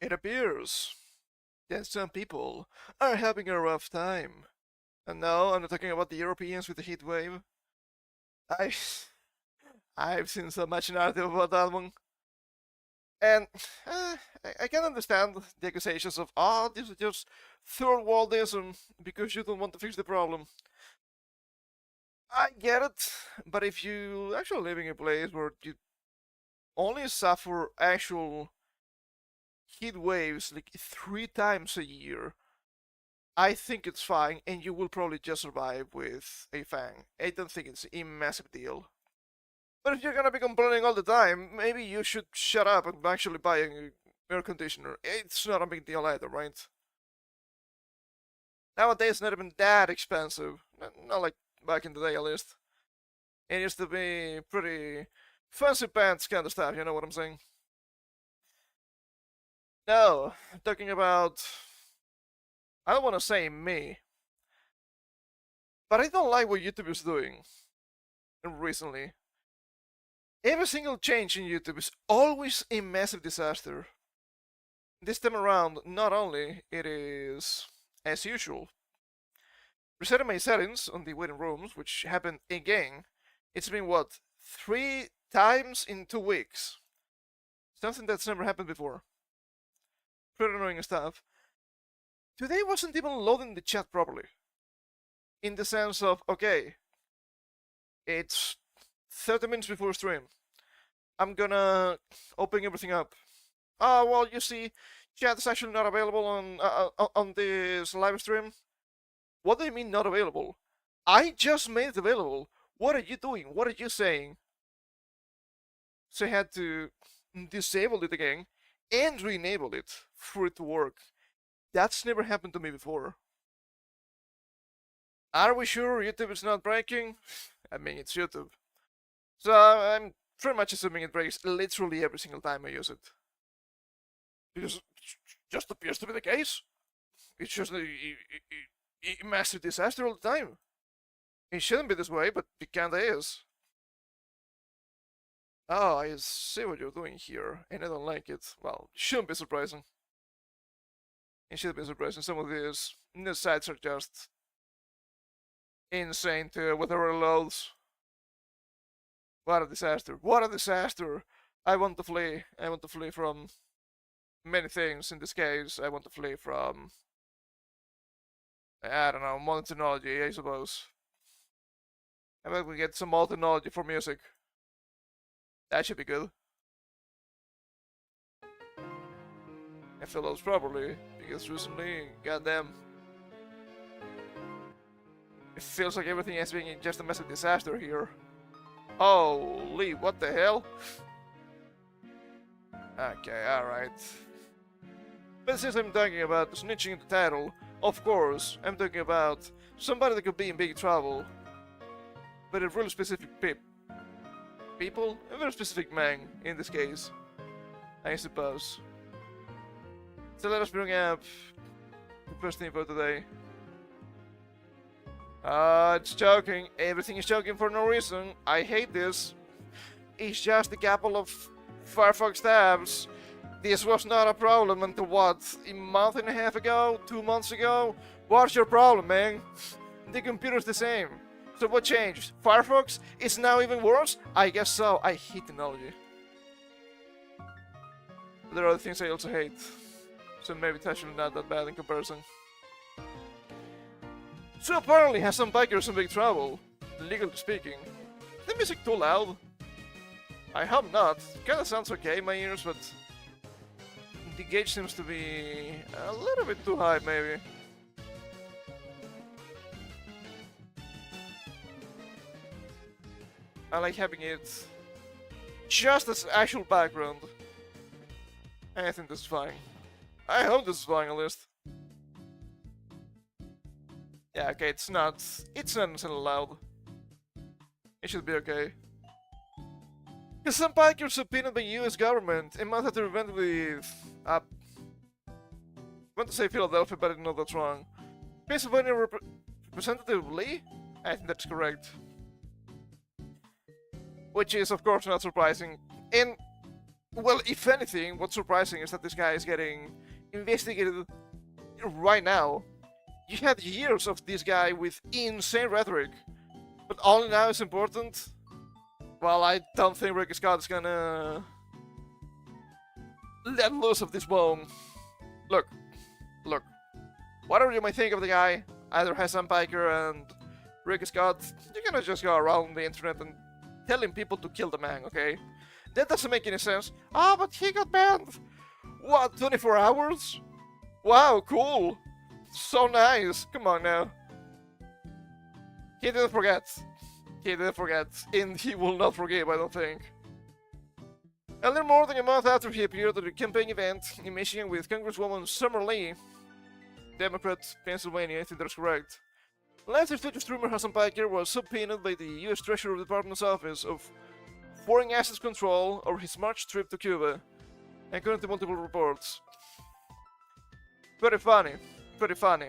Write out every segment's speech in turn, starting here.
It appears that some people are having a rough time. And no, I'm not talking about the Europeans with the heat wave. I, I've seen so much narrative about that one. And I can understand the accusations of, oh, this is just third worldism because you don't want to fix the problem. I get it, but if you actually live in a place where you only suffer actual heat waves like 3 times a year, I think it's fine, and you will probably just survive with a fan. I don't think it's a massive deal. But if you're gonna be complaining all the time, maybe you should shut up and actually buy an air conditioner. It's not a big deal either, right? Nowadays, it's not even that expensive. Not like back in the day, at least. It used to be pretty fancy pants kind of stuff, you know what I'm saying? No, I'm talking about. I don't want to say me, but I don't like what YouTube is doing recently. Every single change in YouTube is always a massive disaster. This time around, not only it is, as usual, resetting my settings on the waiting rooms, which happened again. It's been, what, 3 times in 2 weeks? Something that's never happened before. Pretty annoying stuff. Today wasn't even loading the chat properly. In the sense of, okay, it's 30 minutes before stream. I'm gonna open everything up. Oh, well, you see, chat is actually not available on this live stream. What do you mean not available? I just made it available. What are you doing? What are you saying? So I had to disable it again and re-enable it for it to work. That's never happened to me before. Are we sure YouTube is not breaking? I mean, it's YouTube. So I'm pretty much assuming it breaks literally every single time I use it. Because it just appears to be the case. It's just a massive disaster all the time. It shouldn't be this way, but it kinda is. Oh, I see what you're doing here, and I don't like it. Well, it shouldn't be surprising. It should be surprising. Some of these news sites are just insane too, with their loads. What a disaster. What a disaster! I want to flee. I want to flee from many things. In this case, I want to flee from, I don't know, modern technology, I suppose. I bet we get some modern technology for music. That should be good. I feel those properly, because recently, goddamn, it feels like everything has been just a massive disaster here. Holy, what the hell? Okay, alright. But since I'm talking about snitching in the title, of course, I'm talking about somebody that could be in big trouble. But a really specific people? A very specific man, in this case. I suppose. So let us bring up the first info today. It's joking. Everything is joking for no reason. I hate this. It's just a couple of Firefox tabs. This was not a problem until what? A month and a half ago? 2 months ago? What's your problem, man? The computer's the same. So what changed? Firefox is now even worse? I guess so. I hate technology. But there are other things I also hate. So maybe it's actually not that bad in comparison. So apparently has some bikers in big trouble, legally speaking. Is the music too loud? I hope not. It kinda sounds okay in my ears, but the gauge seems to be a little bit too high, maybe. I like having it just as actual background. I think this is fine. I hope this is fine, at least. Yeah, okay, it's not necessarily loud. It should be okay. Because some bikers subpoenaed by US government and might have to prevent with I want to say Philadelphia, but I know that's wrong. Pennsylvania Representative Lee? I think that's correct. Which is of course not surprising. And Well, if anything, what's surprising is that this guy is getting investigated right now. You had years of this guy with insane rhetoric, but only now is important. Well, I don't think Ricky Scott is gonna let loose of this bomb. Look, look. Whatever you might think of the guy, either Hassan Piker and Ricky Scott, you're gonna just go around the internet and telling people to kill the man, okay? That doesn't make any sense. Ah, but he got banned. What, 24 hours? Wow, cool. So nice. Come on now. He didn't forget. He didn't forget. And he will not forgive, I don't think. A little more than a month after he appeared at a campaign event in Michigan with Congresswoman Summer Lee, Democrat, Pennsylvania, I think that's correct. Last Twitch streamer Hassan Piker was subpoenaed by the US Treasury Department's Office of Foreign Assets Control over his March trip to Cuba, according to multiple reports. Pretty funny, pretty funny.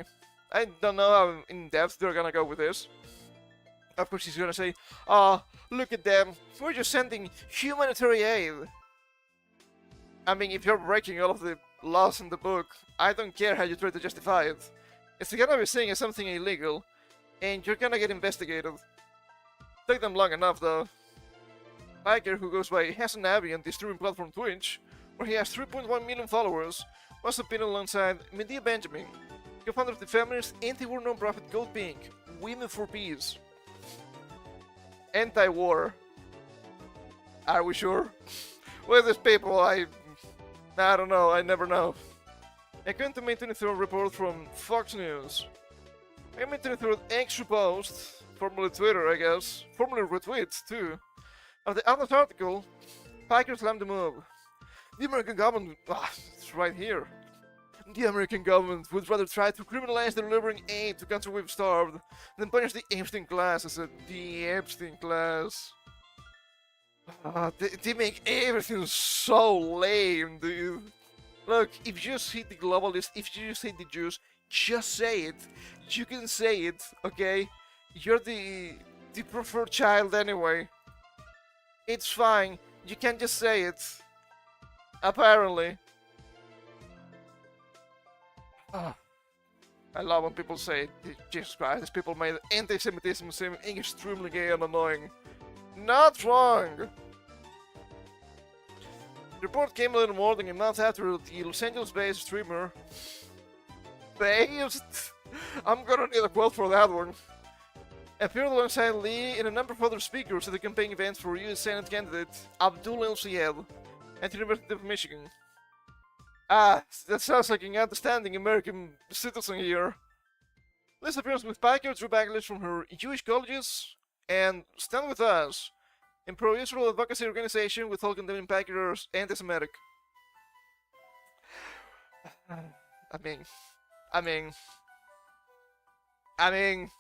I don't know how in depth they're gonna go with this. Of course he's gonna say, "Ah, look at them, we're just sending humanitarian aid." I mean, if you're breaking all of the laws in the book, I don't care how you try to justify it. It's gonna be seen as something illegal, and you're gonna get investigated. Take them long enough, though. Piker, who goes by Hassan Abbey on the streaming platform Twitch, where he has 3.1 million followers, was subpoenaed alongside Medea Benjamin, co-founder of the feminist anti-war non-profit Gold Pink, Women for Peace. Anti-war. Are we sure? With these people, I don't know, I never know. According to May 23rd report from Fox News, May 23rd extra post, formerly Twitter I guess, formerly retweet too, of the honest article, Piker slammed the move. The American government, it's right here. The American government would rather try to criminalize delivering aid to countries we've starved than punish the Epstein class. I said, the Epstein class. They make everything so lame, dude. Look, if you just hate the globalists, if you just hate the Jews, just say it. You can say it, okay? You're the preferred child anyway. It's fine. You can just say it. Apparently. I love when people say, Jesus Christ, these people made anti-Semitism seem extremely gay and annoying. Not wrong! The report came a little more than a month after the Los Angeles-based streamer Based? I'm gonna need a quote for that one. Appeared alongside Lee and a number of other speakers at the campaign event for US Senate candidate Abdul El-Sayed at the University of Michigan. That sounds like an outstanding American citizen here. This appearance with Piker drew backlash from her Jewish colleges and Stand With Us, a pro-Israel advocacy organization with all condemning Piker as anti-Semitic. I mean,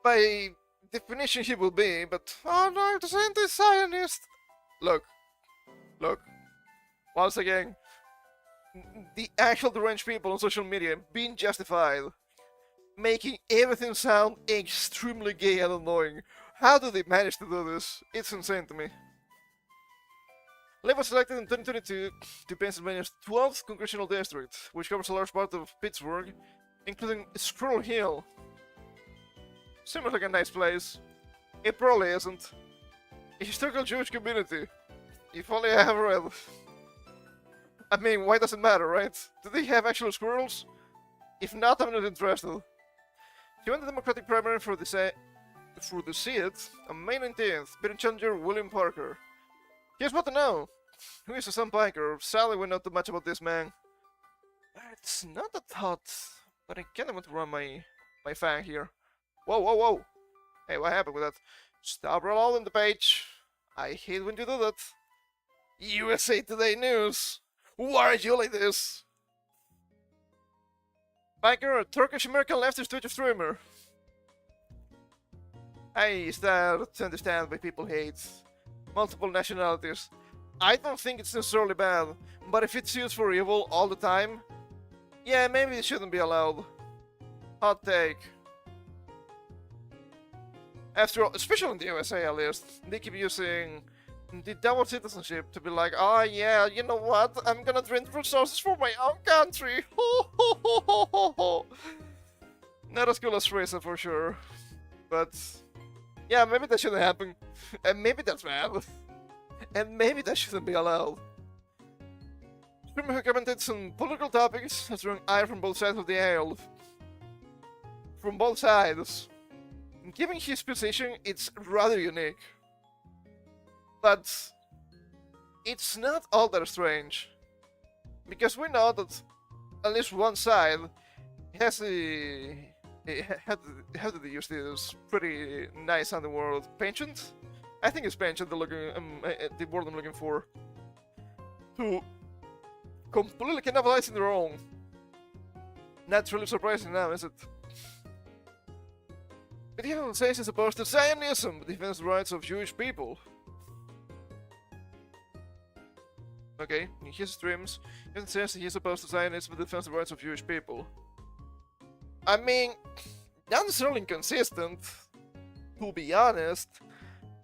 by definition he will be, but oh no, it's anti-Zionist. Look, once again, the actual deranged people on social media being justified, making everything sound extremely gay and annoying. How do they manage to do this? It's insane to me. Lee was selected in 2022 to Pennsylvania's 12th congressional district, which covers a large part of Pittsburgh, including Squirrel Hill. Seems like a nice place. It probably isn't. A historical Jewish community. If only I have read. I mean, why does it matter, right? Do they have actual squirrels? If not, I'm not interested. He won the Democratic primary for the Senate on May 19th, beating challenger William Parker. Here's what to know. Who is Hassan Piker? Sadly, we know too much about this man. It's not that hot, but I kinda want to run my fan here. Whoa. Hey, what happened with that? Stop reloading the page. I hate when you do that. USA Today News. Why are you like this? Piker, a Turkish-American leftist Twitch streamer. I start to understand why people hate multiple nationalities. I don't think it's necessarily bad, but if it's used for evil all the time, yeah, maybe it shouldn't be allowed. Hot take. After all, especially in the USA at least, they keep using the double citizenship to be like, oh yeah, you know what? I'm gonna drain resources for my own country. Not as cool as Reza for sure, but yeah, maybe that shouldn't happen, and maybe that's bad, and maybe that shouldn't be allowed. Streamer who commented on political topics has drawn ire from both sides of the aisle. From both sides. Given his position, it's rather unique. But it's not all that strange. Because we know that at least one side has the... How do they use this pretty nice underworld? Penchant? I think it's penchant, the word I'm looking for. To completely cannibalize in their own. Not really surprising now, is it? But even says it's opposed to Zionism, defends the rights of Jewish people. Okay, in his streams, even says he's opposed to Zionism, defends the rights of Jewish people. I mean, not necessarily inconsistent, to be honest,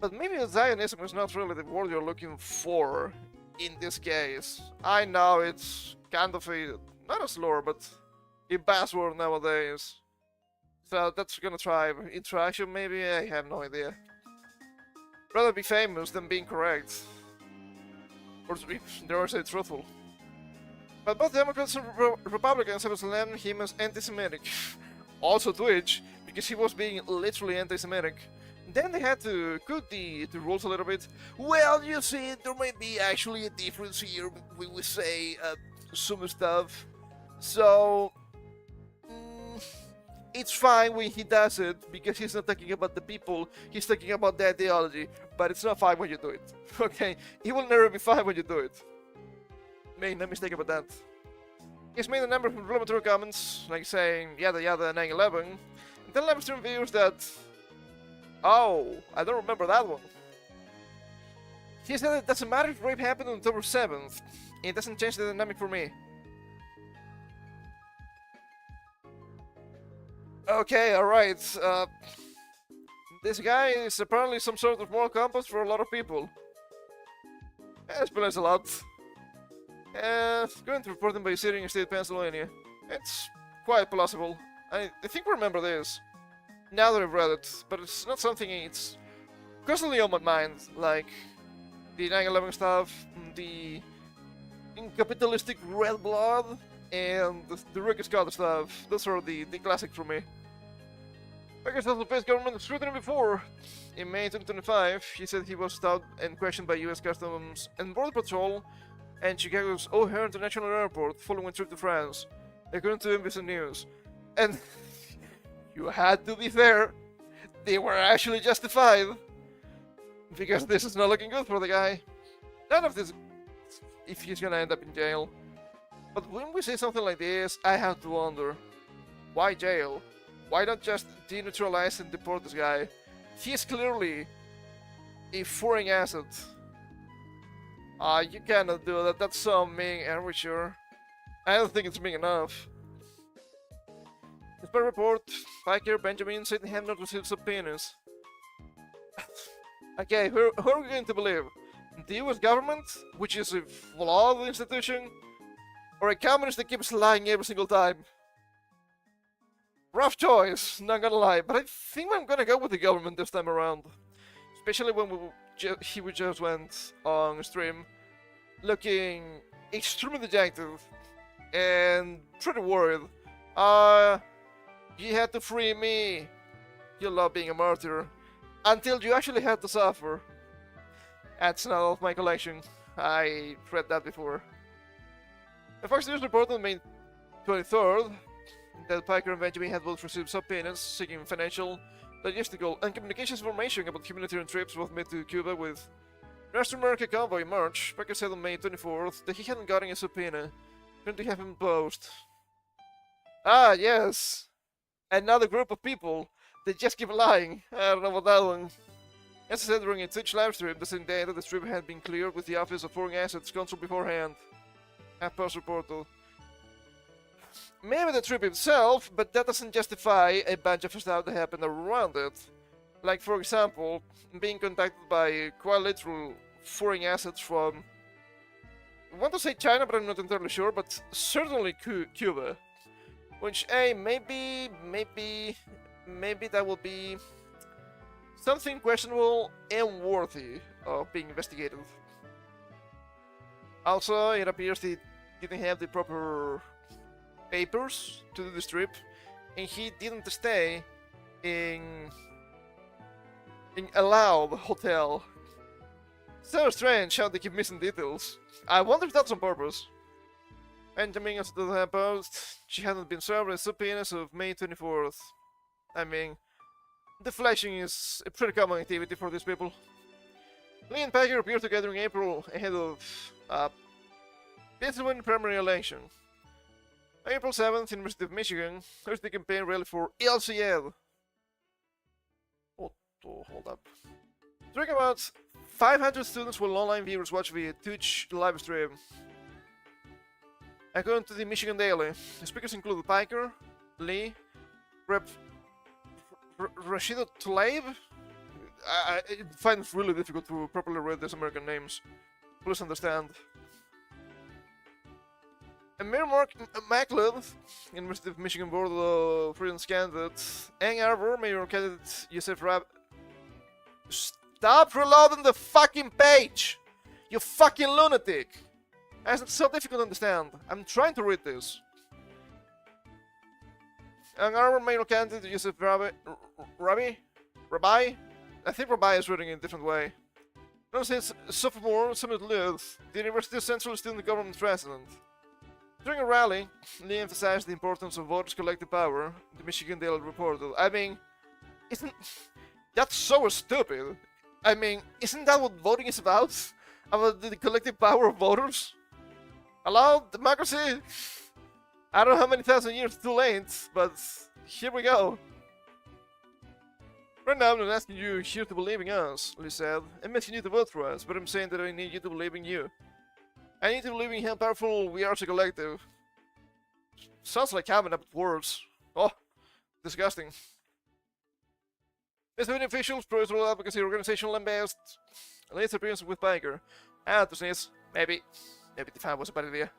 but maybe Zionism is not really the word you're looking for in this case. I know it's kind of a, not a slur, but a buzzword nowadays. So that's gonna try interaction maybe? I have no idea. Rather be famous than being correct. Or to be, dare I say, truthful. But both Democrats and Republicans have slammed him as anti-Semitic. Also Twitch, because he was being literally anti-Semitic. Then they had to cut the rules a little bit. Well, you see, there may be actually a difference here. We would say some stuff. So it's fine when he does it, because he's not talking about the people, he's talking about the ideology. But it's not fine when you do it. Okay? It will never be fine when you do it. Make no mistake about that. He's made a number of inflammatory comments, like saying yada yada 9/11, and then live stream viewers that, oh, I don't remember that one. He said it doesn't matter if rape happened on October 7th, it doesn't change the dynamic for me. Okay, alright, this guy is apparently some sort of moral compass for a lot of people. That explains a lot. Going to report him by sitting in state Pennsylvania. It's quite plausible. I think I remember this. Now that I've read it, but it's not something it's constantly on my mind, like the 9/11 stuff, the capitalistic red blood, and the Ricky Scott stuff. Those are the classic for me. Packers has faced government scrutiny before. In May 2025, he said he was stopped and questioned by US Customs and Border Patrol and Chicago's O'Hare International Airport following a trip to France, according to NBC News. And you had to be fair, they were actually justified, because this is not looking good for the guy. None of this, if he's gonna end up in jail. But when we say something like this, I have to wonder, why jail? Why not just deneutralize and deport this guy? He's clearly a foreign asset. You cannot do that, that's so mean, are we sure? I don't think it's mean enough. Despite report, Piker Benjamin said they have not received subpoenas. Okay, who are we going to believe? The US government, which is a flawed institution, or a communist that keeps lying every single time? Rough choice, not gonna lie, but I think I'm gonna go with the government this time around. Especially when he just went on stream looking extremely dejected and pretty worried. You had to free me. You love being a martyr. Until you actually had to suffer. That's not off my collection. I read that before. The Fox News reported on May 23rd that Piker and Benjamin had both received subpoenas seeking financial, logistical, and communications information about humanitarian trips both made to Cuba with Western America convoy in March. Piker said on May 24th that he hadn't gotten a subpoena, going to have him imposed. Ah, yes! Another group of people that just keep lying. I don't know about that one. As I said during a Twitch livestream the same day that the strip had been cleared with the Office of Foreign Assets Control beforehand. Post reported. Maybe the trip itself, but that doesn't justify a bunch of stuff that happened around it. Like, for example, being contacted by quite literal foreign assets from, I want to say China, but I'm not entirely sure, but certainly Cuba. Which, hey, maybe that will be something questionable and worthy of being investigated. Also, it appears he didn't have the proper papers to do this trip, and he didn't stay in allowed hotel. So strange how they keep missing details. I wonder if that's on purpose. Benjamin as to the post, she hadn't been served a subpoena of May 24th. I mean, the flashing is a pretty common activity for these people. Lee and Packer appeared together in April ahead of Pennsylvania primary election. On April 7th, University of Michigan, here's the campaign rally for LCL. Oh, hold up. During about 500 students will online viewers watch via Twitch live stream. According to the Michigan Daily, the speakers include Piker, Lee, Rep. Rashida Tlaib. I find it really difficult to properly read these American names. Please understand. Amir McLeod, University of Michigan Board of Freedom's candidate, Ann Arbor, Mayor candidate Yosef Rab. Stop reloading the fucking page! You fucking lunatic! It's so difficult to understand. I'm trying to read this. Ann Arbor, Mayor candidate Yosef Rabbi? I think Rabbi is reading in a different way. No, since sophomore, Summit Luth, the University of Central Student Government President. During a rally, Lee emphasized the importance of voters' collective power, the Michigan Daily reported. I mean, isn't that so stupid? I mean, isn't that what voting is about? About the collective power of voters? Hello, democracy? I don't know how many thousand years too late, but here we go. Right now, I'm not asking you here to believe in us, Lee said. I'm asking you to vote for us, but I'm saying that I need you to believe in you. I need to believe in how powerful we are as a collective. Sounds like having up words. Oh, disgusting. This many officials, pro-Israel advocacy organization lambast Lee's appearance with Biker. And to sneeze, maybe the fan was a bad idea.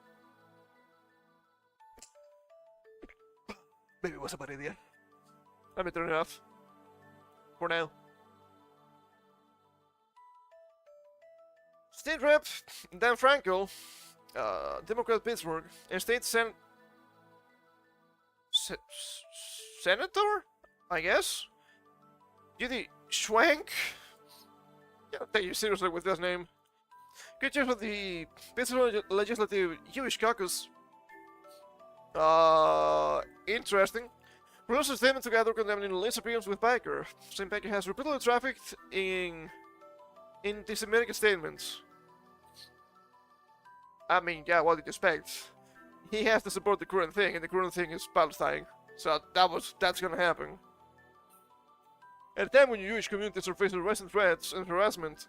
Maybe it was a bad idea. Let me turn it off. For now. State Rep Dan Frankel, Democrat Pittsburgh, and State Senator, I guess? Judy Schwank? Can't take you seriously with this name. Creatures of the Pittsburgh Legislative Jewish Caucus. Interesting. Released a statement together condemning Lee's appearance with Biker. St. Biker has repeatedly trafficked in anti-Semitic statements. I mean, yeah, what did you expect? He has to support the current thing, and the current thing is Palestine. So that's gonna happen. At a time when Jewish communities are facing rising threats and harassment,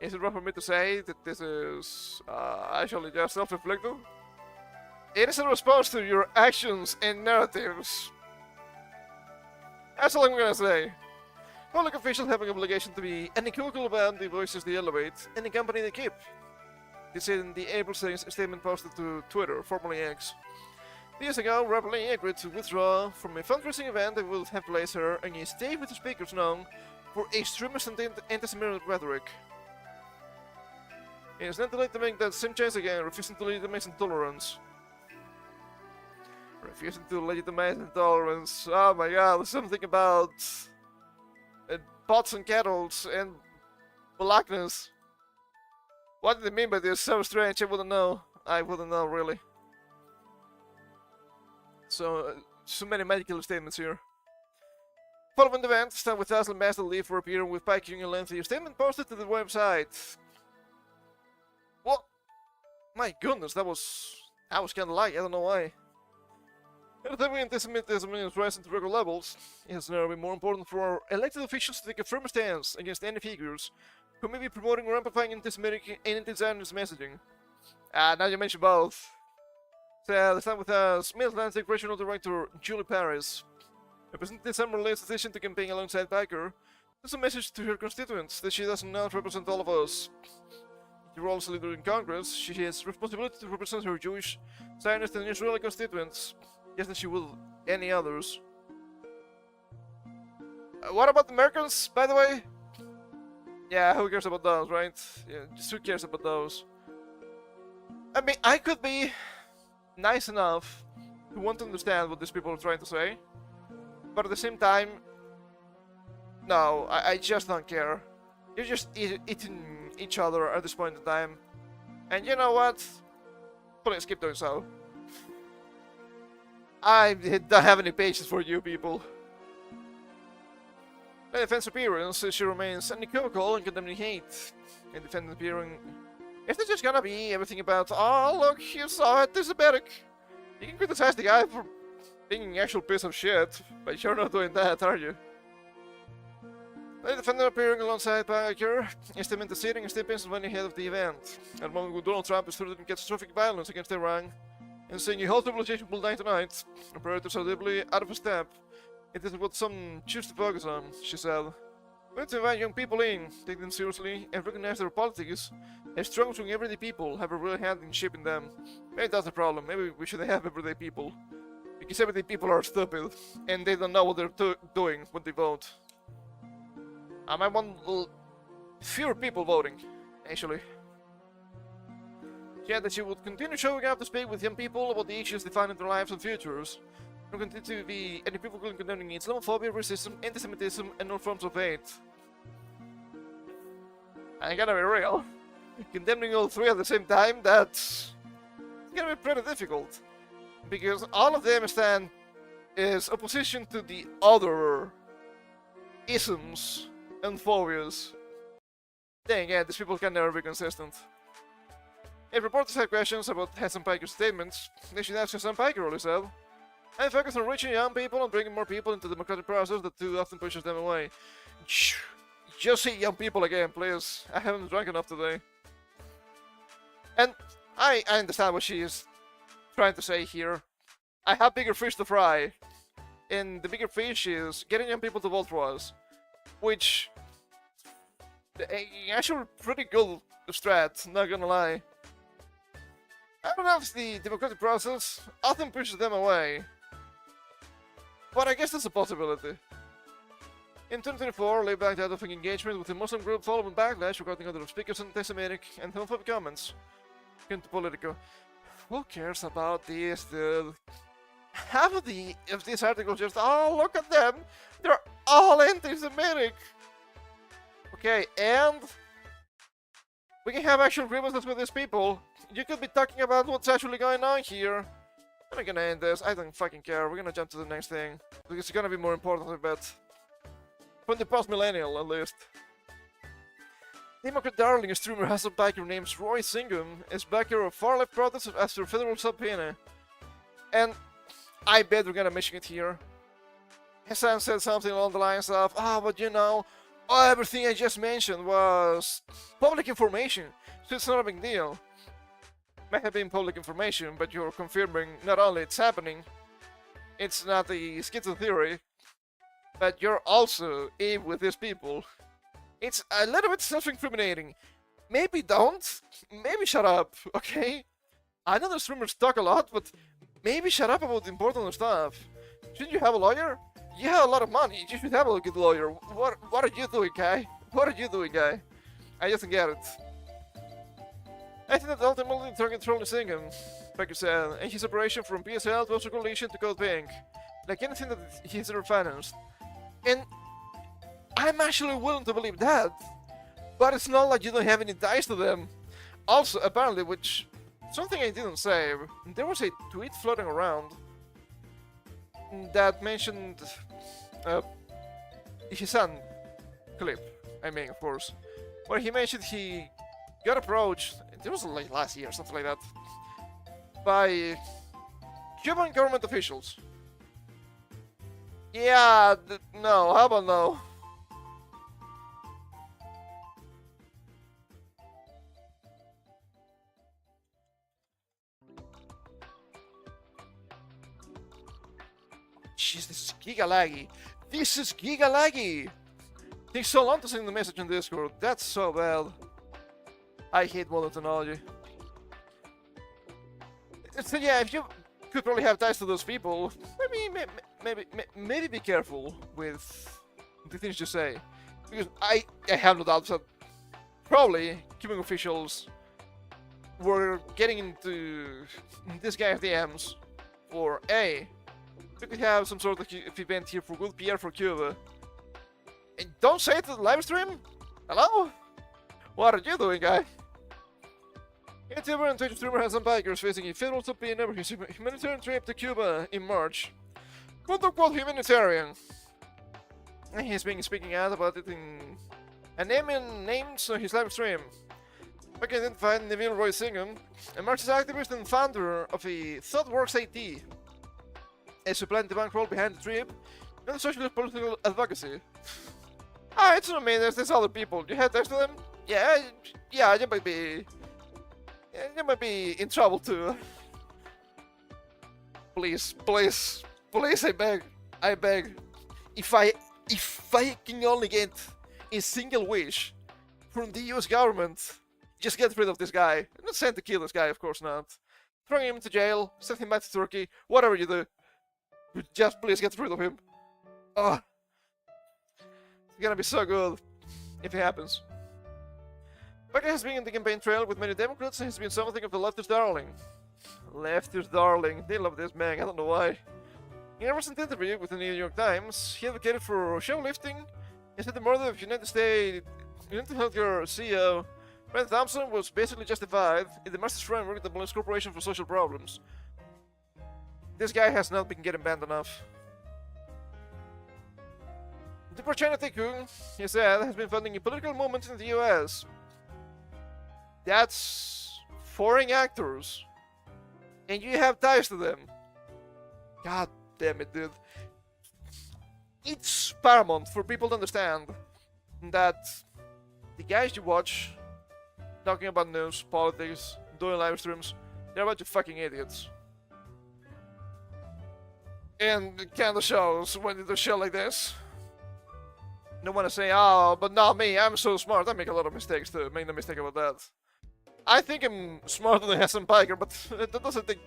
is it wrong for me to say that this is actually just self-inflicted? It is a response to your actions and narratives. That's all I'm gonna say. Public officials have an obligation to be unequivocal about the voices they elevate and the company they keep. They said in the April statement posted to Twitter, formerly X. Years ago, Rep. Lee agreed to withdraw from a fundraising event that would have placed her on a stage with the speakers known for extremist and anti-Semitic rhetoric. It is not too late to make that same choice again, refusing to legitimize intolerance. Refusing to legitimize intolerance. Oh my god, there's something about pots and kettles and blackness. What do they mean by this? So strange, I wouldn't know. I wouldn't know, really. So many medical statements here. Following the event, stand with us Ambassador Lee for appearing with Pike in a lengthy statement posted to the website. What? My goodness, that was kind of light, I don't know why. At a time when anti-Semitism is rising to record levels, it has never been more important for our elected officials to take a firm stance against any figures who may be promoting or amplifying anti-Semitic and anti-Zionist messaging. Now you mention both. So, let's start with Mid-Atlantic Regional Director Julie Paris. Representing the Summer Lee's decision to campaign alongside Biker, It's a message to her constituents that she does not represent all of us. She rolls a leader in Congress. She has responsibility to represent her Jewish, Zionist, and Israeli constituents, just as she will any others. What about the Americans, by the way? Yeah, who cares about those, right? Yeah, just who cares about those? I mean, I could be nice enough to want to understand what these people are trying to say, but at the same time, no, I just don't care. You're just eating each other at this point in time. And you know what? Please keep doing so. I don't have any patience for you people. In defense appearance, she remains unequivocal and condemning hate. In defense appearing, if they're just gonna be everything about, oh look, you saw it, this is Ibaraki. You can criticize the guy for being an actual piece of shit, but you're not doing that, are you? The defender appearing alongside Biker is the interceding and step Pennsylvania ahead of the event. At the moment when Donald Trump is threatening catastrophic violence against Iran and saying a whole civilization will die tonight, operators are deeply out of a step. It isn't what some choose to focus on, she said. We need to invite young people in, take them seriously, and recognize their politics as strong everyday people have a real hand in shaping them. Maybe that's the problem, maybe we should have everyday people. Because everyday people are stupid, and they don't know what they're doing when they vote. I might want fewer people voting, actually. She added that she would continue showing up to speak with young people about the issues defining their lives and futures. And continue to be unequivocally condemning Islamophobia, racism, anti-Semitism, and all forms of hate. I gotta be real. Condemning all three at the same time, that's gonna be pretty difficult. Because all of them stand as opposition to the other isms and phobias. Dang, yeah, these people can never be consistent. If reporters have questions about Hassan Piker's statements, they should ask Hassan Piker, Oli said. I focus on reaching young people and bringing more people into the democratic process that too often pushes them away. Just say young people again, please. I haven't drunk enough today. And I understand what she is trying to say here. I have bigger fish to fry. And the bigger fish is getting young people to vote for us. Which... actually pretty good strat, not gonna lie. I don't know if the democratic process often pushes them away. But I guess that's a possibility. In 2024, Lay backed out of an engagement with a Muslim group following backlash regarding other speakers' anti-Semitic and homophobic comments. Into Politico. Who cares about this, dude? Half of these articles just, oh, look at them! They're all anti-Semitic! Okay, and... we can have actual grievances with these people. You could be talking about what's actually going on here. I'm not gonna end this, I don't fucking care, we're gonna jump to the next thing. Because it's gonna be more important, I bet. From the post-millennial, at least. Democrat darling streamer Hassan Piker names Roy Singham as backer of far-left protests after federal subpoena. And I bet we're gonna mention it here. Hassan said something along the lines of, but you know, everything I just mentioned was public information, so it's not a big deal. Might have been public information, but you're confirming not only it's happening, it's not a schizo theory, but you're also in with these people. It's a little bit self-incriminating. Maybe don't, maybe shut up, okay? I know the streamers talk a lot, but maybe shut up about important stuff. Shouldn't you have a lawyer? You have a lot of money, you should have a good lawyer. What are you doing, guy? What are you doing, guy? I just don't get it. I think that ultimately target Rolling Singham, Becker said, and his separation from PSL was a coalition to Code Pink, like anything that he's ever financed. And I'm actually willing to believe that, but it's not like you don't have any ties to them. Also, apparently, which, something I didn't say, there was a tweet floating around that mentioned his son clip, I mean, of course, where he mentioned he got approached, it was like last year, something like that, by Cuban government officials. Yeah, no, how about no? Jeez, this is giga laggy. This is giga laggy. Takes so long to send the message in Discord. That's so bad. I hate modern technology. So yeah, if you could probably have ties to those people, maybe be careful with the things you say, because I have no doubt that probably COPIUM officials were getting into this guy's DMs for we could have some sort of event here for good PR for Cuba. And don't say it to the live stream? Hello? What are you doing, guy? YouTuber and Twitch streamer has some bikers facing a federal subpoena over his humanitarian trip to Cuba in March. Quote-unquote humanitarian. And he's been speaking out about it in a names on his live stream. I can identify Neville Roy Singham, a Marxist activist and founder of a ThoughtWorks IT, a supplying the bankroll behind the trip, and socialist political advocacy. It's not me, there's other people. You had ties to them? Yeah, you might be in trouble too. Please, I beg. If I can only get a single wish from the US government, just get rid of this guy. I'm not saying to kill this guy, of course not. Throw him into jail, send him back to Turkey, whatever you do. Just please get rid of him. Oh, it's gonna be so good if it happens. Biden has been in the campaign trail with many Democrats and has been something of the leftist darling. Leftist darling. They love this man, I don't know why. In a recent interview with the New York Times, he advocated for shoplifting and said the murder of United Healthcare CEO Brent Thompson was basically justified in the Marxist framework that blames corporations for social problems. This guy has not been getting banned enough. The poor China tycoon, he said, has been funding a political movement in the US. That's foreign actors. And you have ties to them. God damn it, dude. It's paramount for people to understand that the guys you watch talking about news, politics, doing live streams, they're a bunch of fucking idiots. And it kinda shows when they do shit like this. Don't wanna say, oh, but not me, I'm so smart. I make a lot of mistakes too. Make no mistake about that. I think I'm smarter than Hassan Piker, but that doesn't take...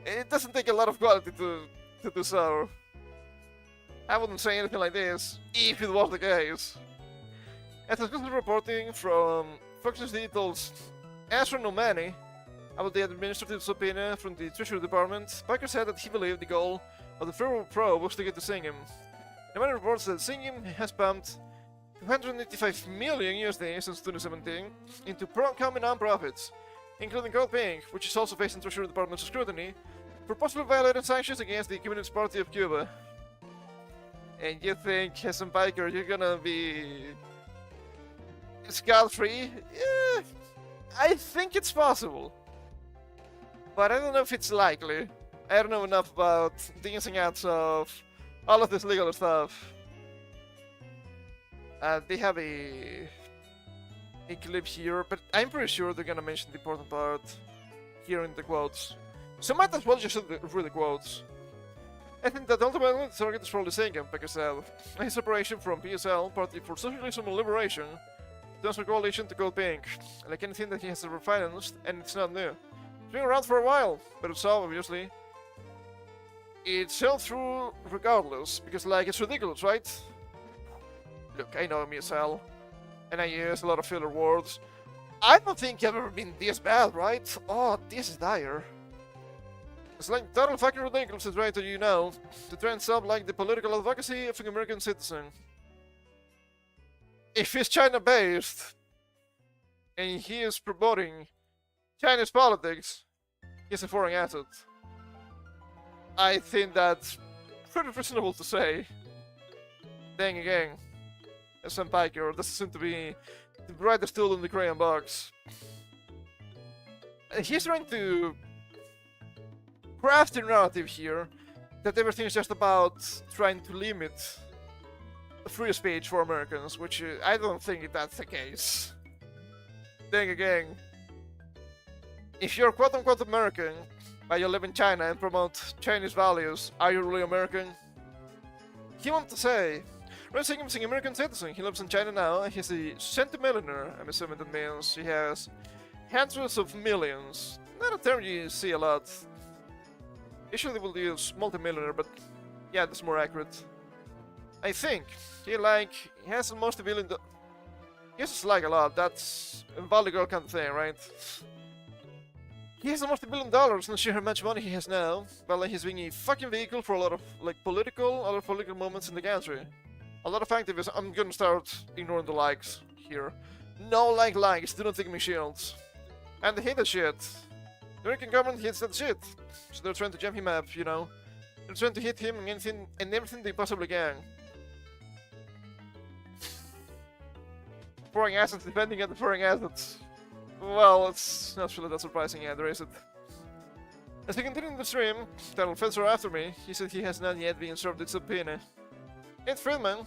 It doesn't take a lot of quality to do so. I wouldn't say anything like this, if it was the case. As exclusive reporting from Fox News Digital's Asher Nomani about the administrative subpoena from the Treasury Department, Piker said that he believed the goal of the federal probe was to get to Singham. Nomani reports that Singham has pumped 285 million USD since 2017 into pro-common non-profits, including COPIUM, which is also facing Treasury Department scrutiny for possibly violating sanctions against the Communist Party of Cuba. And you think, Hassan Piker, you're gonna be scot-free? Yeah, I think it's possible. But I don't know if it's likely. I don't know enough about the ins and outs of all of this legal stuff. They have a clip here, but I'm pretty sure they're gonna mention the important part here in the quotes. So might as well just read the quotes. I think that ultimately the target is probably Singham, like I said. His separation from PSL, Party for Socialism and Liberation, turns a coalition to COPIUM, like anything that he has ever financed, and it's not new. It's been around for a while, but it's all obviously. It's held through regardless, because like it's ridiculous, right? Look, I know MSL, and I use a lot of filler words. I don't think I've ever been this bad, right? Oh, this is dire. It's like total fucking ridiculous to try to, to try and sound like the political advocacy of an American citizen. If he's China-based, and he is promoting Chinese politics, he's a foreign asset. I think that's pretty reasonable to say. Then again, Hassan Piker doesn't seem to be the brightest tool in the crayon box. He's trying to craft a narrative here that everything is just about trying to limit free speech for Americans, which I don't think that's the case. Then again, if you're quote-unquote American, but you live in China and promote Chinese values, are you really American? He wants to say, Ray Singham is an American citizen. He lives in China now, and he's a centimillionaire. I'm assuming that means he has hundreds of millions. Not a term you see a lot. Usually they will use multimillionaire, but yeah, that's more accurate. I think he has a multi-billion. He uses a lot. That's a Valley Girl kind of thing, right? He has almost $1 billion. Not sure how much money he has now, but he's being a fucking vehicle for a lot of other political movements in the country. A lot of activists. I'm gonna start ignoring the likes here. No likes. Do not take me shields. And they hate that shit. The American government hates that shit, so they're trying to jam him up. You know, they're trying to hit him and everything they possibly can. Pouring assets, depending on the pouring assets. Well, it's not really that surprising either, is it? As we continue the stream, titled Fencer After Me, he said he has not yet been served with subpoena. Ed Friedman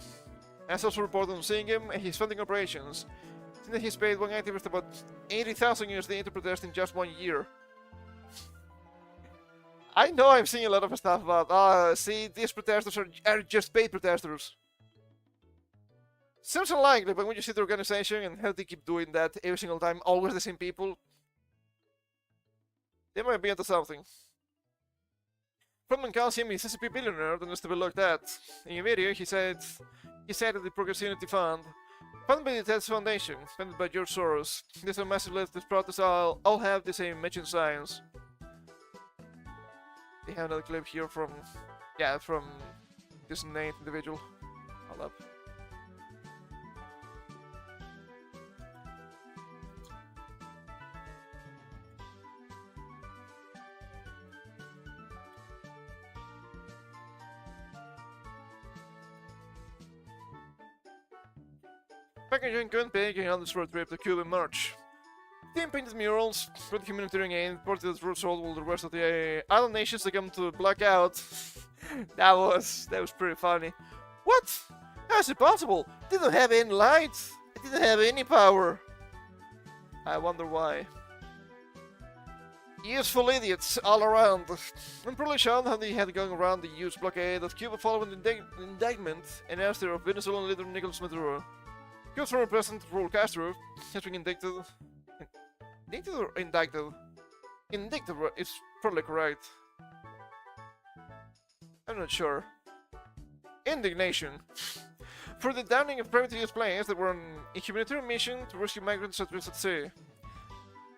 has also reported on seeing him and his funding operations, saying that he's paid one activist about 80,000 USD to protest in just 1 year. I know I'm seeing a lot of stuff about, see, these protesters are just paid protesters. Seems unlikely, but when you see the organization and how they keep doing that every single time, always the same people, they might be into something. Friedman calls him a CCP billionaire that needs to be looked at. In a video, he said that the Progress Unity Fund, funded by the TEDS Foundation, funded by George Soros, these are massive leftist protests all have the same matching signs. They have another clip here from this named individual. Hold up. Packaging couldn't pay on this road trip to Cuba in March. Team painted murals for the humanitarian aid, reported that roads all the rest of the island nations to come to blackout. that was pretty funny. What? How is it possible? Didn't have any lights. I didn't have any power. I wonder why. Useful idiots all around. I'm probably shocked how they had going around the huge blockade of Cuba following the indictment and ouster of Venezuelan leader Nicolas Maduro. Cuba's former president Raul Castro has been indicted. Indicted or indicted? Indicted is probably correct. I'm not sure. Indignation. For the downing of private use planes that were on a humanitarian mission to rescue migrants at risk at sea.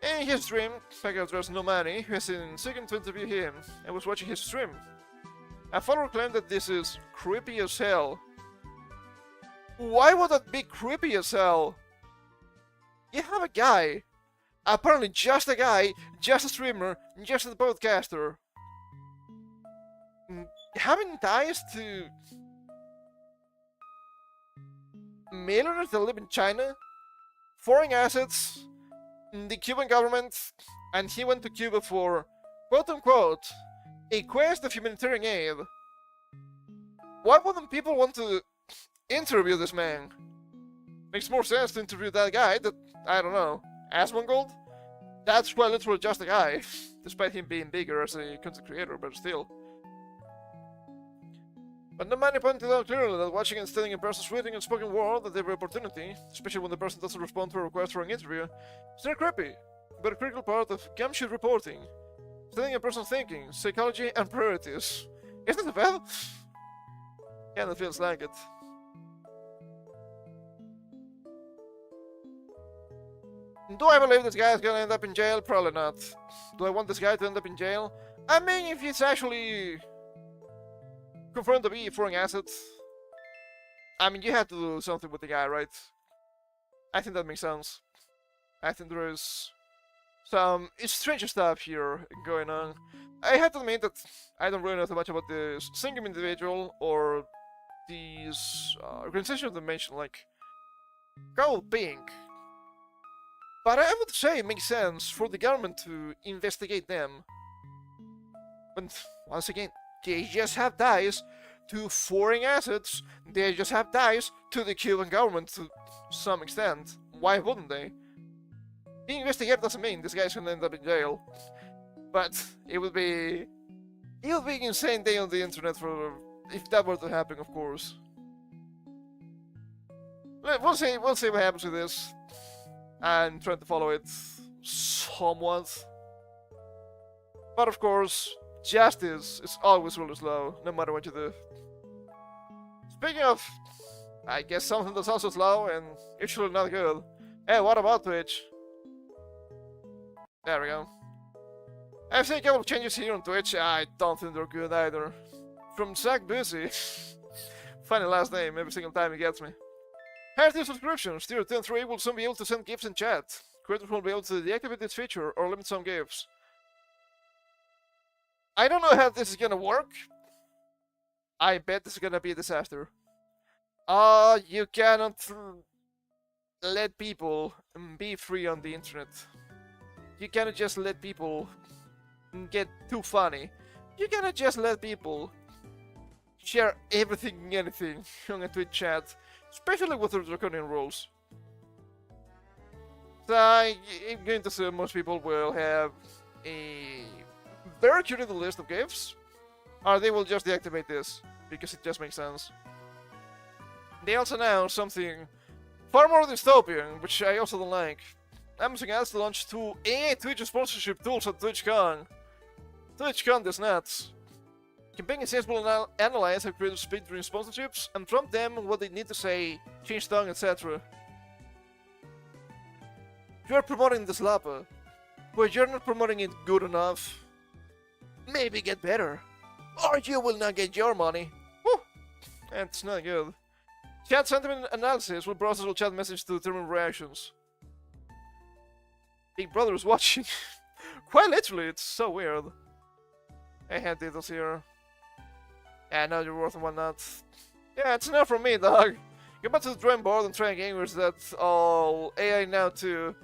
In his stream, Packer addressed Nomani, who has been seeking to interview him, and was watching his stream. A follower claimed that this is creepy as hell. Why would that be creepy as hell? You have a guy, apparently just a guy, just a streamer, just a podcaster, having ties to millionaires that live in China, foreign assets, the Cuban government, and he went to Cuba for, quote-unquote, a quest of humanitarian aid. Why wouldn't people want to interview this man? Makes more sense to interview that guy that, I don't know, Asmongold? That's quite literally just a guy, despite him being bigger as a content creator, but still. But the man pointed out clearly that watching and studying a person's written and spoken word at every opportunity, especially when the person doesn't respond to a request for an interview, is not creepy, but a critical part of gumshoe reporting. Studying a person's thinking, psychology, and priorities. Isn't it bad? Kinda feels like it. Do I believe this guy is gonna end up in jail? Probably not. Do I want this guy to end up in jail? I mean, if he's actually confirmed to be foreign assets, I mean, you have to do something with the guy, right? I think that makes sense. I think there is some strange stuff here going on. I have to admit that I don't really know too much about this single individual or these organizations that mentioned, like Gold Pink. But I would say it makes sense for the government to investigate them. But once again, they just have ties to foreign assets. They just have ties to the Cuban government to some extent. Why wouldn't they? Being investigated doesn't mean this guy's gonna end up in jail. But it would be an insane day on the internet for if that were to happen, of course. We'll see what happens with this. I'm trying to follow it somewhat. But of course, justice is always really slow, no matter what you do. Speaking of, I guess something that's also slow and usually not good. Hey, what about Twitch? There we go. I've seen a couple of changes here on Twitch. I don't think they're good either. From Zach Busy. Funny last name every single time he gets me. Here's subscriptions. Tier 2 and 3 will soon be able to send gifts in chat. Creators will be able to deactivate this feature or limit some gifts. I don't know how this is gonna work. I bet this is gonna be a disaster. You cannot let people be free on the internet. You cannot just let people get too funny. You cannot just let people share everything and anything on a Twitch chat, especially with the draconian rules. So I'm going to assume most people will have a very curated list of gifts, or they will just deactivate this, because it just makes sense. They also announced something far more dystopian, which I also don't like. Amazon has launched 2 AI Twitch sponsorship tools at TwitchCon. TwitchCon is nuts. Campaign is able to analyze how creators speak during sponsorships and prompt them on what they need to say, change tongue, etc. You're promoting the slapper, but you're not promoting it good enough. Maybe get better, or you will not get your money. Whew. That's not good. Chat sentiment analysis will process all chat messages to determine reactions. Big Brother is watching. Quite literally, it's so weird. I had details here. Yeah, now you're worth and whatnot. Yeah, it's enough from me, dog. Go back to the drawing board and try again with that all AI now too.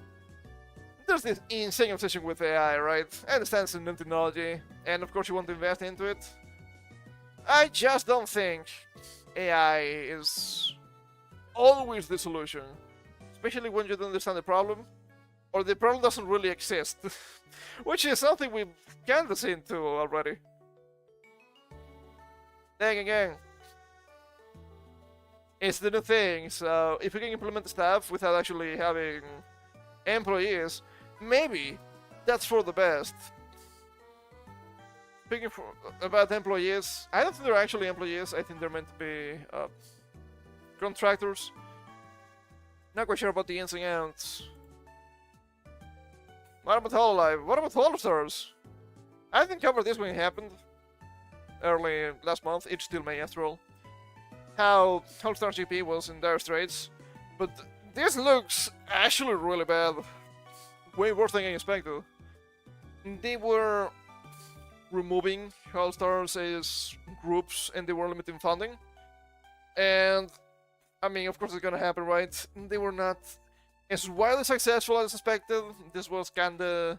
There's this insane obsession with AI, right? I understand it's a new technology, and of course you want to invest into it. I just don't think AI is always the solution. Especially when you don't understand the problem, or the problem doesn't really exist. Which is something we've kind of seen too already. Then again, it's the new thing, so if we can implement the stuff without actually having employees, maybe that's for the best. Speaking about employees, I don't think they're actually employees, I think they're meant to be contractors. Not quite sure about the ins and outs. What about HoloLive? What about HoloStars? I didn't cover this when it happened. Early last month, it still may after all. How HoloStars GP was in dire straits. But this looks actually really bad. Way worse than I expected. They were removing HoloStars as groups and they were limiting funding. And I mean, of course it's gonna happen, right? They were not as wildly successful as expected. This was kinda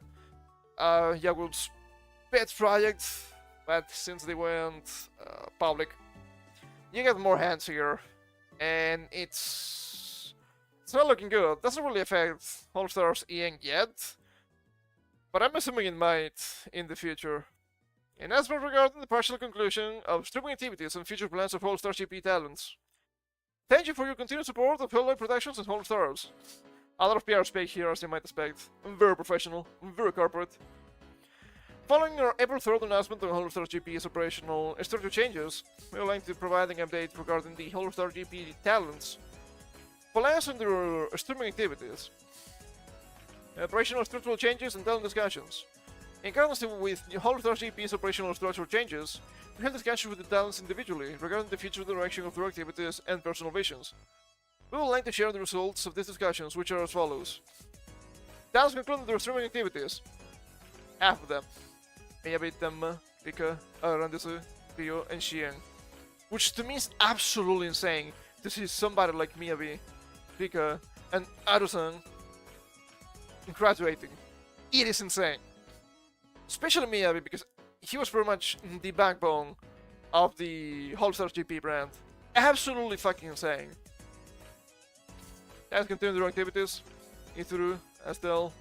Yago's pet project, but since they went public, you get more hands here, and it's not looking good. Doesn't really affect HoloStars EN yet, but I'm assuming it might in the future. Announcement regarding the partial conclusion of streaming activities and future plans of HoloStars GP talents. Thank you for your continued support of HoloLive Productions and HoloStars. A lot of PR speak here, as you might expect. I'm very professional, I'm very corporate. Following our April 3rd announcement on HoloStars GP's operational structure changes, we would like to provide an update regarding the HoloStars GP talents. Plans on their streaming activities, operational structural changes, and talent discussions. In accordance with HoloStars GP's operational structural changes, we held discussions with the talents individually regarding the future direction of their activities and personal visions. We would like to share the results of these discussions, which are as follows. Talents concluded their streaming activities. Half of them. Miyabi, Tenma, Pika, Arandesu, Ryo, and Xian. Which to me is absolutely insane to see somebody like Miyabi, Pika, and Arusan graduating. It is insane. Especially Miyabi, because he was pretty much the backbone of the HoloStars GP brand. Absolutely fucking insane. Guys continue their activities. Ithuru, Astel,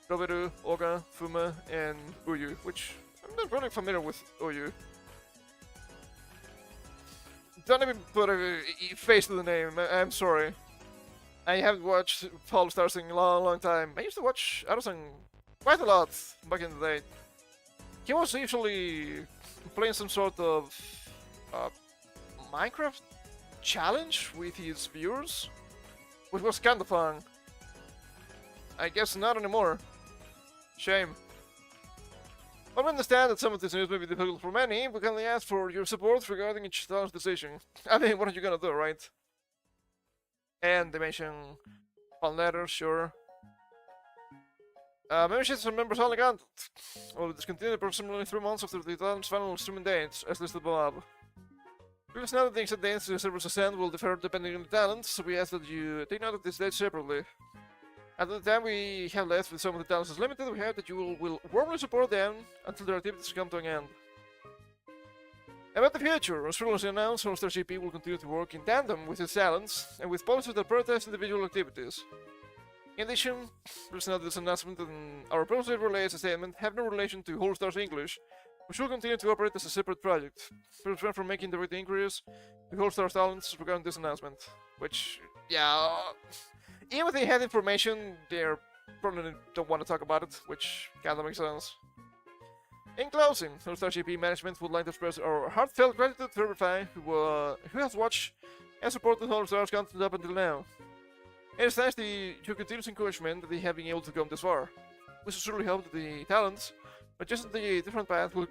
Roveru, Oga, Fuma, and Uyu, which I'm not really familiar with Uyu. Don't even put a face to the name, I'm sorry. I haven't watched All Stars in a long, long time. I used to watch Arusan quite a lot back in the day. He was usually playing some sort of uh, Minecraft challenge with his viewers, which was kind of fun. I guess not anymore. Shame. But we understand that some of this news may be difficult for many. We kindly ask for your support regarding each challenge decision. I mean, what are you gonna do, right? And they mention on letters, sure. Memberships for members only content will be discontinued approximately 3 months after the talent's final streaming date, as listed above. Please note that the exact dates the server's ascent will differ depending on the talent, so we ask that you take note of this date separately. At the time we have left with some of the talents is limited, we hope that you will warmly support them until their activities come to an end. About the future, as previously announced, All-Star GP will continue to work in tandem with its talents and with policies that prioritize individual activities. In addition, please note this announcement and our previously released statement have no relation to All-Stars English, which will continue to operate as a separate project. Please refrain from making direct inquiries to All-Stars talents regarding this announcement. Which, yeah, even if they had information, they probably don't want to talk about it, which kinda makes sense. In closing, All-Star GP management would like to express our heartfelt gratitude to everyone who has watched and supported All-Stars content up until now. It is thanks to your continuous encouragement that they have been able to come this far. We sincerely hope that the talents, but just the different path, will,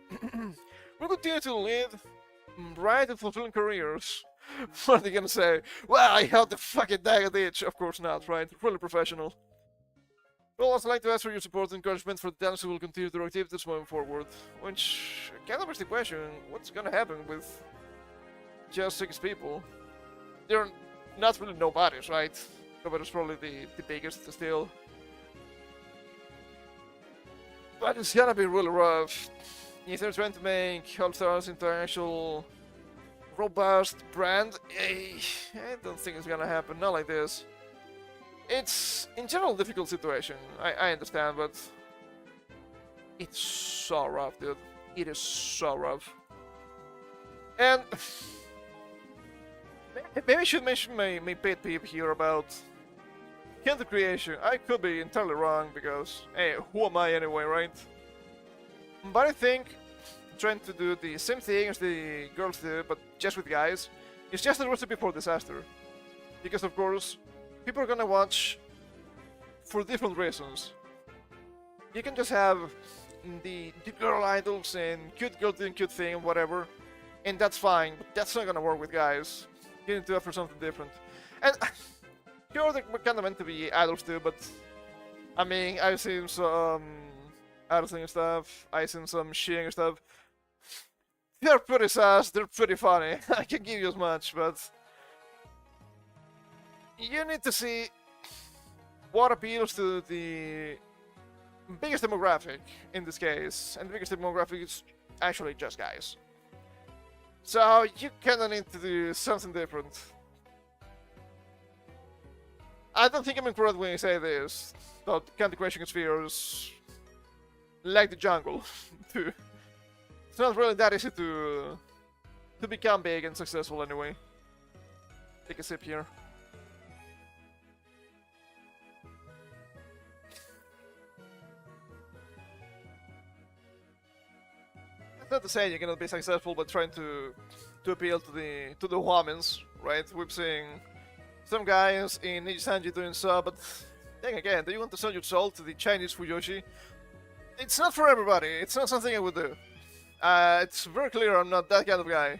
will continue to lead bright and fulfilling careers. What are they gonna say? Well, I held the fucking dagger itch. Of course not, right? Really professional. We'll also like to ask for your support and encouragement for the talents who will continue their activities moving forward. Which kind of begs the question, what's gonna happen with just 6 people? They're not really nobodies, right? Nobody's probably the biggest still. But it's gonna be really rough. If they're trying to make All-Stars into an actual robust brand, I don't think it's gonna happen, not like this. It's, in general, a difficult situation, I understand, but it's so rough, dude. It is so rough. And maybe I should mention my pet peeve here about content creation. I could be entirely wrong, because, hey, who am I anyway, right? But I think trying to do the same thing as the girls do, but just with guys, is just a recipe for disaster. Because, of course, people are gonna watch for different reasons. You can just have the girl idols and cute girl doing cute thing and whatever, and that's fine, but that's not gonna work with guys. You need to offer something different. And sure, they're kinda meant to be idols too, but I mean, I've seen some idling stuff, I've seen some shitting stuff. They're pretty sus, they're pretty funny. I can give you as much, but you need to see what appeals to the biggest demographic in this case, and the biggest demographic is actually just guys. So you kinda need to do something different. I don't think I'm incorrect when I say this, but content creation spheres like the jungle too. It's not really that easy to become big and successful anyway. Take a sip here. It's not to say you're gonna be successful by trying to appeal to the women's, right? We've seen some guys in Nijisanji doing so, but then again, do you want to sell your soul to the Chinese Fuyoshi? It's not for everybody. It's not something I would do. It's very clear I'm not that kind of guy.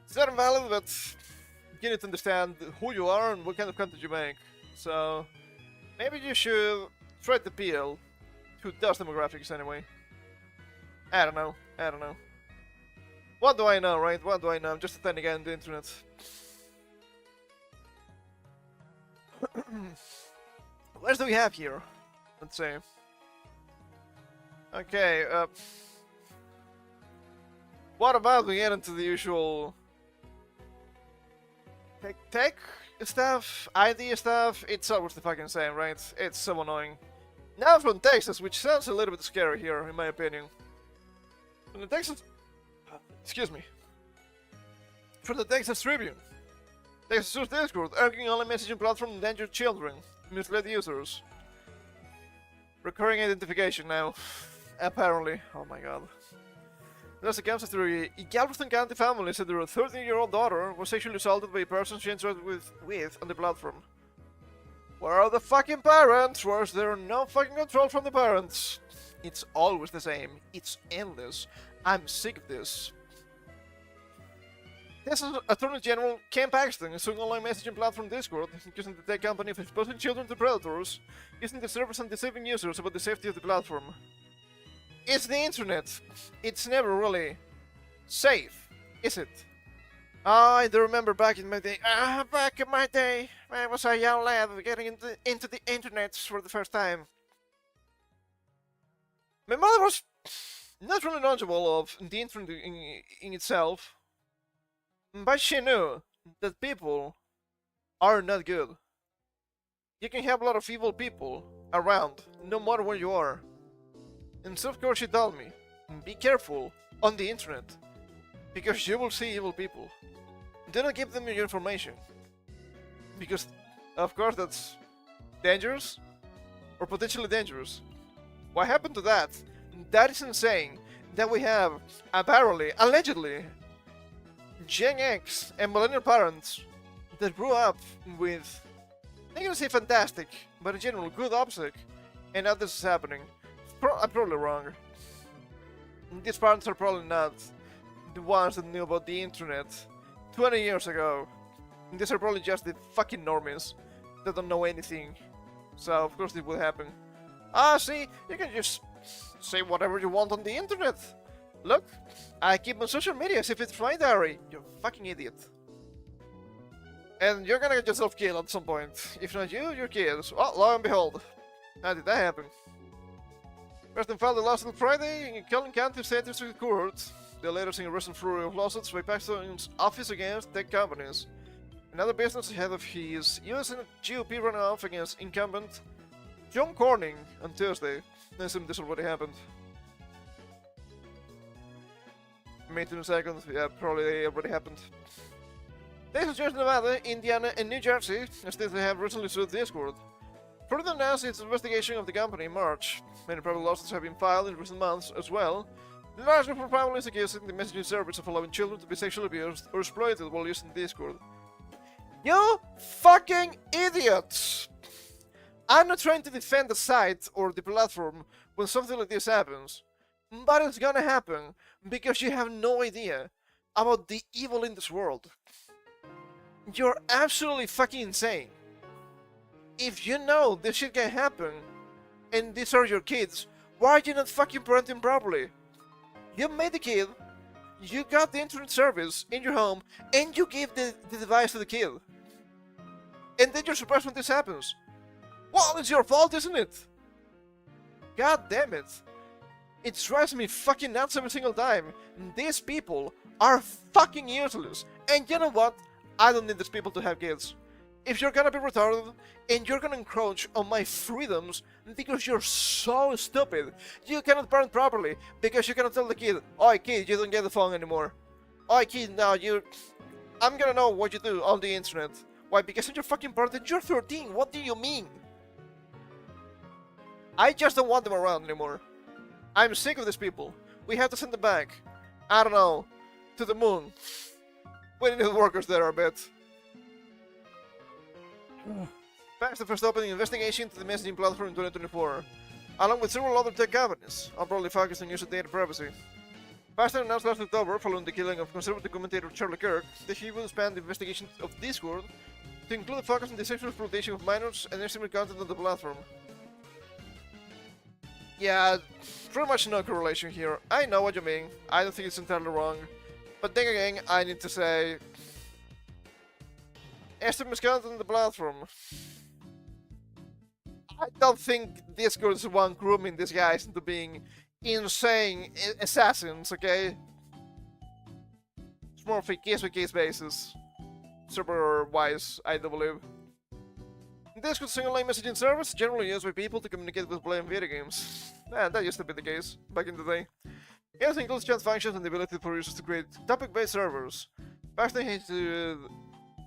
It's not invalid, but you need to understand who you are and what kind of content you make. So maybe you should try to appeal to those demographics anyway. I don't know. I don't know. What do I know, right? What do I know? I'm just a tiny guy on the internet. What else do we have here? Let's see. Okay, what about we get into the usual tech stuff, ID stuff? It's always the fucking same, right? It's so annoying. Now from Texas, which sounds a little bit scary here, in my opinion. From the Texas... Excuse me. From the Texas Tribune. They use Discord, arguing only messaging platform endangered children, misled users. Recurring identification now. Apparently. Oh my god. There's a cancer theory. A Galveston County family said their 13-year-old daughter was sexually assaulted by a person she interacted with on the platform. Where are the fucking parents? Where's there no fucking control from the parents? It's always the same. It's endless. I'm sick of this. This is Attorney General Ken Paxton suing online messaging platform Discord, accusing the tech company of exposing children to predators, using the service and deceiving users about the safety of the platform. It's the internet. It's never really safe, is it? I do remember back in my day. Back in my day, I was a young lad getting into the internet for the first time. My mother was not really knowledgeable of the internet in itself, but she knew that people are not good. You can have a lot of evil people around, no matter where you are. And so of course she told me, be careful on the internet, because you will see evil people. Do not give them your information, because of course that's dangerous, or potentially dangerous. What happened to that? That is insane, that we have, apparently, allegedly, Gen X and millennial parents that grew up with, I'm gonna say fantastic, but in general, good optic, and now this is happening. I'm probably wrong. These parents are probably not the ones that knew about the internet 20 years ago. These are probably just the fucking normies that don't know anything. So of course it will happen. See, you can just say whatever you want on the internet. Look, I keep on social media as if it's my diary. You fucking idiot. And you're gonna get yourself killed at some point. If not you, your kids. Well, lo and behold. How did that happen? Preston filed a lawsuit on Friday in Cullen County State District Court. The latest in a recent flurry of lawsuits by Paxton's office against tech companies. Another business ahead of his US and GOP runoff against incumbent John Cornyn on Tuesday. I assume this already happened. May 22nd, yeah, probably already happened. States of Georgia, Nevada, Indiana, and New Jersey, states that have recently sued Discord. Florida announced its investigation of the company in March. Many private lawsuits have been filed in recent months as well, largely for families accusing the messaging service of allowing children to be sexually abused or exploited while using Discord. You fucking idiots! I'm not trying to defend the site or the platform when something like this happens, but it's gonna happen because you have no idea about the evil in this world. You're absolutely fucking insane. If you know this shit can happen, and these are your kids, why are you not fucking parenting properly? You made the kid, you got the internet service in your home, and you gave the device to the kid. And then you're surprised when this happens. Well, it's your fault, isn't it? God damn it. It drives me fucking nuts every single time. These people are fucking useless. And you know what? I don't need these people to have kids. If you're gonna be retarded, and you're gonna encroach on my freedoms because you're so stupid, you cannot parent properly because you cannot tell the kid, "Oi kid, you don't get the phone anymore. Oi kid, now I'm gonna know what you do on the internet." Why? Because you're fucking parented, you're 13, what do you mean? I just don't want them around anymore. I'm sick of these people. We have to send them back. I don't know, to the moon. We need workers there, I bet. Paxton first opening investigation into the messaging platform in 2024, along with several other tech companies, all probably focused on user data privacy. Paxton announced last October, following the killing of conservative commentator Charlie Kirk, that he will expand the investigation of Discord to include a focus on the sexual exploitation of minors and extreme content on the platform. Yeah, pretty much no correlation here. I know what you mean. I don't think it's entirely wrong. But then again, I need to say, extreme misconduct on the platform. I don't think Discord is the one grooming these guys into being insane assassins, okay? It's more of a case-by-case basis. Server-wise, I do believe. Discord is an online messaging service generally used by people to communicate with playing video games. That used to be the case back in the day. It includes chat functions and the ability for users to create topic-based servers. Paxton hinted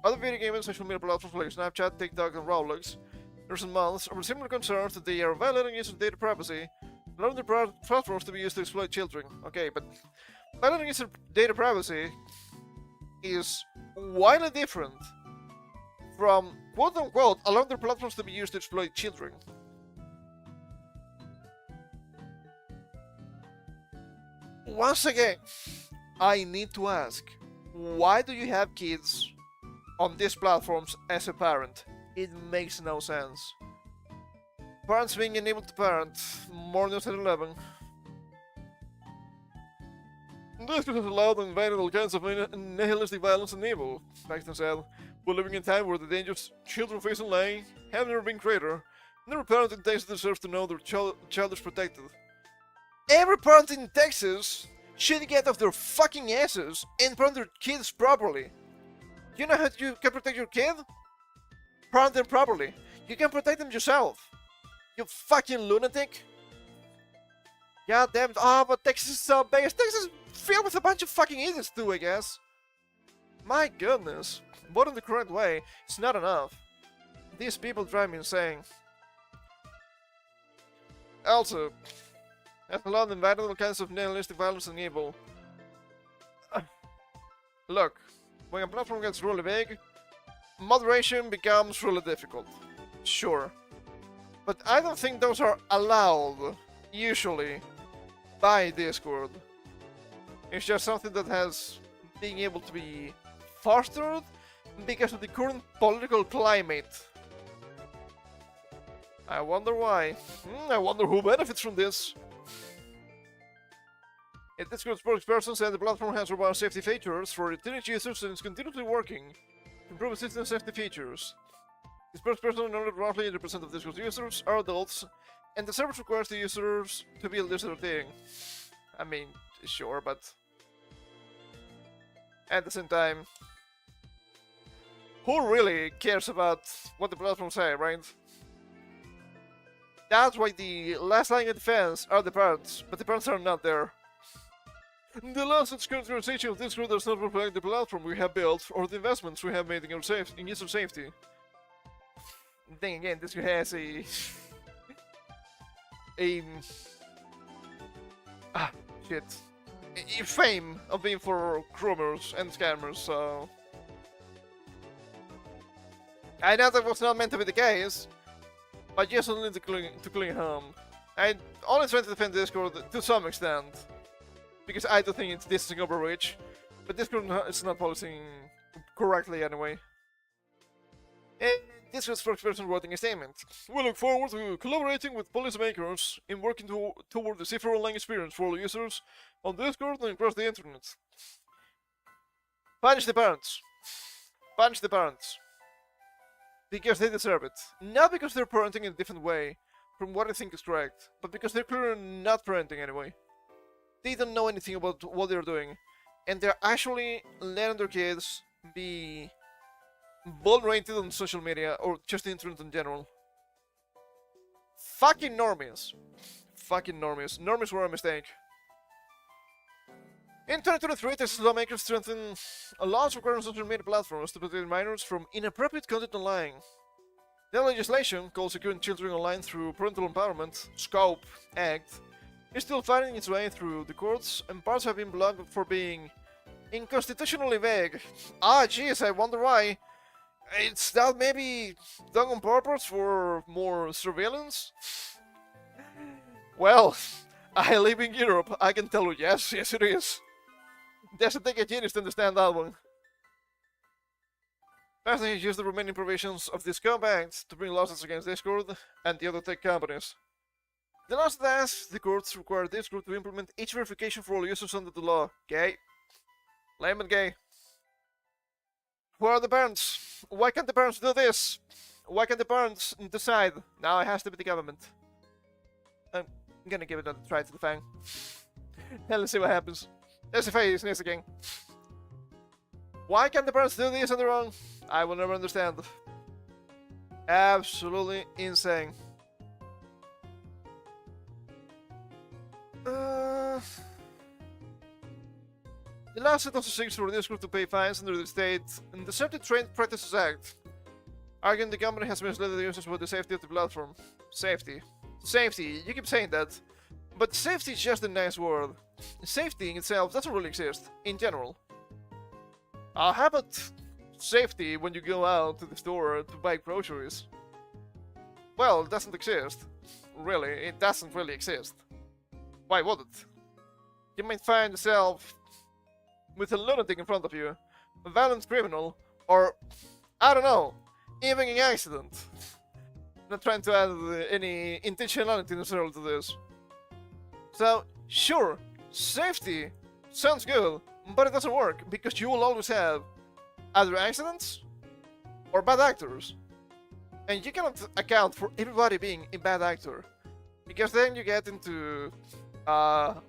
Other video game and social media platforms like Snapchat, TikTok, and Roblox in recent months are similar concerns that they are violating user data privacy, allowing their platforms to be used to exploit children. Okay, but violating user data privacy is wildly different from quote-unquote allowing their platforms to be used to exploit children. Once again, I need to ask, why do you have kids on these platforms as a parent? It makes no sense. Parents being unable to parent, more news at 11. This has allowed and invited all kinds of nihilistic violence and evil, Paxton said. We're living in a time where the dangers children face online have never been greater, and every parent in Texas deserves to know their child is protected. Every parent in Texas should get off their fucking asses and parent their kids properly. You know how you can protect your kid? Parent them properly. You can protect them yourself. You fucking lunatic. God damn it. Oh, but Texas is so big. Texas is filled with a bunch of fucking idiots too, I guess. My goodness. But in the correct way, it's not enough. These people drive me insane. Also, has allowed and invited all kinds of nihilistic violence and evil. Look, when a platform gets really big, moderation becomes really difficult. Sure. But I don't think those are allowed, usually, by Discord. It's just something that has been able to be fostered because of the current political climate. I wonder why. I wonder who benefits from this. A Discord spokesperson said the platform has robust safety features for teenage users and is continuously working to improve system safety features. The spokesperson noted roughly 80% of Discord users are adults, and the service requires the users to be at least 13. I mean, sure, but at the same time, who really cares about what the platform say, right? That's why the last line of defense are the parents, but the parents are not there. The last characterization of Discord does not reflect the platform we have built or the investments we have made in user safety. Then again, Discord has a fame of being for groomers and scammers, so I know that was not meant to be the case, but just only to cling home. I only try to defend Discord to some extent, because I do think this is overreach, but Discord is not policing correctly anyway. And Discord spokesperson wrote in a statement, "We look forward to collaborating with policymakers in working toward a safer online experience for all users on Discord and across the internet." Punish the parents. Punish the parents. Because they deserve it. Not because they're parenting in a different way from what I think is correct, but because they're clearly not parenting anyway. They don't know anything about what they're doing, and they're actually letting their kids be vulnerable on social media or just the internet in general. Fucking normies. Fucking normies. Normies were a mistake. In 2023, Texas lawmakers strengthened laws requiring social media platforms to protect minors from inappropriate content online. The legislation, called Securing Children Online Through Parental Empowerment, SCOPE Act, is still finding its way through the courts, and parts have been blocked for being unconstitutionally vague. Ah, jeez, I wonder why. It's that maybe done on purpose for more surveillance? Well, I live in Europe, I can tell you yes it is. Doesn't take a genius to understand that one. Bethany has used the remaining provisions of the SCOPE Act to bring lawsuits against Discord and the other tech companies. The last task, the courts require Discord to implement each verification for all users under the law. Gay. Lame and gay. Where are the parents? Why can't the parents do this? Why can't the parents decide? Now it has to be the government. I'm gonna give it a try to the fang. And let's see what happens. There's a face, sneeze again. Why can't the parents do this on their own? I will never understand. Absolutely insane. The law set also seeks for this group to pay fines under the state and Deceptive Trade Practices Act, arguing the company has misled the users with the safety of the platform. Safety. Safety, you keep saying that. But safety is just a nice word. Safety in itself doesn't really exist, in general. How about safety when you go out to the store to buy groceries? Well, it doesn't exist. Really, it doesn't really exist. Why would it? You might find yourself with a lunatic in front of you, a violent criminal, or, I don't know, even an accident. Not trying to add any intentionality necessarily to this. So, sure, safety sounds good, but it doesn't work, because you will always have either accidents or bad actors. And you cannot account for everybody being a bad actor, because then you get into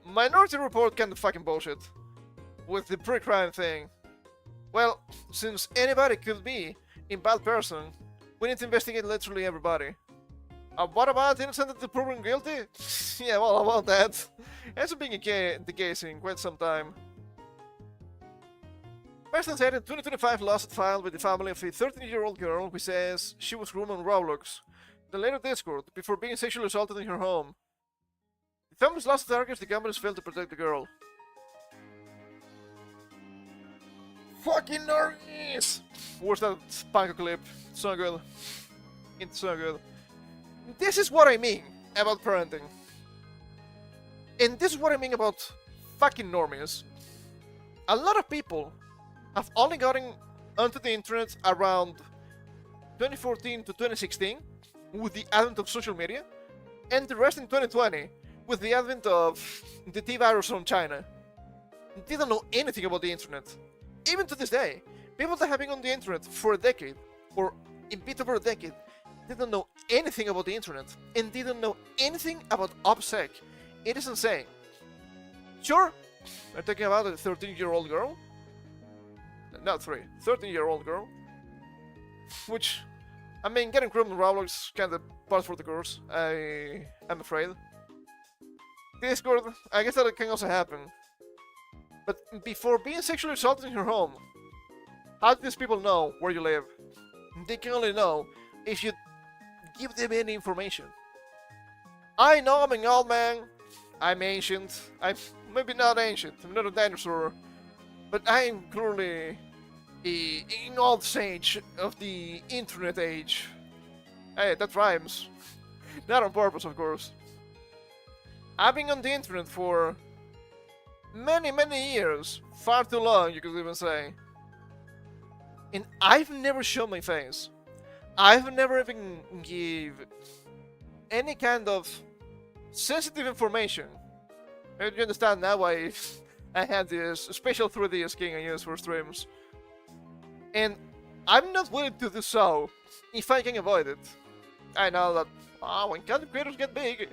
Minority Report kind of fucking bullshit with the pre-crime thing. Well, since anybody could be a bad person, we need to investigate literally everybody. What about innocent until proven guilty? Yeah, well, about that. That's been the case in quite some time. President said in 2025 lawsuit filed with the family of a 13-year-old girl who says she was groomed on Roblox, then later Discord, before being sexually assaulted in her home. The family's lawsuit argues the companies failed to protect the girl. Fucking normies! Where's that Panko clip? So good. It's so good. This is what I mean about parenting. And this is what I mean about fucking normies. A lot of people have only gotten onto the internet around 2014 to 2016 with the advent of social media, and the rest in 2020 with the advent of the T-virus from China. Didn't know anything about the internet. Even to this day, people that have been on the internet for a decade, or a bit over a decade, didn't know anything about the internet, and didn't know anything about OPSEC. It is insane. Sure, we're talking about a 13-year-old girl. Not 13-year-old girl. Which, I mean, getting groomed in Roblox kinda part for the course, I'm afraid. Discord, I guess that can also happen. But before being sexually assaulted in your home, how do these people know where you live? They can only know if you give them any information. I know I'm an old man, I'm ancient, I'm maybe not ancient, I'm not a dinosaur, but I'm clearly an old sage of the internet age. Hey, that rhymes. Not on purpose, of course. I've been on the internet for many years, far too long, you could even say. And I've never shown my face. I've never even give any kind of sensitive information. Maybe you understand now why I had this special 3D skin I use for streams. And I'm not willing to do so if I can avoid it. I know that when content creators get big,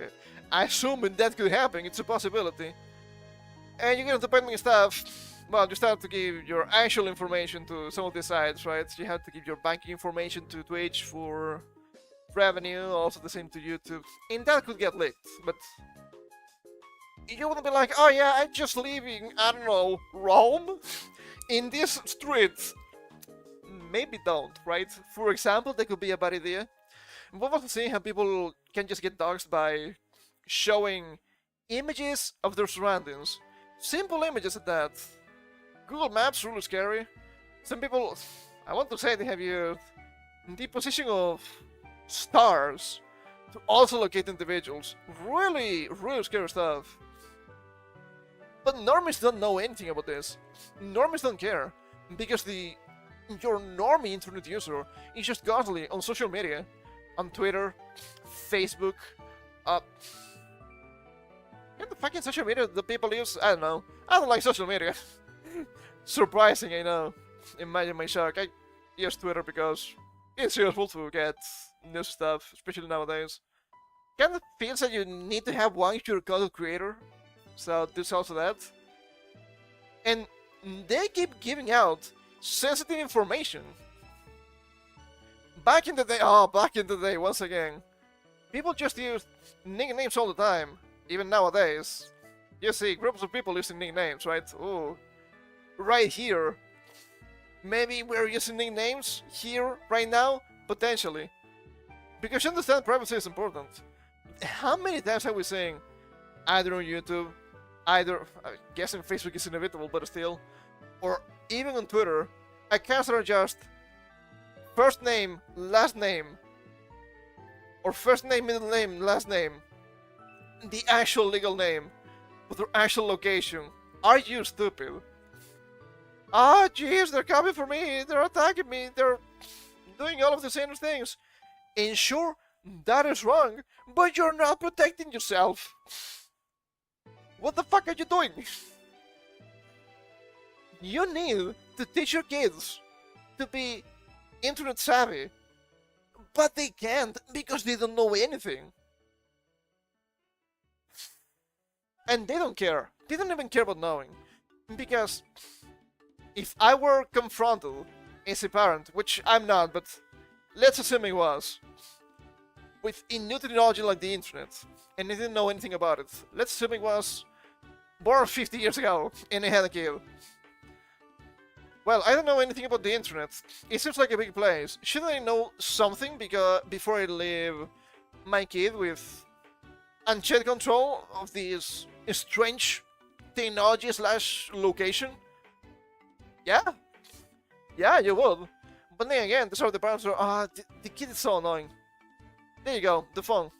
I assume that could happen, it's a possibility. And you get into pending stuff, well, you start to give your actual information to some of these sites, right? You have to give your banking information to Twitch for revenue, also the same to YouTube. And that could get leaked, but you wouldn't be like, oh yeah, I'm just leaving, I don't know, Rome? In this street. Maybe don't, right? For example, that could be a bad idea. We've also seen how people can just get doxxed by showing images of their surroundings. Simple images at that. Google Maps really scary. Some people, I want to say, they have used the position of stars to also locate individuals. Really scary stuff. But normies don't know anything about this. Normies don't care, because your normie internet user is just constantly on social media, on Twitter, Facebook, what the fucking social media the people use? I don't know. I don't like social media. Surprising, I know. Imagine my shock. I use Twitter because it's useful to get new stuff, especially nowadays. Kind of feels that you need to have one if you're a content creator. So there's also that. And they keep giving out sensitive information. Back in the day, once again, people just use nicknames all the time. Even nowadays, you see groups of people using nicknames, right? Ooh. right here. Maybe we're using nicknames here right now, potentially. Because you understand privacy is important. How many times have we saying, either on YouTube, either, I'm guessing Facebook is inevitable, but still, or even on Twitter, accounts that are just first name, last name, or first name, middle name, last name, the actual legal name, with their actual location. Are you stupid? Ah, jeez, they're coming for me, they're attacking me, they're doing all of the same things. And sure, that is wrong, but you're not protecting yourself. What the fuck are you doing? You need to teach your kids to be internet savvy, but they can't because they don't know anything. And they don't care. They don't even care about knowing. Because if I were confronted as a parent, which I'm not, but let's assume I was, with a new technology like the internet, and I didn't know anything about it. Let's assume I was born 50 years ago and I had a kid. Well, I don't know anything about the internet. It seems like a big place. Shouldn't I know something before I leave my kid with unchecked control of this strange technology / location? Yeah. Yeah, you would. But then again, the sort of the parents are, the kid is so annoying. There you go, the phone.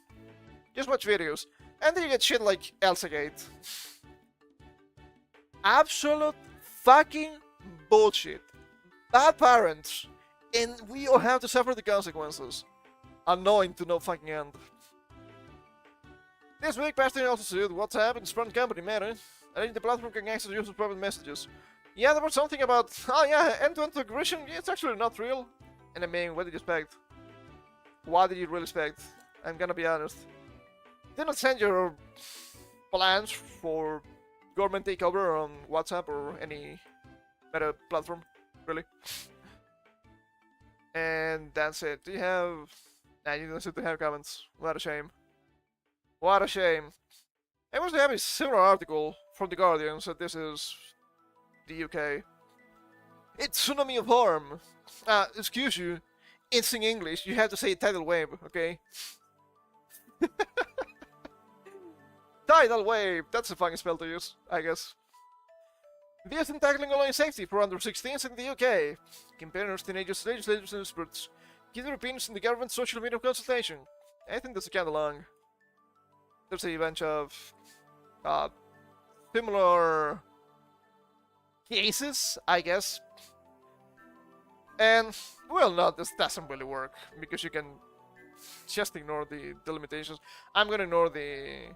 Just watch videos. And then you get shit like Elsagate. Absolute fucking bullshit. Bad parents. And we all have to suffer the consequences. Annoying to no fucking end. This week, Pastor also sued WhatsApp and Sprint Company matter. I think the platform can access users' private messages. Yeah, there was something about, end-to-end integration. Yeah, it's actually not real. And I mean, what did you expect? What did you really expect? I'm gonna be honest. Do not send your plans for government takeover on WhatsApp or any meta platform, really. And that's it. Do you have... Nah, you don't seem to have comments. What a shame. What a shame. I must have a similar article from The Guardian, so this is the UK. It's tsunami of harm. Excuse you. It's in English. You have to say tidal wave, okay? Tidal wave. That's a funny spell to use, I guess. Views in tackling online safety for under 16s in the UK. Campaigners, teenagers, legislators, and experts give their opinions in the government's social media consultation. I think that's kind of long. There's a bunch of similar cases, I guess. And, well, no, this doesn't really work, because you can just ignore the limitations. I'm gonna ignore the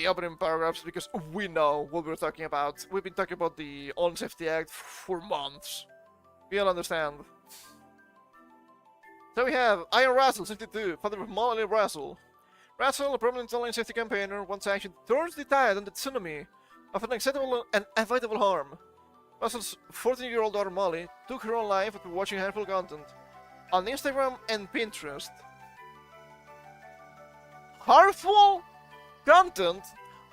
opening paragraphs, because we know what we're talking about. We've been talking about the Online Safety Act for months. We all understand. So we have Ian Russell, 62, father of Molly Russell. Russell, a prominent online safety campaigner, wants action turns the tide on the tsunami of unacceptable and avoidable harm. Russell's 14-year-old daughter Molly took her own life after watching harmful content on Instagram and Pinterest. Harmful content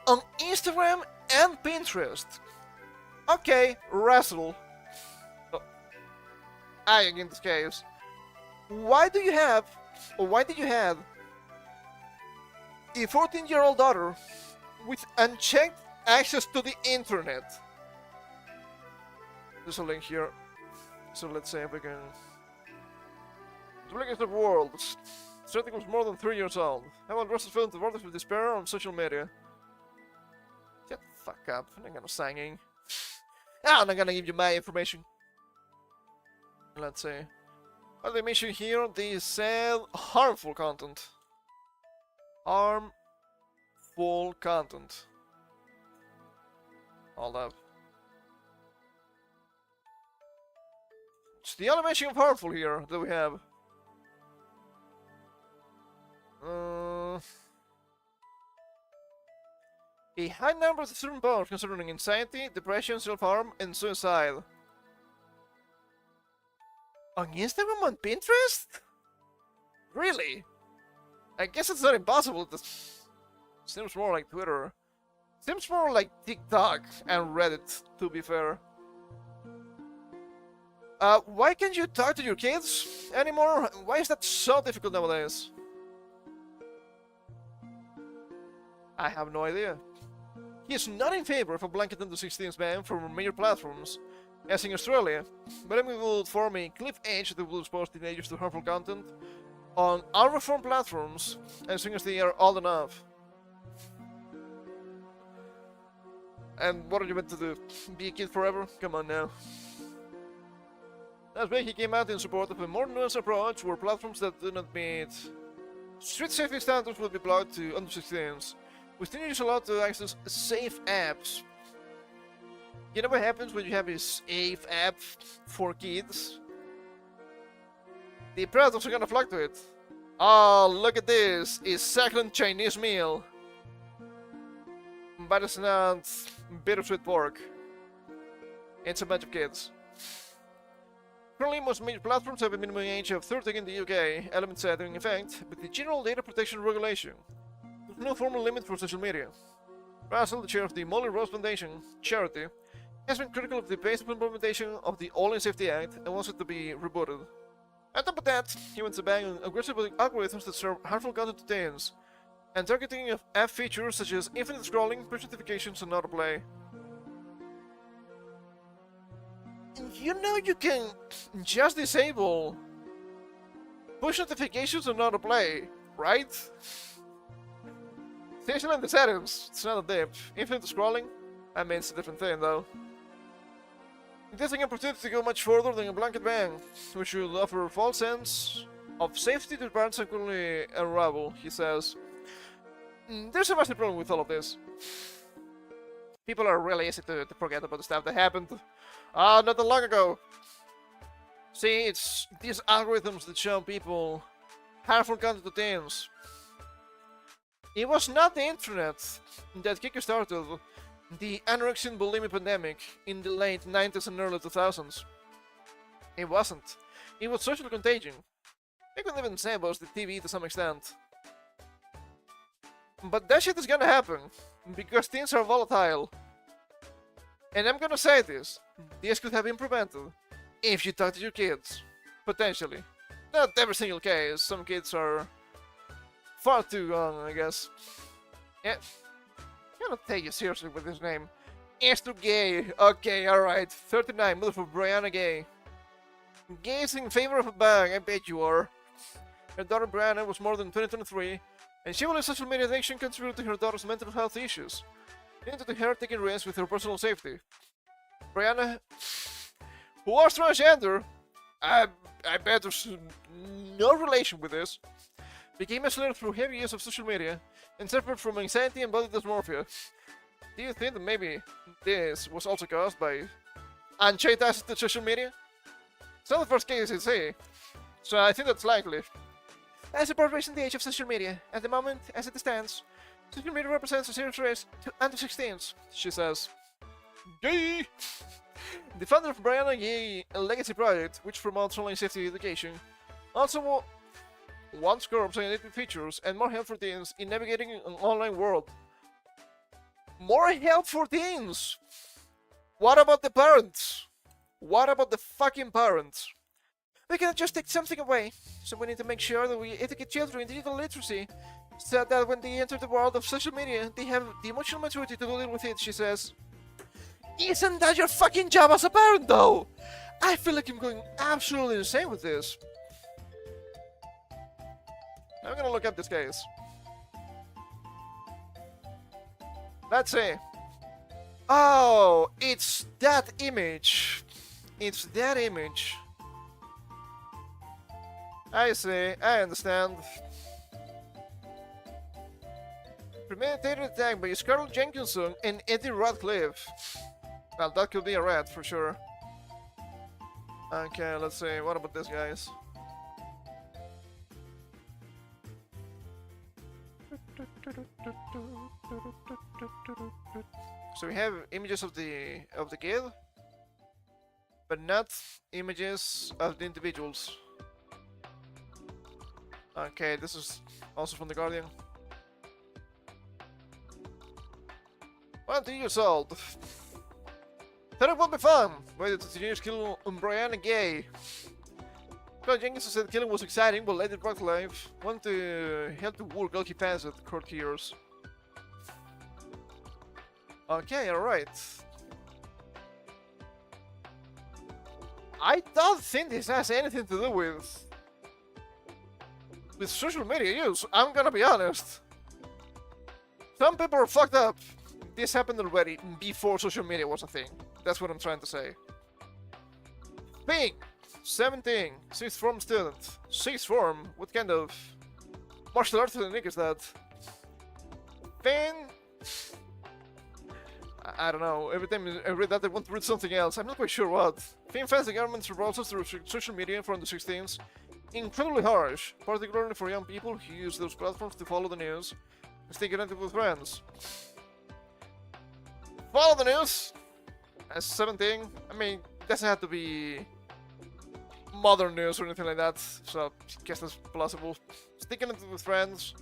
on Instagram and Pinterest. Okay, Russell. Oh, in this case. Why did you have a 14-year-old daughter with unchecked access to the internet? There's a link here. So let's say if we can... To look at the world. Starting was more than 3 years old. How about Russell fell into vortex with despair on social media? Shut the fuck up. I'm not gonna singing. I'm not gonna give you my information. Let's see. What they mention here? They said harmful content. Harmful content. Hold up. It's the only mention of harmful here that we have. A high number of certain posts concerning anxiety, depression, self-harm, and suicide. On Instagram and Pinterest? Really? I guess it's not impossible. It seems more like Twitter. Seems more like TikTok and Reddit, to be fair. Why can't you talk to your kids anymore? Why is that so difficult nowadays? I have no idea. He is not in favor of a blanket under 16s ban for major platforms, as in Australia, but it will form a cliff edge that will expose teenagers to harmful content on unreformed platforms as soon as they are old enough. And what are you meant to do? Be a kid forever? Come on now. Last week he came out in support of a more nuanced approach where platforms that do not meet strict safety standards will be blocked to under 16s, with teenagers allowed to access safe apps. You know what happens when you have a safe app for kids? The predators are gonna flock to it. Oh, look at this! A succulent Chinese meal. But it's not bittersweet pork. It's a bunch of kids. Currently, most major platforms have a minimum age of 13 in the UK, element setting effect, with the General Data Protection Regulation. There's no formal limit for social media. Russell, the chair of the Molly Rose Foundation charity, has been critical of the basic implementation of the Online Safety Act and wants it to be rebooted. On top of that, he wants to ban aggressive algorithms that serve harmful content to teens, and targeting of app features such as infinite scrolling, push notifications, and autoplay. You know you can just disable push notifications and autoplay, right? Station in the settings, it's not a dip. Infinite scrolling, I mean it's a different thing though. This is an opportunity to go much further than a blanket ban, which will offer a false sense of safety to parents and currently unravel, he says. There's a massive problem with all of this. People are really easy to forget about the stuff that happened not that long ago. See, it's these algorithms that show people harmful content to teens. It was not the internet that kick-started the anorexia and bulimia pandemic in the late 90s and early 2000s. It wasn't. It was social contagion. You could even say it was the TV to some extent. But that shit is gonna happen, because teens are volatile. And I'm gonna say this could have been prevented if you talk to your kids. Potentially. Not every single case, some kids are far too young, I guess. Yeah. I cannot take you seriously with this name. Esther Gay. Okay, alright. 39, mother for Brianna Gay. Gay is in favor of a ban, I bet you are. Her daughter Brianna was more than 2023, and she believes social media addiction contributed to her daughter's mental health issues, leading to her taking risks with her personal safety. Brianna, who was transgender, I bet there's no relation with this, became isolated through heavy use of social media and suffered from anxiety and body dysmorphia. Do you think that maybe this was also caused by unchecked access to social media? It's not the first case you see, so I think that's likely. I support raising the age of social media. At the moment, as it stands, social media represents a serious risk to under-16s, she says. Gay! The founder of Brianna Gay Legacy Project, which promotes online safety education, also wants curbs and editing features and more help for teens in navigating an online world. More help for teens! What about the parents? What about the fucking parents? We cannot just take something away, so we need to make sure that we educate children in digital literacy, so that when they enter the world of social media, they have the emotional maturity to deal with it, she says. Isn't that your fucking job as a parent, though? I feel like I'm going absolutely insane with this. I'm gonna look up this case. Let's see. Oh, it's that image. It's that image. I see, I understand. Premeditated attack by Scarlett Jenkinson and Eddie Radcliffe. Well, that could be a rat for sure. Okay, let's see. What about this, guys? So we have images of the kid, but not images of the individuals. Okay, this is also from The Guardian. 20 years old. Thought it would be fun. Waited to teenagers kill Brianna Gay. Well, Jenkins said killing was exciting, but later rock life. Want to help the work all he passed at court heroes. Okay, alright. I don't think this has anything to do with social media use. I'm gonna be honest. Some people are fucked up. This happened already before social media was a thing. That's what I'm trying to say. Pink, 17, 6th form student. 6th form? What kind of martial arts technique is that? Finn? I don't know. Every time I read that, I want to read something else. I'm not quite sure what. Finn finds the government's proposals to restrict social media from the 16th incredibly harsh, particularly for young people who use those platforms to follow the news and stay connected with friends. Follow the news! As 17, I mean, it doesn't have to be modern news or anything like that, so I guess that's plausible. Stay connected with friends.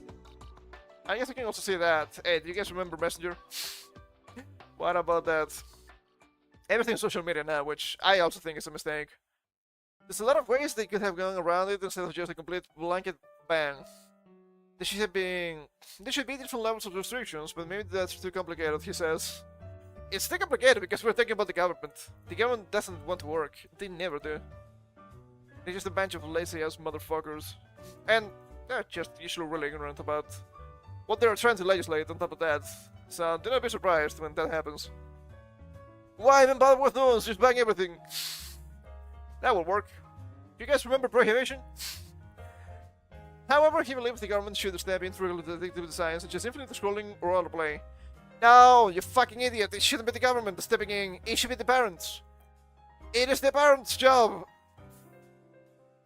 I guess I can also say that. Hey, do you guys remember Messenger? What about that? Everything's social media now, which I also think is a mistake. There's a lot of ways they could have gone around it instead of just a complete blanket ban. There should be different levels of restrictions, but maybe that's too complicated, he says. It's too complicated because we're thinking about the government. The government doesn't want to work. They never do. They're just a bunch of lazy-ass motherfuckers. And they're just usually really ignorant about what they're trying to legislate on top of that. So do not be surprised when that happens. Why even bother with news? Just bang everything. That will work. Do you guys remember prohibition? However, he believes the government should step in to regulate addictive designs such as infinite scrolling or autoplay. No, you fucking idiot. It shouldn't be the government stepping in. It should be the parents. It is the parents' job.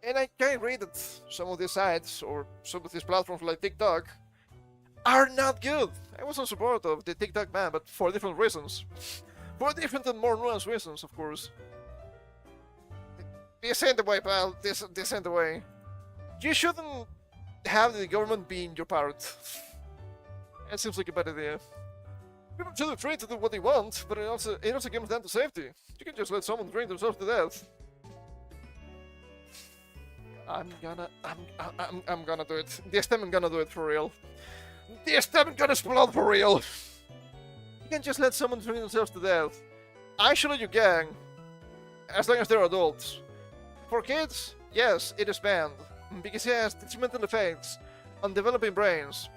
And I can agree that some of these sites or some of these platforms like TikTok are not good. I was in support of the TikTok ban, but for different reasons. For different and more nuanced reasons, of course. This ain't the way, pal. This ain't the way. You shouldn't have the government being your parent. It seems like a bad idea. People should be free to do what they want, but it also comes down to safety. You can just let someone drink themselves to death. I'm gonna do it. This time I'm gonna do it for real. This time I'm gonna explode for real. You can just let someone drink themselves to death. Actually, you can. As long as they're adults. For kids, yes, it is banned. Because it has detrimental effects on developing brains.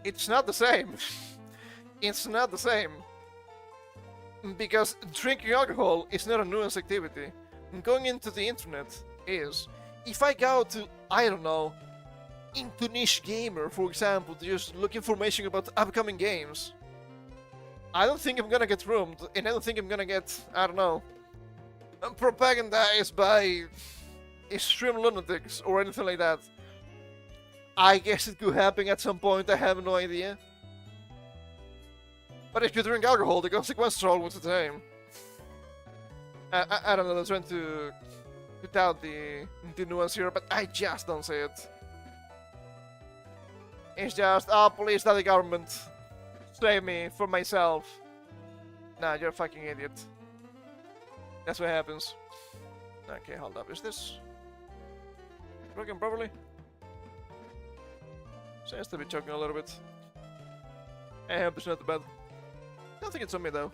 It's not the same. It's not the same. Because drinking alcohol is not a nuanced activity. Going into the internet is. If I go to, I don't know, into Niche Gamer, for example, to just look information about upcoming games, I don't think I'm gonna get roomed, and I don't think I'm gonna get, I don't know, propagandized by extreme lunatics or anything like that. I guess it could happen at some point, I have no idea. But if you drink alcohol, the consequences are always the same. I don't know, I'm trying to put out the nuance here, but I just don't see it. It's just, oh, please, not the government. Save me from myself. Nah, you're a fucking idiot. That's what happens. Okay, hold up. Is this working properly? Seems to be choking a little bit. I hope it's not too bad. I don't think it's on me though.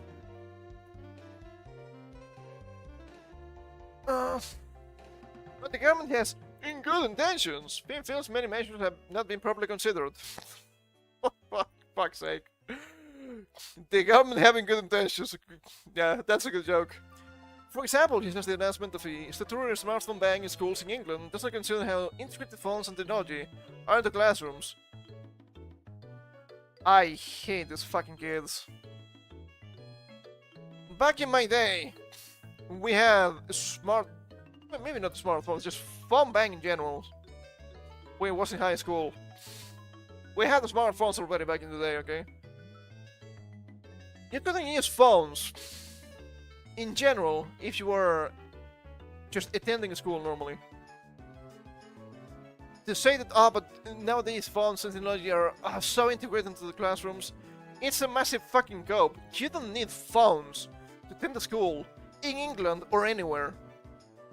But the government has good intentions. Finn feels many measures have not been properly considered. For fuck's sake. The government having good intentions. Yeah, that's a good joke. For example, he says the announcement of a statutory smartphone ban in schools in England does not consider how integrated phones and technology are in the classrooms. I hate these fucking kids. Back in my day, we had maybe not smartphones, just phone ban in general. When I was in high school. We had the smartphones already back in the day, okay? You couldn't use phones in general if you were just attending school normally. to say that, oh, but nowadays phones and technology are so integrated into the classrooms, it's a massive fucking cope. You don't need phones to attend the school in England or anywhere.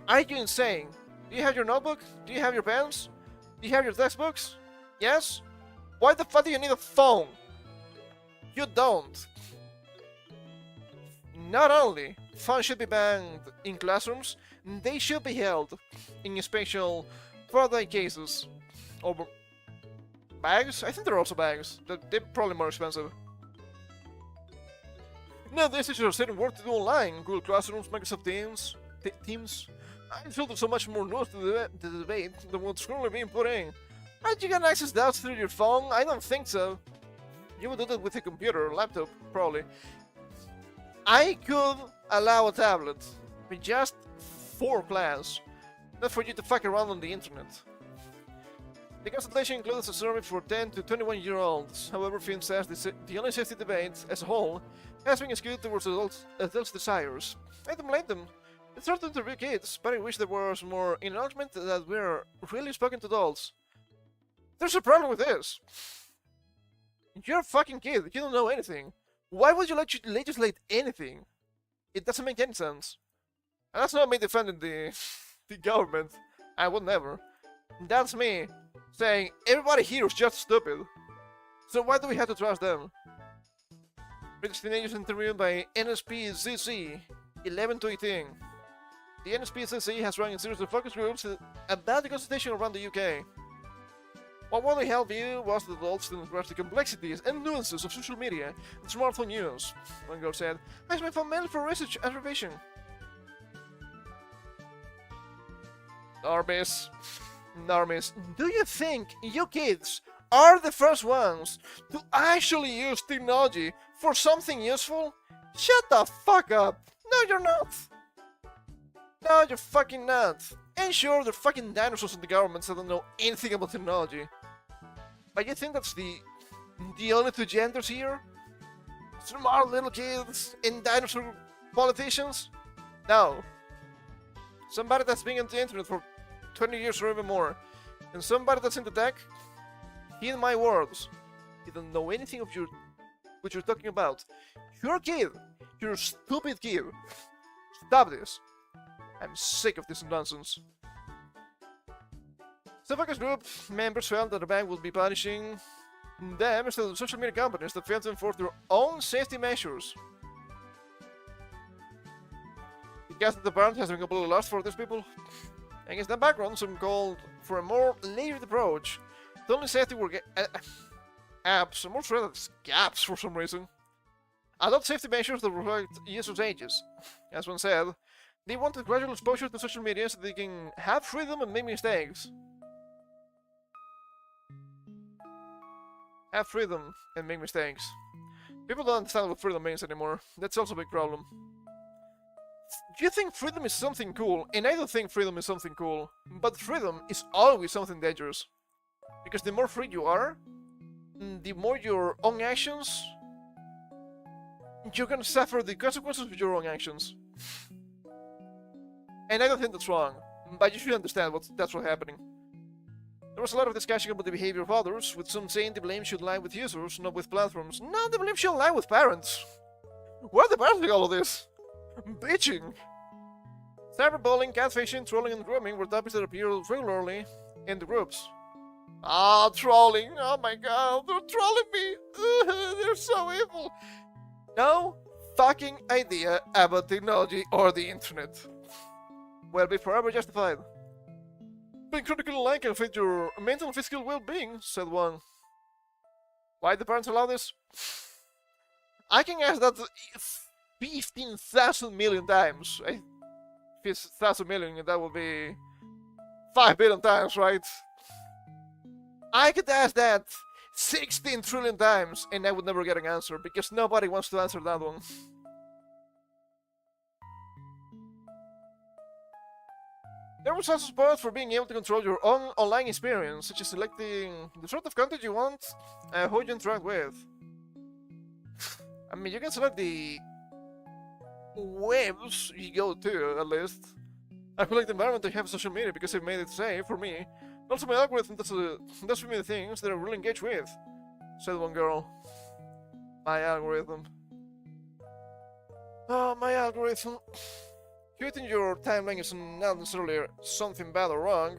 Are you insane? Do you have your notebook? Do you have your pens? Do you have your textbooks? Yes? Why the fuck do you need a phone? You don't. Not only phones should be banned in classrooms, they should be held in special fraudulent cases. Or bags? I think they're also bags. They're probably more expensive. Nowadays, teachers are setting work to do online. Google Classrooms, Microsoft Teams. I feel there's so much more noise to the debate than what's currently being put in. Aren't you gonna access doubts through your phone? I don't think so. You would do that with a computer or laptop, probably. I could allow a tablet, but just for class, not for you to fuck around on the internet. The consultation includes a survey for 10 to 21-year-olds. However, Finn says the online safety debate as a whole has been skewed towards adults' desires. I don't blame them. It's hard to interview kids, but I wish there was more acknowledgement that we're really spoken to adults. There's a problem with this. You're a fucking kid, you don't know anything. Why would you legislate anything? It doesn't make any sense. And that's not me defending the government. I would never. That's me saying everybody here is just stupid. So why do we have to trust them? British teenagers interviewed by NSPCC 11 to 18. The NSPCC has run a series of focus groups about the consultation around the UK. What really helped you was that adults didn't grasp the complexities and nuances of social media and smartphone use. One girl said, I use my phone mainly for research and revision. Normies, do you think you kids are the first ones to actually use technology for something useful? Shut the fuck up! No, you're not! No, you're fucking not! And sure, they're fucking dinosaurs in the governments that don't know anything about technology. But you think that's the only two genders here? Smart little kids and dinosaur politicians? No. Somebody that's been on the internet for 20 years or even more, and somebody that's in the tech, heed my words. You don't know anything of what you're talking about. You're a kid. You're a stupid kid. Stop this. I'm sick of this nonsense. Some focus group members felt that the bank would be punishing them instead of social media companies that failed to enforce their own safety measures. The guess that the brand has been completely lost for these people. Against that background, some called for a more layered approach. The only safety were apps, and more so as gaps for some reason. Adopt safety measures that reflect users' ages. As one said, they wanted gradual exposure to social media so they can have freedom and make mistakes. Have freedom and make mistakes. People don't understand what freedom means anymore. That's also a big problem. You think freedom is something cool, and I don't think freedom is something cool. But freedom is always something dangerous. Because the more free you are, the more your own actions, you're gonna suffer the consequences of your own actions. And I don't think that's wrong, but you should understand that's what's happening. There was a lot of discussion about the behavior of others, with some saying the blame should lie with users, not with platforms. No, the blame should lie with parents. Where are the parents doing all of this? Bitching! Cyberbullying, catfishing, trolling, and grooming were topics that appear regularly in the groups. Ah, trolling! Oh my god, they're trolling me! They're so evil! No fucking idea about technology or the internet. Will be forever justified. Being critically online can affect your mental and physical well-being, said one. Why the parents allow this? I can ask that 15,000 million times. If it's 1,000 million, that would be 5 billion times, right? I could ask that 16 trillion times and I would never get an answer because nobody wants to answer that one. There was also support for being able to control your own online experience, such as selecting the sort of content you want and who you interact with. I mean, you can select the webs you go to, at least. I feel like the environment to have social media because it made it safe for me, Also, my algorithm does for me the things that I really engage with, said one girl. My algorithm. Oh, my algorithm. Curating your timeline is not necessarily something bad or wrong.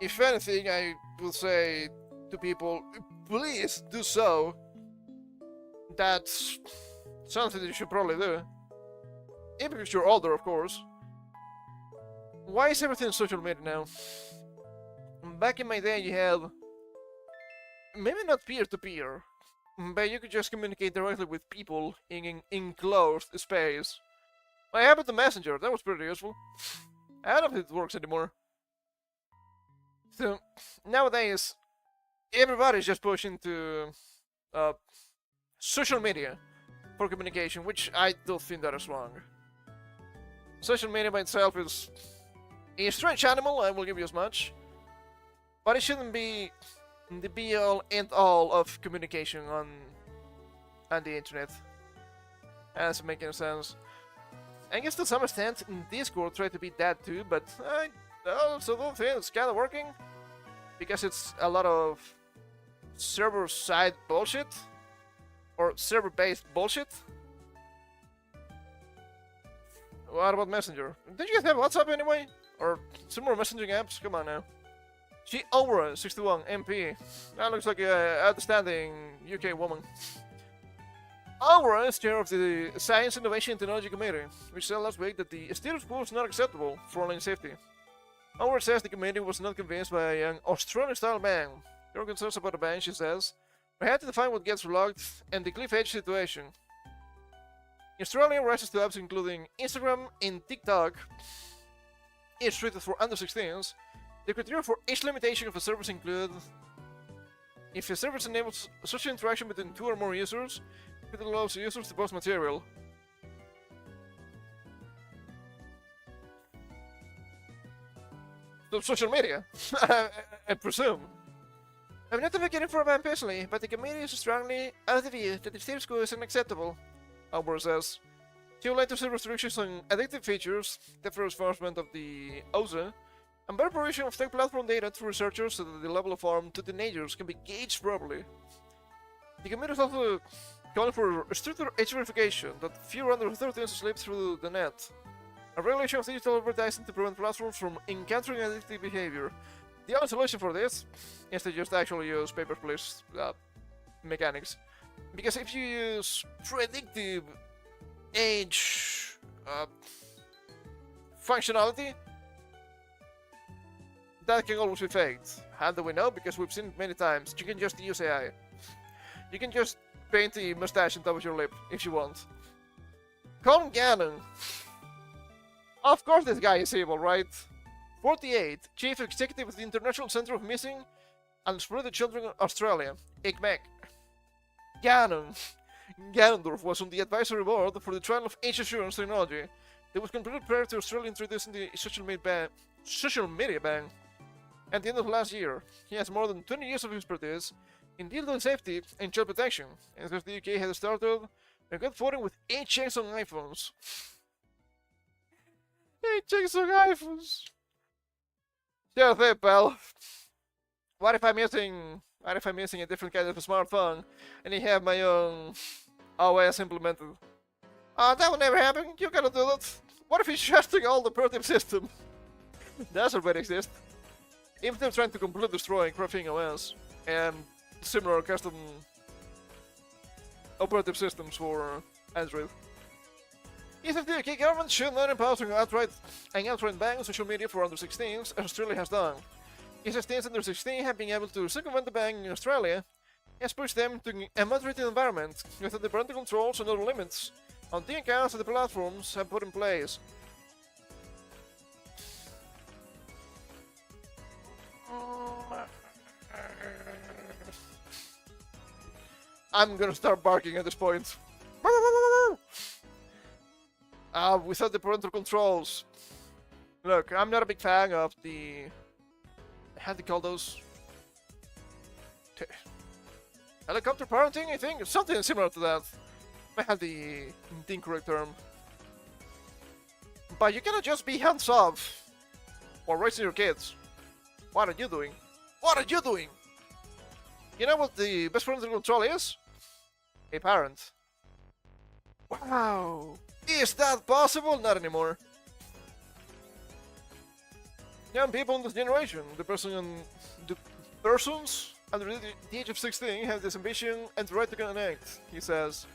If anything, I would say to people, please do so. That's something that you should probably do. Even if you're older, of course. Why is everything social media now? Back in my day, you had maybe not peer-to-peer, but you could just communicate directly with people in an enclosed space. I happened to Messenger, that was pretty useful. I don't know if it works anymore. So, nowadays, everybody's just pushing to social media for communication, which I don't think that is wrong. Social media by itself is a strange animal, I will give you as much. But it shouldn't be the be-all, end-all of communication on the internet. That doesn't make any sense. I guess to some extent, Discord tried to be that too, but I also don't think it's kind of working. Because it's a lot of server-side bullshit. Or server-based bullshit. What about Messenger? Did you guys have WhatsApp anyway? Or some more messaging apps? Come on now. She over 61 MP. That looks like an outstanding UK woman. Aura is chair of the Science, Innovation and Technology Committee, which said last week that the status quo is not acceptable for online safety. Aura says the committee was not convinced by a young Australian-style ban. There are concerns about the ban, she says. We had to define what gets logged and the cliff edge situation. In Australia, rises to apps including Instagram and TikTok is treated for under 16s. The criteria for age limitation of a service include if a service enables social interaction between 2 or more users, it allows users to post material. So social media, I presume. I'm not advocating for a ban personally, but the committee is strongly of the view that the status quo is unacceptable, Albert says. She would like to see restrictions on addictive features, tougher enforcement of the OSA, and better provision of tech platform data to researchers so that the level of harm to teenagers can be gauged properly. The committee is also calling for stricter age verification that fewer under 13s slip through the net, a regulation of digital advertising to prevent platforms from encountering addictive behavior. The only solution for this is to just actually use paper-please mechanics. Because if you use predictive age functionality, that can always be faked. How do we know? Because we've seen it many times. You can just use AI. You can just paint the mustache on top of your lip if you want. Colin Gannon. Of course this guy is evil, right? 48, Chief Executive of the International Centre of Missing and Exploited Children in Australia, ICMEC. Gannon. Ganondorf was on the advisory board for the trial of age assurance technology that was completed prior to Australia introducing the social media ban. At the end of last year, he has more than 20 years of expertise in dildo safety and child protection, and because the UK has started a good footing with 8 checks on iPhones. 8 checks on iPhones! Sure thing, pal. What if I'm using a different kind of a smartphone and I have my own OS implemented? That will never happen. You gotta do that. What if he's shutting all the operating system? That already exists. If they're trying to completely destroy Crafting OS and similar custom operative systems for Android. He says the UK government should not impose an outright ban on social media for under 16s, as Australia has done. He says teens under 16 have been able to circumvent the ban in Australia, has pushed them to a moderated environment without the parental controls and other limits on the accounts that the platforms have put in place. I'm gonna start barking at this point. Without the parental controls. Look, I'm not a big fan of the... How do you call those? Helicopter parenting, I think? Something similar to that. I had the incorrect term. But you cannot just be hands-off while raising your kids. What are you doing? What are you doing? You know what the best parental control is? A parent. Wow. Is that possible? Not anymore. Young people in this generation, the persons under the age of 16 have this ambition and the right to connect, he says.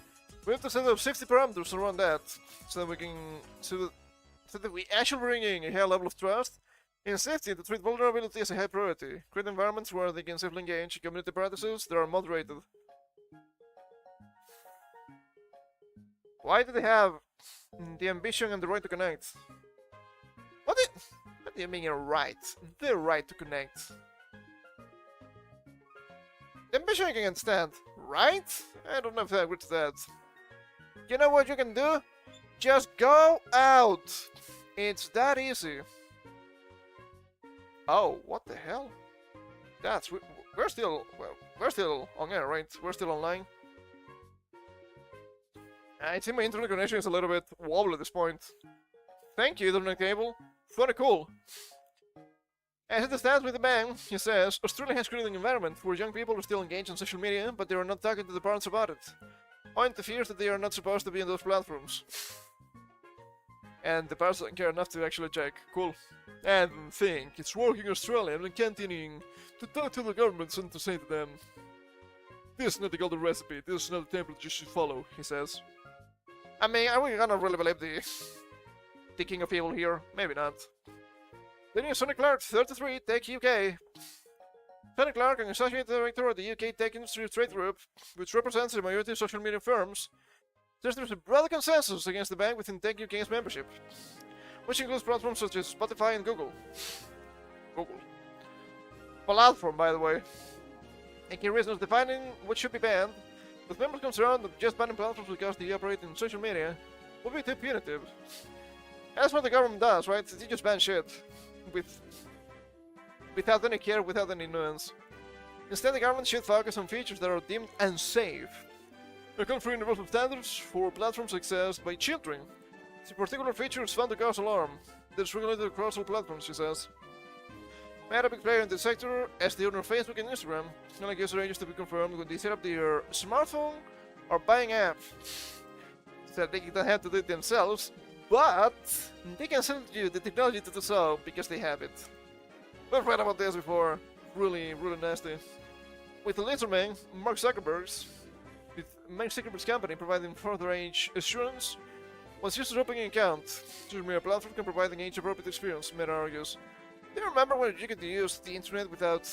We have to set up safety parameters around that, so that we actually bring in a high level of trust and safety to treat vulnerability as a high priority. Create environments where they can safely engage in community practices that are moderated. Why do they have the ambition and the right to connect? What do you mean a right? The right to connect. The ambition I can understand, right? I don't know if I agree to that. You know what you can do? Just go out! It's that easy. Oh, what the hell? We're still on air, right? We're still online. I think my internet connection is a little bit wobbly at this point. Thank you, internet cable. Very cool. As it stands with the bang, he says, Australia has created an environment where young people are still engaged on social media, but they are not talking to the parents about it. Owing to fears that they are not supposed to be in those platforms. And the parents don't care enough to actually check. Cool. And think, it's working in Australia and continuing to talk to the governments and to say to them, this is not the golden recipe, this is not the template you should follow, he says. I mean, are we gonna really believe the king of evil here? Maybe not. The new Sonny Clark, 33, Tech UK. Sonny Clark, an associate director of the UK Tech Industry Trade Group, which represents the majority of social media firms, says there's a broad consensus against the ban within Tech UK's membership, which includes platforms such as Spotify and Google. Platform, by the way. A key reason is defining what should be banned, with members concerned that just banning platforms because they operate in social media would be too punitive. That's what the government does, right? They just ban shit. Without any care, without any nuance. Instead, the government should focus on features that are deemed unsafe. They come for universal standards for platforms accessed by children. The particular feature is found to cause alarm. That is regulated across all platforms, she says. Meta, a big player in the sector, as the owner of Facebook and Instagram, like user ages to be confirmed when they set up their smartphone or buying app. So they don't have to do it themselves, but they can sell you the technology to do so because they have it. We've read about this before. Really nasty. With the Lizardman, Mark Zuckerberg's company providing further age assurance, once users open an account, social media platform can provide an age-appropriate experience, Meta argues. Do you remember when you could use the internet without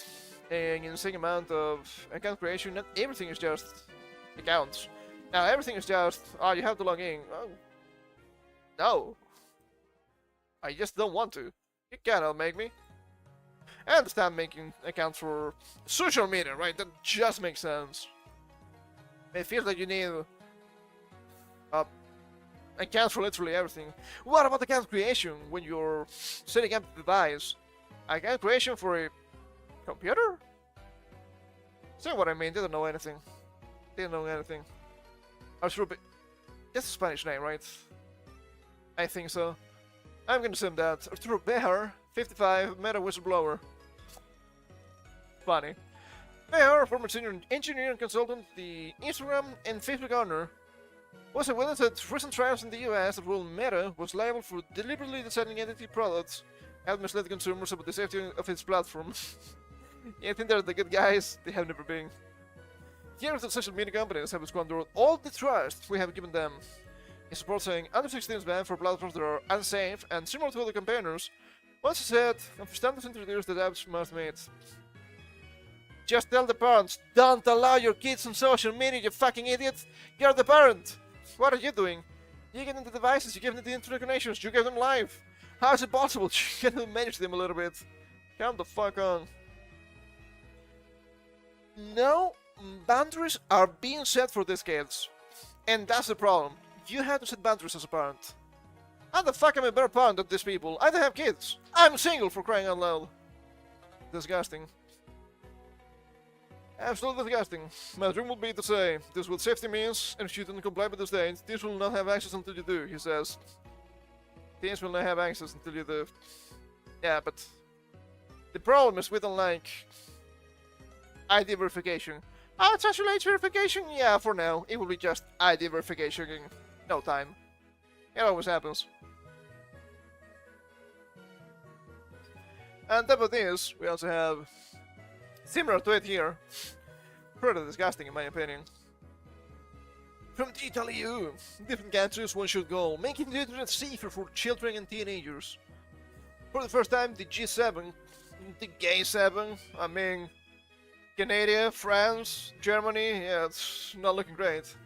an insane amount of account creation? Not everything is just accounts. Now everything is just, oh, you have to log in. Oh. No. I just don't want to. You cannot make me. I understand making accounts for social media, right? That just makes sense. It feels like you need accounts for literally everything. What about account creation when you're setting up the device? Account creation for a computer? See what I mean? They don't know anything. They don't know anything. Arturo that's a Spanish name, right? I think so. I'm gonna assume that. Arturo Bejar, 55, Meta whistleblower. Funny. Bejar, former senior engineer and consultant, the Instagram and Facebook owner, was a witness at recent trials in the US that ruled Meta was liable for deliberately designing identity products and misled consumers about the safety of its platform. Yeah, I think they're the good guys. They have never been. Years of social media companies have squandered all the trust we have given them. In support saying under 16 is banned for platforms that are unsafe and similar to other campaigners, once he said, and for standards introduced, the apps must meet. Just tell the parents, don't allow your kids on social media, you fucking idiots! You're the parent! What are you doing? You give them the devices, you give them the internet connections, you give them life! How is it possible? You can manage them a little bit. Calm the fuck on. No boundaries are being set for these kids. And that's the problem. You have to set boundaries as a parent. How the fuck am I a better parent than these people? I don't have kids. I'm single, for crying out loud. Disgusting. Absolutely disgusting. My dream would be to say, this is what safety means, and if you don't comply with this date, teens will not have access until you do, he says. Teens will not have access until you do. Yeah, but the problem is we don't like ID verification. Oh, it's actually age verification? Yeah, for now. It will be just ID verification in no time. It always happens. And top of this, we also have similar to it here. Pretty disgusting in my opinion. From Digital EU, different countries one should go, making the internet safer for children and teenagers. For the first time, the G7, the Gay 7, I mean, Canada, France, Germany, yeah, it's not looking great.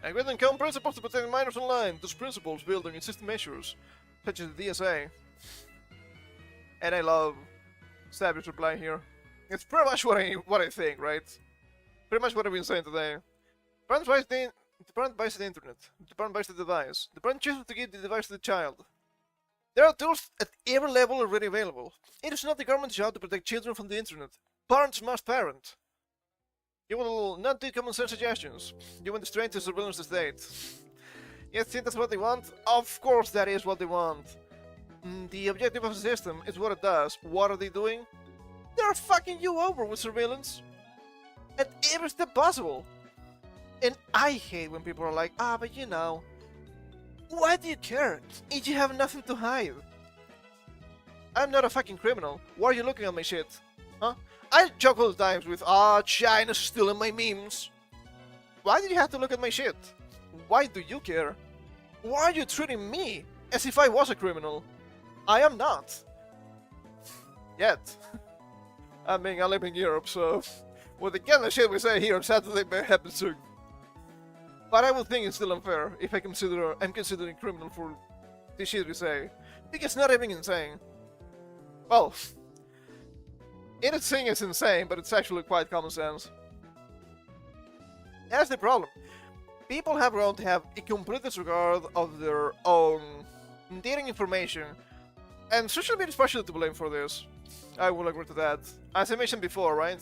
Agreed on common principles to protect minors online. Those principles build on system measures, such as the DSA. And I love Savage reply here. It's pretty much what I think, right? Pretty much what I've been saying today. The parent buys the internet. The parent buys the device. The parent chooses to give the device to the child. There are tools at every level already available. It is not the government's job to protect children from the internet. Parents must parent. You will not do common sense suggestions. You want to straight to surveillance the state. You think that's what they want? Of course that is what they want. The objective of the system is what it does. What are they doing? They're fucking you over with surveillance. At every step possible. And I hate when people are like, but you know, why do you care if you have nothing to hide? I'm not a fucking criminal. Why are you looking at my shit? Huh? I joke all the times with, China's stealing my memes. Why did you have to look at my shit? Why do you care? Why are you treating me as if I was a criminal? I am not. Yet. I mean, I live in Europe, so with the kind of shit we say here, Saturday may happen soon. But I would think it's still unfair if I'm considering criminal for the shit we say. Because not even insane. Well, anything is insane, but it's actually quite common sense. That's the problem. People have grown to have a complete disregard of their own dating information, and social media is partially to blame for this. I will agree to that. As I mentioned before, right?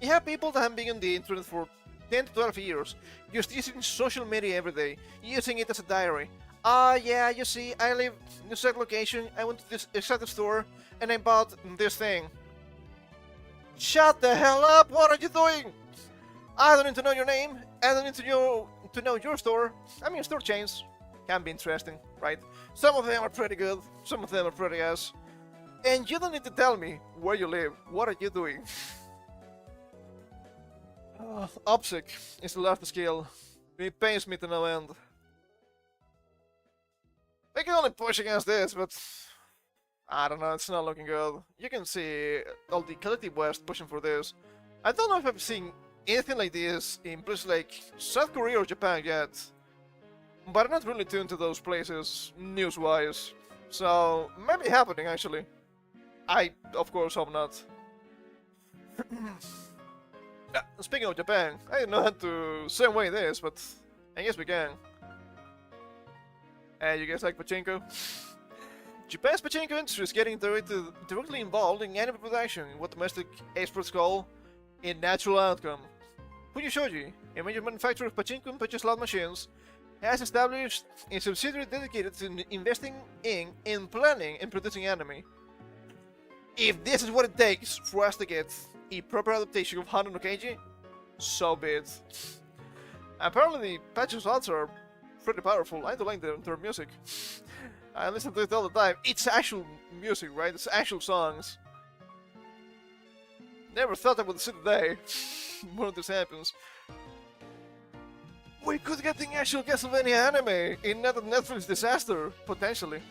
You have people that have been on the internet for 10 to 12 years, just using social media every day, using it as a diary. Yeah, you see, I live in this exact location, I went to this exact store, and I bought this thing. Shut the hell up! What are you doing? I don't need to know your name, I don't need to know your store. I mean, store chains can be interesting, right? Some of them are pretty good, some of them are pretty ass. And you don't need to tell me where you live. What are you doing? OPSEC is the last skill. It pains me to no end. I can only push against this, but I don't know, it's not looking good. You can see all the collective West pushing for this. I don't know if I've seen anything like this in places like South Korea or Japan yet. But I'm not really tuned to those places, news-wise. So, maybe happening actually. I, of course, hope not. Speaking of Japan, I didn't know how to segue this, but I guess we can. You guys like pachinko? Japan's pachinko industry is getting directly involved in anime production, what domestic experts call a natural outcome. Fuji Shoji, a major manufacturer of pachinko and pachinko slot machines, has established a subsidiary dedicated to investing in and planning and producing anime. If this is what it takes for us to get a proper adaptation of Hana no Keiji, so be it. Apparently the pachinko slots are pretty powerful. I don't like their music. I listen to it all the time. It's actual music, right? It's actual songs. Never thought I would see the day when this happens. We could get the actual Castlevania anime in another Netflix disaster, potentially.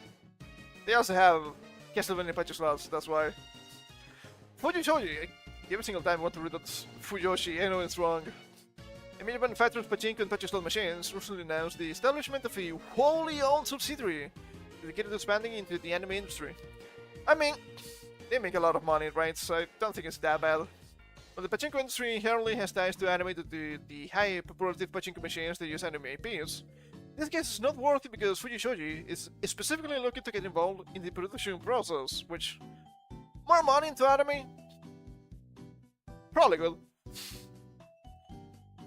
They also have Castlevania pachinko slots, that's why. Fuji Shoji, every single time I want to read that Fujoshi, I know it's wrong. A major manufacturer of pachinko and pachinko slot machines recently announced the establishment of a wholly owned subsidiary dedicated to expanding into the anime industry. I mean, they make a lot of money, right? So I don't think it's that bad. But the pachinko industry inherently has ties to anime due to the high populative pachinko machines that use anime IPs. This case is noteworthy because Fuji Shoji is specifically looking to get involved in the production process, which, more money into anime? Probably good.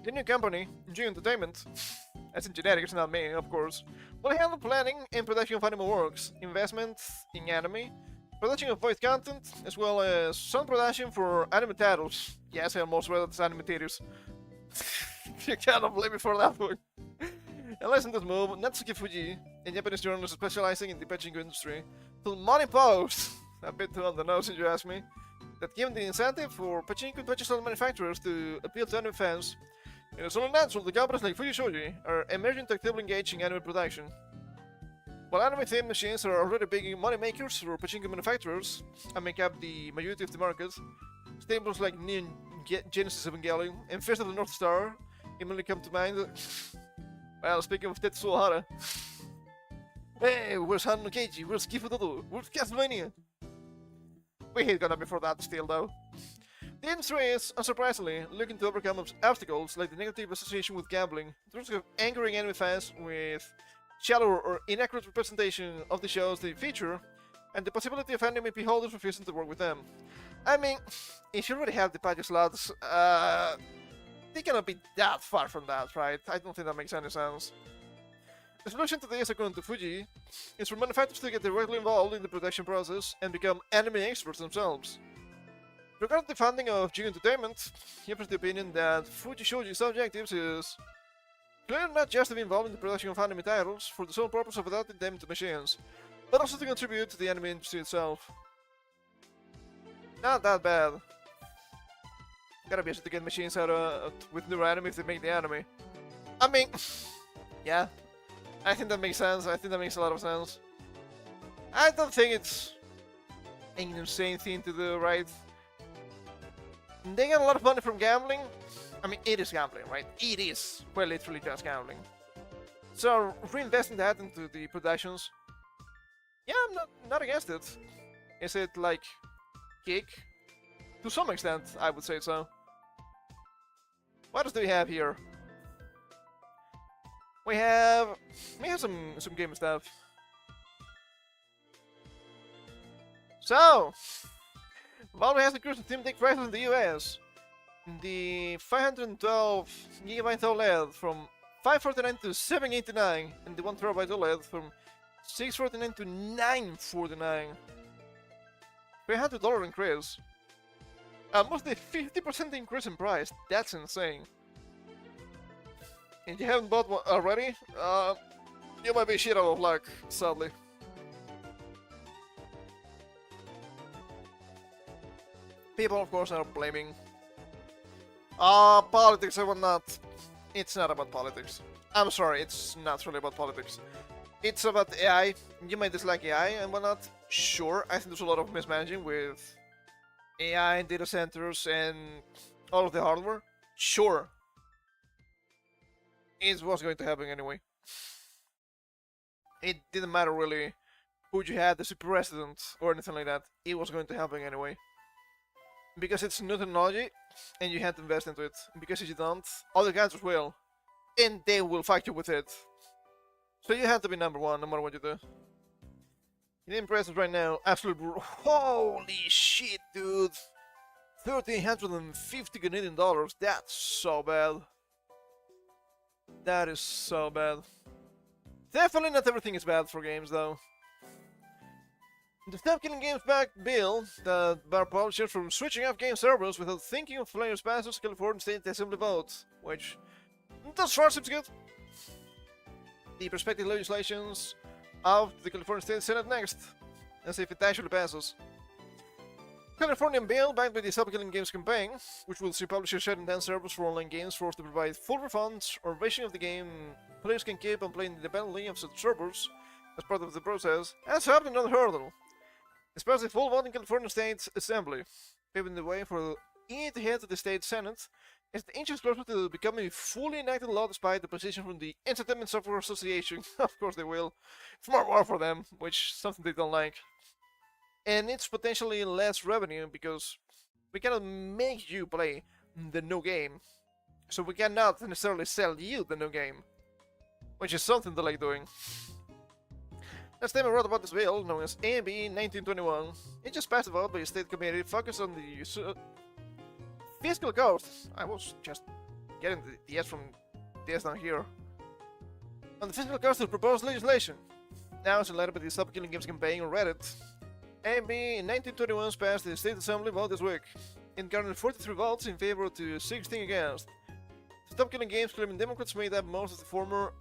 The new company, G Entertainment, as in genetics, not me, of course, will handle planning and production of anime works, investment in anime, production of voice content, as well as sound production for anime titles. Yes, I almost read it as animators. You cannot blame me for that one. And listen to this move, Natsuki Fuji, a Japanese journalist specializing in the pachinko industry, told Money Post, a bit too on the nose if you ask me, that given the incentive for pachinko purchase manufacturers to appeal to anime fans, it is only natural that companies like Fuji Shoji are emerging to actively engage in anime production. While anime-themed machines are already big money makers for pachinko manufacturers and make up the majority of the market, staples like Neon Genesis Evangelion and Fist of the North Star immediately come to mind. Well, speaking of Tetsuo Hara, hey, where's Han no Keiji? Where's Kifudodo? Where's Castlevania? We hate Konami for that still, though. The industry is, unsurprisingly, looking to overcome obstacles like the negative association with gambling, the risk of angering anime fans with shallow or inaccurate representation of the shows they feature, and the possibility of anime IP holders refusing to work with them. I mean, if you already have the patch slots, they cannot be that far from that, right? I don't think that makes any sense. The solution to this, according to Fuji, is for manufacturers to get directly involved in the production process and become anime experts themselves. Regarding the funding of G Entertainment, he offers the opinion that Fuji Shoji's objectives is clearly not just to be involved in the production of anime titles for the sole purpose of adapting them to machines, but also to contribute to the anime industry itself. Not that bad. Gotta be able to get machines out with new anime if they make the anime. I mean, yeah, I think that makes sense. I think that makes a lot of sense. I don't think it's an insane thing to do, right? They get a lot of money from gambling. I mean, it is gambling, right? It is quite literally just gambling. So reinvesting that into the productions, yeah, I'm not against it. Is it like kick? To some extent, I would say so. What else do we have here? We have some game stuff. So, Valve has increased the Steam Deck prices in the US. The 512GB OLED from $549 to $789, and the 1TB OLED from $649 to $949. $300 increase. Almost a 50% increase in price. That's insane. And you haven't bought one already? You might be shit out of luck, sadly. People, of course, are blaming politics and whatnot. It's not about politics. I'm sorry, it's not really about politics. It's about AI. You might dislike AI and whatnot. Sure, I think there's a lot of mismanaging with AI, data centers, and all of the hardware. Sure. It was going to happen anyway. It didn't matter really who you had as a president or anything like that. It was going to happen anyway. Because it's new technology, and you had to invest into it. Because if you don't, other countries will. And they will fight you with it. So you have to be number one, no matter what you do. In prices right now, absolute holy shit, dude! 1,350 Canadian dollars. That's so bad. That is so bad. Definitely not everything is bad for games, though. The Stop Killing Games Back bill that bar publishers from switching off game servers without thinking of players' passes California State Assembly vote, which thus far seems good. The prospective legislations of the California State Senate next, and see if it actually passes. Californian bill backed by the Stop Killing Games campaign, which will see publishers shutting down servers for online games forced to provide full refunds or version of the game players can keep on playing independently of such servers as part of the process, has helped another hurdle. Especially full vote in California State Assembly, paving the way for it to head to the state Senate, as the inch is closer to becoming a fully enacted law despite the position from the Entertainment Software Association. Of course they will. It's more war for them, which is something they don't like. And it's potentially less revenue because we cannot make you play the new game. So we cannot necessarily sell you the new game, which is something they like doing. Last time I wrote about this bill, known as AB 1921, it just passed a vote by a state committee focused on the fiscal cost. I was just getting the S from this down here. On the fiscal cost of proposed legislation. Now it's in letter by the Stop Killing Games campaign on Reddit. AB 1921 passed the State Assembly vote this week. It garnered 43 votes in favor to 16 against. Stop Killing Games claiming Democrats made up most of the former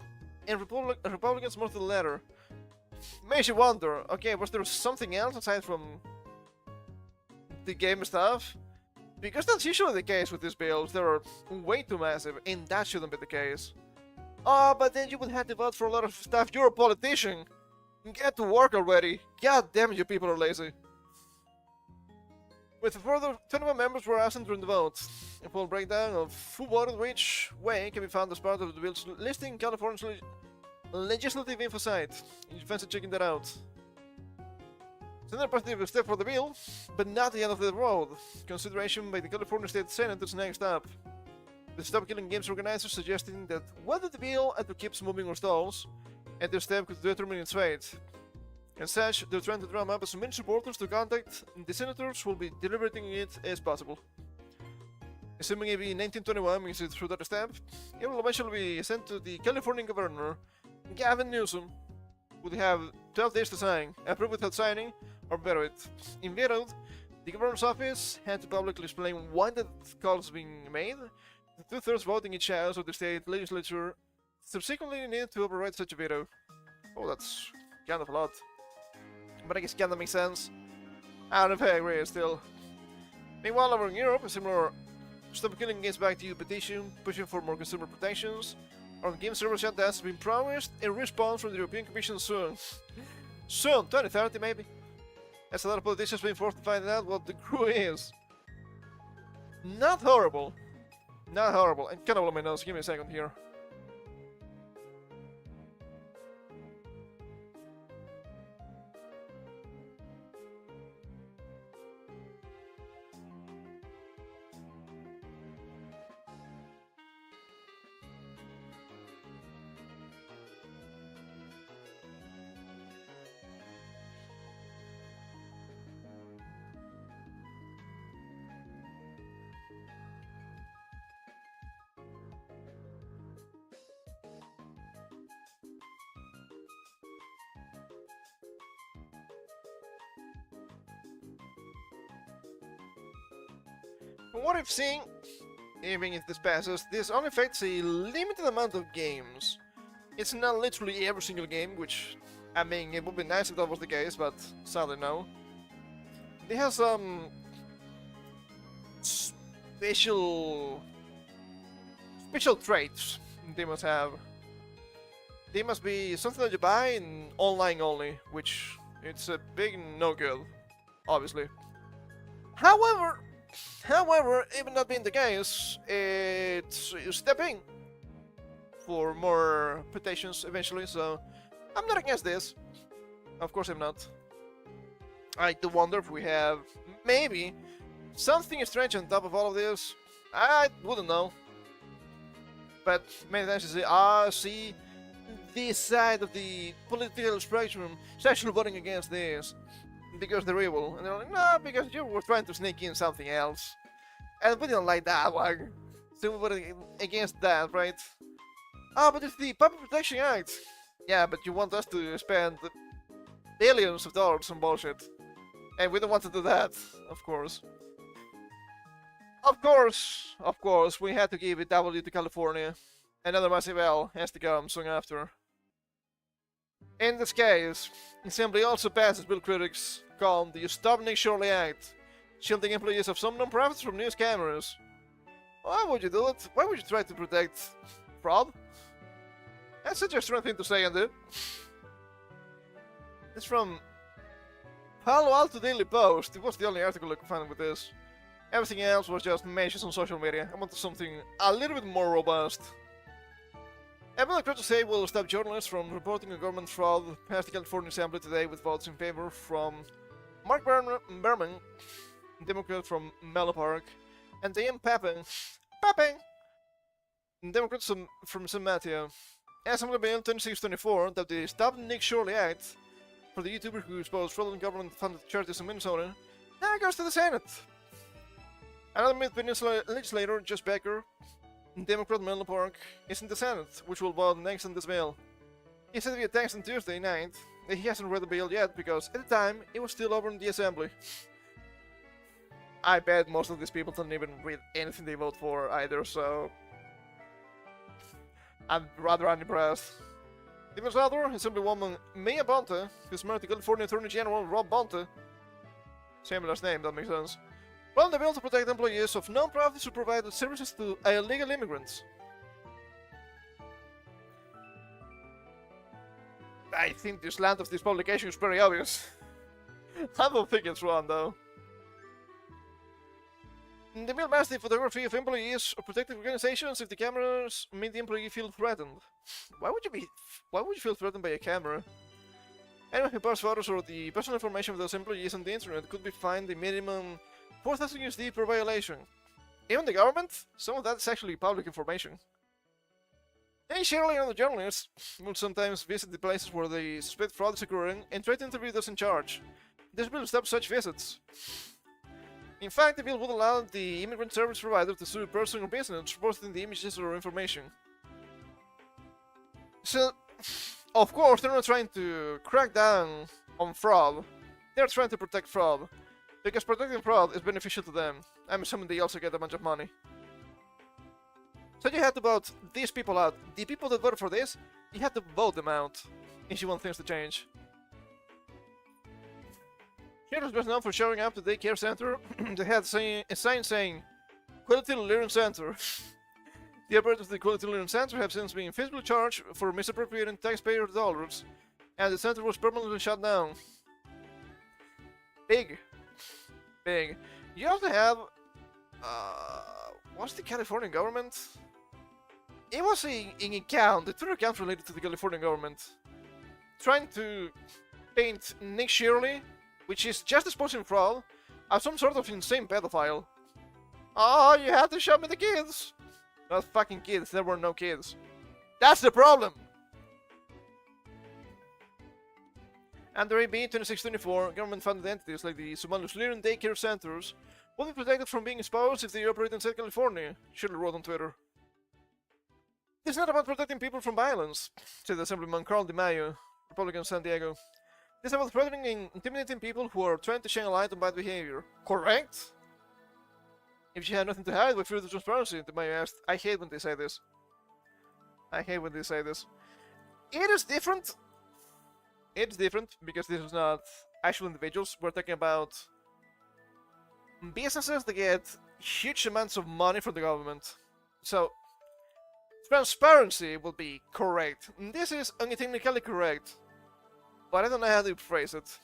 and Republicans most of the latter. Makes you wonder, okay, was there something else aside from the game stuff? Because that's usually the case with these bills, they are way too massive, and that shouldn't be the case. Oh, but then you would have to vote for a lot of stuff. You're a politician! Get to work already! God damn, you people are lazy. With a further 21 members were absent during the vote. A full breakdown of who voted which way can be found as part of the bill's listing in California's legislative info site. You fancy checking that out. It's another positive step for the bill, but not the end of the road. Consideration by the California State Senate is next up. The Stop Killing Games organizers suggesting that whether the bill either keeps moving or stalls, and their step could determine its fate. As such, they're trying to drum up as many supporters to contact the senators who will be deliberating it as possible. Assuming AB 1921 makes it through that step, it will eventually be sent to the California governor, Gavin Newsom, who would have 12 days to sign, approve without signing, or veto it. In vetoed, the governor's office had to publicly explain why that call is being made. The 2/3 vote in each house of the state legislature subsequently needed to override such a veto. Oh, that's kind of a lot. But I guess kinda makes sense. I don't know if I agree still. Meanwhile, over in Europe, a similar Stop Killing Games Back to You petition pushing for more consumer protections on game server shutdowns has been promised a response from the European Commission soon. Soon, 2030 maybe. As a lot of politicians been forced to find out what the crew is. Not horrible. Not horrible. And kind of blow my nose. Give me a second here. From what I've seen, even if this passes, this only affects a limited amount of games. It's not literally every single game, which, I mean, it would be nice if that was the case, but sadly no. They have some special traits they must have. They must be something that you buy in online only, which it's a big no-go, obviously. However, even that being the case, it's stepping for more protections eventually, so I'm not against this. Of course I'm not. I do wonder if we have maybe something strange on top of all of this. I wouldn't know. But many times you say, see, this side of the political spectrum is actually voting against this because they're evil. And they're like, no, because you were trying to sneak in something else. And we didn't like that one. So we voted against that, right? But it's the Public Protection Act. Yeah, but you want us to spend billions of dollars on bullshit. And we don't want to do that, of course. Of course, we had to give a W to California. Another massive L has to come soon after. In this case, Assembly also passes bill critics called the Stop Nick Shorley Act, shielding employees of some non-profits from news cameras. Why would you do it? Why would you try to protect fraud? That's such a strange thing to say and do. It's from Palo Alto Daily Post. It was the only article I could find with this. Everything else was just mentions on social media. I wanted something a little bit more robust. Everyone tried to say will stop journalists from reporting on government fraud passed the California Assembly today with votes in favor from Mark Berman, Democrat from Menlo Park, and Diane Papin, Democrats from San Mateo. Assembly Bill 2624 that the Stop Nick Shorley Act for the YouTuber who exposed fraudulent government-funded charities in Minnesota now goes to the Senate. Another Mid-Peninsula legislator, Josh Becker, Democrat Menlo Park, is in the Senate, which will vote next on this bill. He said via text on Tuesday night he hasn't read the bill yet because at the time it was still over in the assembly. I bet most of these people don't even read anything they vote for either, so I'm rather unimpressed. The bill's author, Assemblywoman Mia Bonte, who's married to California Attorney General Rob Bonte. Same last name, that makes sense. Run the bill to protect employees of non-profits who provide services to illegal immigrants. I think the slant of this publication is very obvious. I don't think it's wrong, though. The bill bans the photography of employees or protective organizations if the cameras make the employee feel threatened. Why would you feel threatened by a camera? Anyone who posts photos or the personal information of those employees on the internet could be fined a minimum 4,000 USD per violation. Even the government? Some of that is actually public information. And surely the journalists will sometimes visit the places where they suspect fraud is occurring and try to interview those in charge. This bill stops such visits. In fact, the bill would allow the immigrant service provider to sue a person or business posting the images or information. So, of course, they're not trying to crack down on fraud. They're trying to protect fraud. Because protecting fraud is beneficial to them. I'm assuming they also get a bunch of money. So you have to vote these people out. The people that voted for this, you have to vote them out if you want things to change. Heroes was known for showing up to the daycare center. They had a sign saying, Quality Learning Center. The operators of the Quality Learning Center have since been physically charged for misappropriating taxpayer dollars, and the center was permanently shut down. Big. You also have, what's the California government? It was an account, the Twitter account related to the California government, trying to paint Nick Shirley, which is just exposing fraud, as some sort of insane pedophile. Oh, you have to show me the kids! Not fucking kids, there were no kids. That's the problem! Under AB 2624, government-funded entities like the Somalis Learning Daycare Centers will be protected from being exposed if they operate inside California, Shirley wrote on Twitter. It's not about protecting people from violence, said Assemblyman Carl DeMaio, Republican of San Diego. It's about threatening and intimidating people who are trying to shine a light on bad behavior. Correct? If she had nothing to hide, we fear the transparency, DeMaio asked. I hate when they say this. It is different. It's different because this is not actual individuals. We're talking about businesses that get huge amounts of money from the government. So, transparency will be correct. This is only technically correct, but I don't know how to phrase it.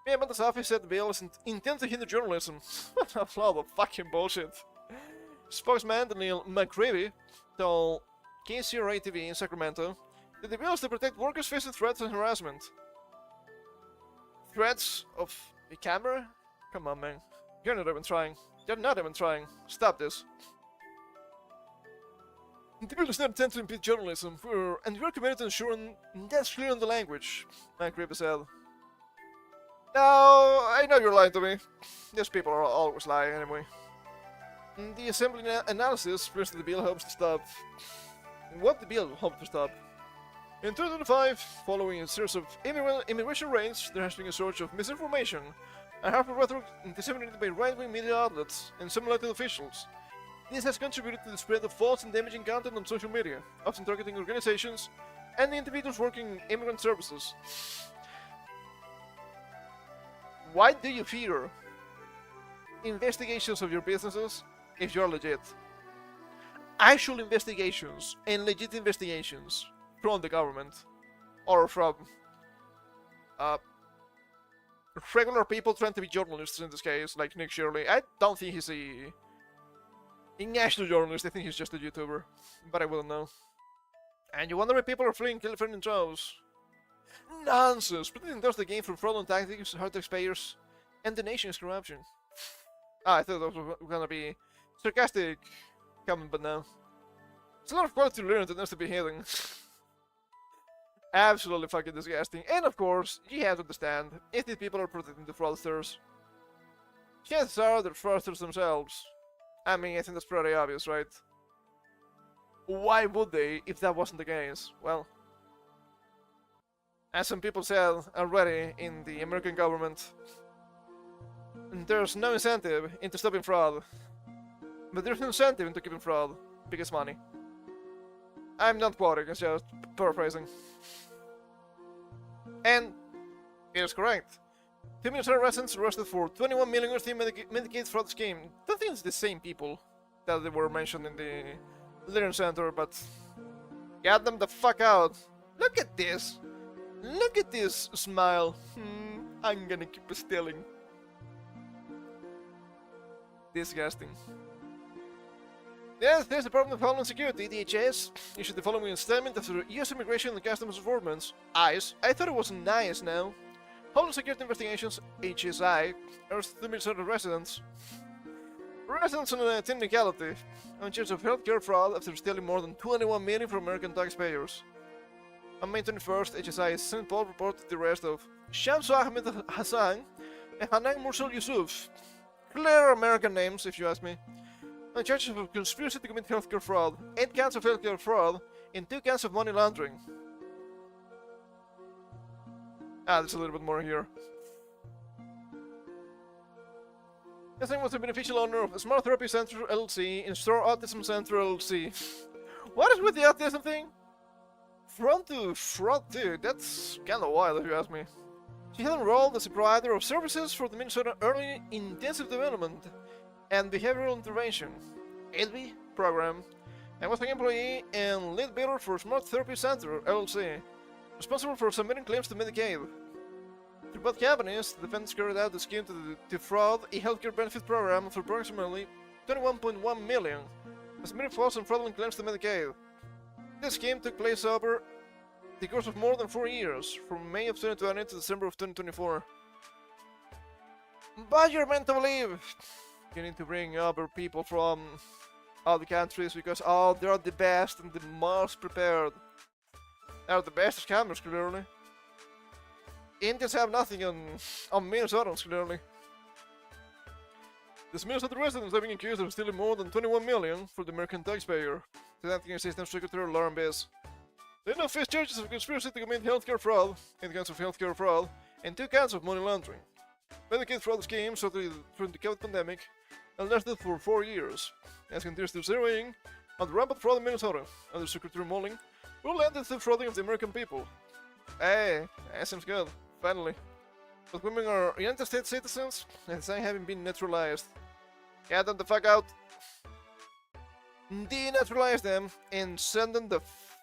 Miyamoto's office said the bill is intended to hinder journalism. What a lot of fucking bullshit. Spokesman Daniel McCreevy told KCRA-TV in Sacramento that the bill is to protect workers facing threats and harassment. Threats of a camera? Come on, man. You're not even trying. You're not even trying. Stop this. The bill is not intended to impede journalism, and we're committed to ensuring that's clear in the language, McCreevy said. No, I know you're lying to me. These people are always lying anyway. The assembly analysis proves that the bill hopes to stop. What the bill hopes to stop? In 2025, following a series of immigration raids, there has been a surge of misinformation and harmful rhetoric disseminated by right-wing media outlets and some elected officials. This has contributed to the spread of false and damaging content on social media, often targeting organizations and the individuals working in immigrant services. Why do you fear investigations of your businesses if you're legit? Actual investigations and legit investigations from the government or from regular people trying to be journalists in this case, like Nick Shirley. I don't think he's an actual journalist. I think he's just a YouTuber, but I wouldn't know. And you wonder why people are fleeing California shows. Nonsense! Pretending there's the game from fraudulent tactics, hard taxpayers, and the nation's corruption. I thought that was gonna be sarcastic comment, but no. It's a lot of quality to learn that needs to be hidden. Absolutely fucking disgusting. And of course, you have to understand, if these people are protecting the fraudsters, chances are they're fraudsters themselves. I mean, I think that's pretty obvious, right? Why would they, if that wasn't the case? Well, As some people said already in the American government, there's no incentive into stopping fraud, but there's no incentive into keeping fraud because money. I'm not quoting, it's just paraphrasing. And it is correct. 2 Minnesota residents arrested for 21 million Medicaid fraud scheme. Don't think it's the same people that they were mentioned in the Learning Center, but get them the fuck out. Look at this. Look at this smile. I'm gonna keep stealing. Disgusting. Yes, there's the Department of Homeland Security, DHS, issued the following statement after U.S. Immigration and Customs Enforcement, ICE. I thought it was nice now. Homeland Security Investigations, HSI, arrested 2 Minnesota residents. Residents on a technicality, on charge of healthcare fraud after stealing more than 21 million from American taxpayers. On May 21st, HSI St. Paul reported the arrest of Shamsu Ahmed Hassan and Hanan Mursal Yusuf. Clear American names, if you ask me. On charges of conspiracy to commit healthcare fraud, 8 counts of healthcare fraud, and 2 counts of money laundering. There's a little bit more here. Hassan was the beneficial owner of Smart Therapy Center LLC and Store Autism Center LLC. What is with the autism thing? Front to fraud, dude, that's kinda wild if you ask me. She had enrolled as a provider of services for the Minnesota Early Intensive Development and Behavioral Intervention (EDB) program, and was an employee and lead bidder for Smart Therapy Center LLC, responsible for submitting claims to Medicaid. Through both companies, the defendants carried out the scheme to defraud a healthcare benefit program of approximately $21.1 million, and submitted false and fraudulent claims to Medicaid. This scheme took place over the course of more than 4 years, from May of 2020 to December of 2024. But you're meant to believe you need to bring over people from other countries because, oh, they're the best and the most prepared. They're the best scammers, clearly. Indians have nothing on Minnesotans, clearly. This Minnesota residents have been accused of stealing more than 21 million for the American taxpayer. The Acting Assistant Secretary Lauren Biss. They now face charges of conspiracy to commit healthcare fraud, 8 counts of healthcare fraud, and 2 counts of money laundering. Medicaid fraud scheme started during the COVID pandemic and lasted for 4 years, as continues to zeroing on the rampant fraud in Minnesota under Secretary Mulling, will end the defrauding of the American people. Hey, that seems good, finally. But women are United States citizens, and they haven't been naturalized. Get them the fuck out. Denaturalize them and send them the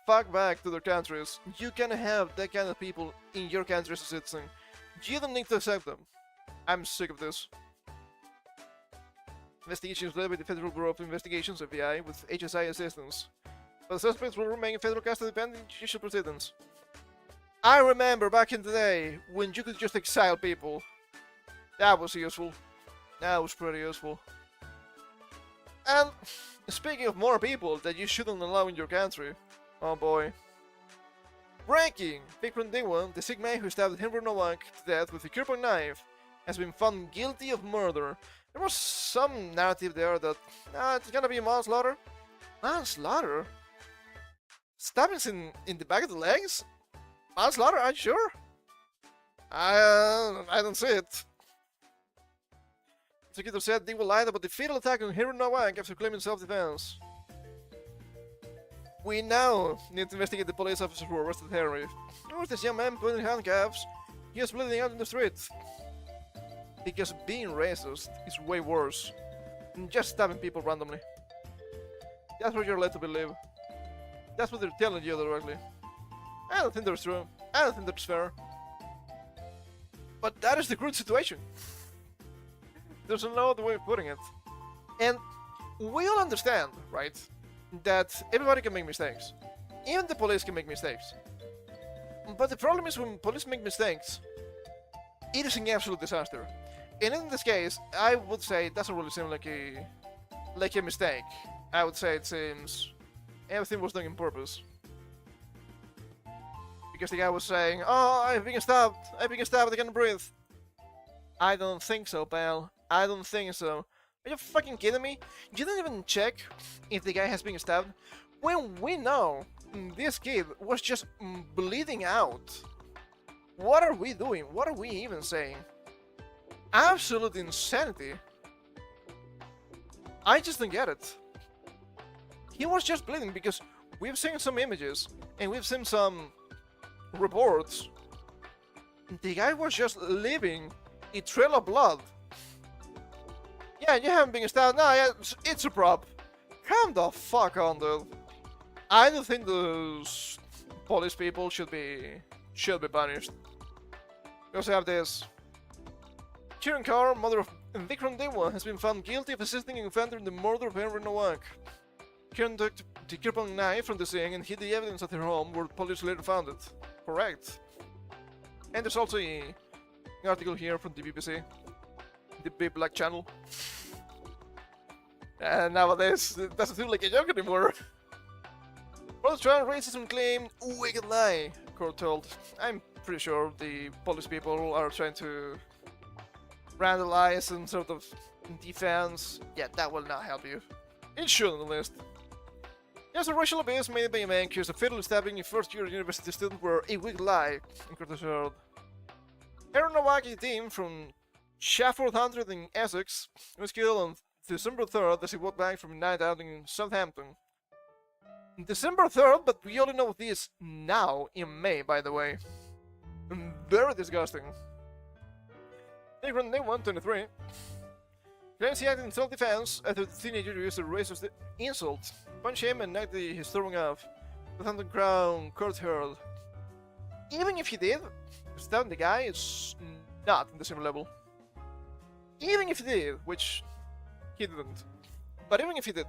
fuck back to their countries. You can have that kind of people in your country as a citizen. You don't need to accept them. I'm sick of this. Investigations led by the Federal Bureau of Investigations, FBI, with HSI assistance. But the suspects will remain in federal custody pending judicial proceedings. I remember back in the day when you could just exile people. That was useful. That was pretty useful. And speaking of more people that you shouldn't allow in your country, oh boy. Breaking! Vikram Dewa, the Sikh man who stabbed Henry Nowak to death with a kirpan knife, has been found guilty of murder. There was some narrative there that it's gonna be manslaughter. Manslaughter? Stabbings in the back of the legs? Manslaughter? Are you sure? I don't see it. The prosecutor said they lied about the fatal attack on Henry Nowak after claiming self-defense. We now need to investigate the police officers who arrested Henry. There was this young man put in handcuffs. He was bleeding out in the street. Because being racist is way worse than just stabbing people randomly. That's what you're led to believe. That's what they're telling you directly. I don't think that's true. I don't think that's fair. But that is the crude situation. There's no other way of putting it. And we all understand, right, that everybody can make mistakes. Even the police can make mistakes. But the problem is when police make mistakes, it is an absolute disaster. And in this case, I would say it doesn't really seem like a mistake. I would say it seems everything was done on purpose. Because the guy was saying, oh, I've been stabbed, I can't breathe. I don't think so, pal. I don't think so. Are you fucking kidding me? You didn't even check if the guy has been stabbed? When we know this kid was just bleeding out. What are we doing? What are we even saying? Absolute insanity. I just don't get it. He was just bleeding because we've seen some images and we've seen some reports. The guy was just leaving a trail of blood. Yeah, you haven't been stabbed. No, yeah, it's a prop. Calm the fuck on, dude. I don't think those police people should be punished. We also have this. Kieran Carr, mother of Vikram Dewa, has been found guilty of assisting an offender in the murder of Henry Nowak. Kieran took the kirpan knife from the scene and hid the evidence at her home, where police later found it. Correct. And there's also an article here from the BBC, the Big Black Channel. And nowadays, it doesn't feel like a joke anymore. Both trial racism claim, wicked lie, court told. I'm pretty sure the police people are trying to randalize some sort of defense. Yeah, that will not help you. It shouldn't, at least. There's a racial abuse made by a man accused of fatally stabbing a first-year university student were a wicked lie, in court assured. Aaron Nowaki team from Shafford 100 in Essex was killed on December 3rd as he walked back from a night out in Southampton. December 3rd, but we only know this now, in May, by the way. Very disgusting. Nick 123 claims he acted in self-defense after the teenager used a racist insult, punched him and knocked his throwing off. Southampton Crown Court heard. Even if he did, stabbing the guy is not in the same level. Even if he did, which he didn't. But even if he did,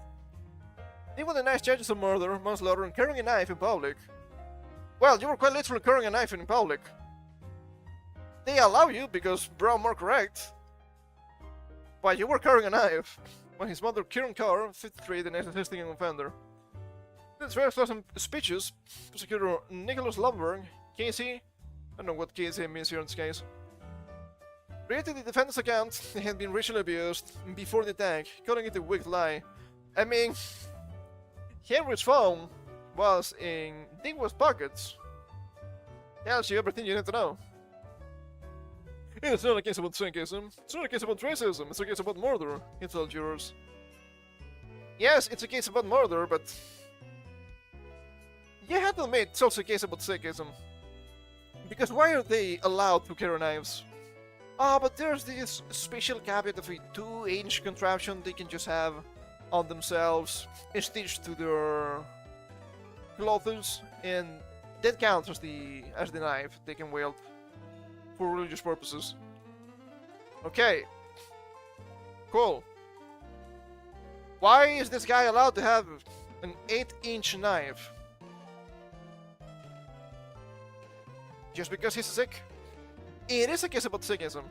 they were the nice charges of murder, manslaughter, and carrying a knife in public. Well, you were quite literally carrying a knife in public. They allow you because Brown more correct. But you were carrying a knife when his mother, Kieran Carr, 53, the next assisting an offender. This very some speeches, prosecutor Nicholas Lumberg, Casey, I don't know what Casey means here in this case, related the defendant's account he had been racially abused before the attack, calling it a wicked lie. I mean, Henry's phone was in Dingwall's pockets. Tells you everything you need to know. It's not a case about sexism, it's not a case about racism, it's a case about murder, he told jurors. Yes, it's a case about murder, but you have to admit it's also a case about sexism. Because why are they allowed to carry knives? Ah, but there's this special caveat of a 2-inch contraption they can just have on themselves, stitched to their clothes, and that counts as the knife they can wield for religious purposes. Okay. Cool. Why is this guy allowed to have an 8-inch knife? Just because he's sick? It is a case about sexism.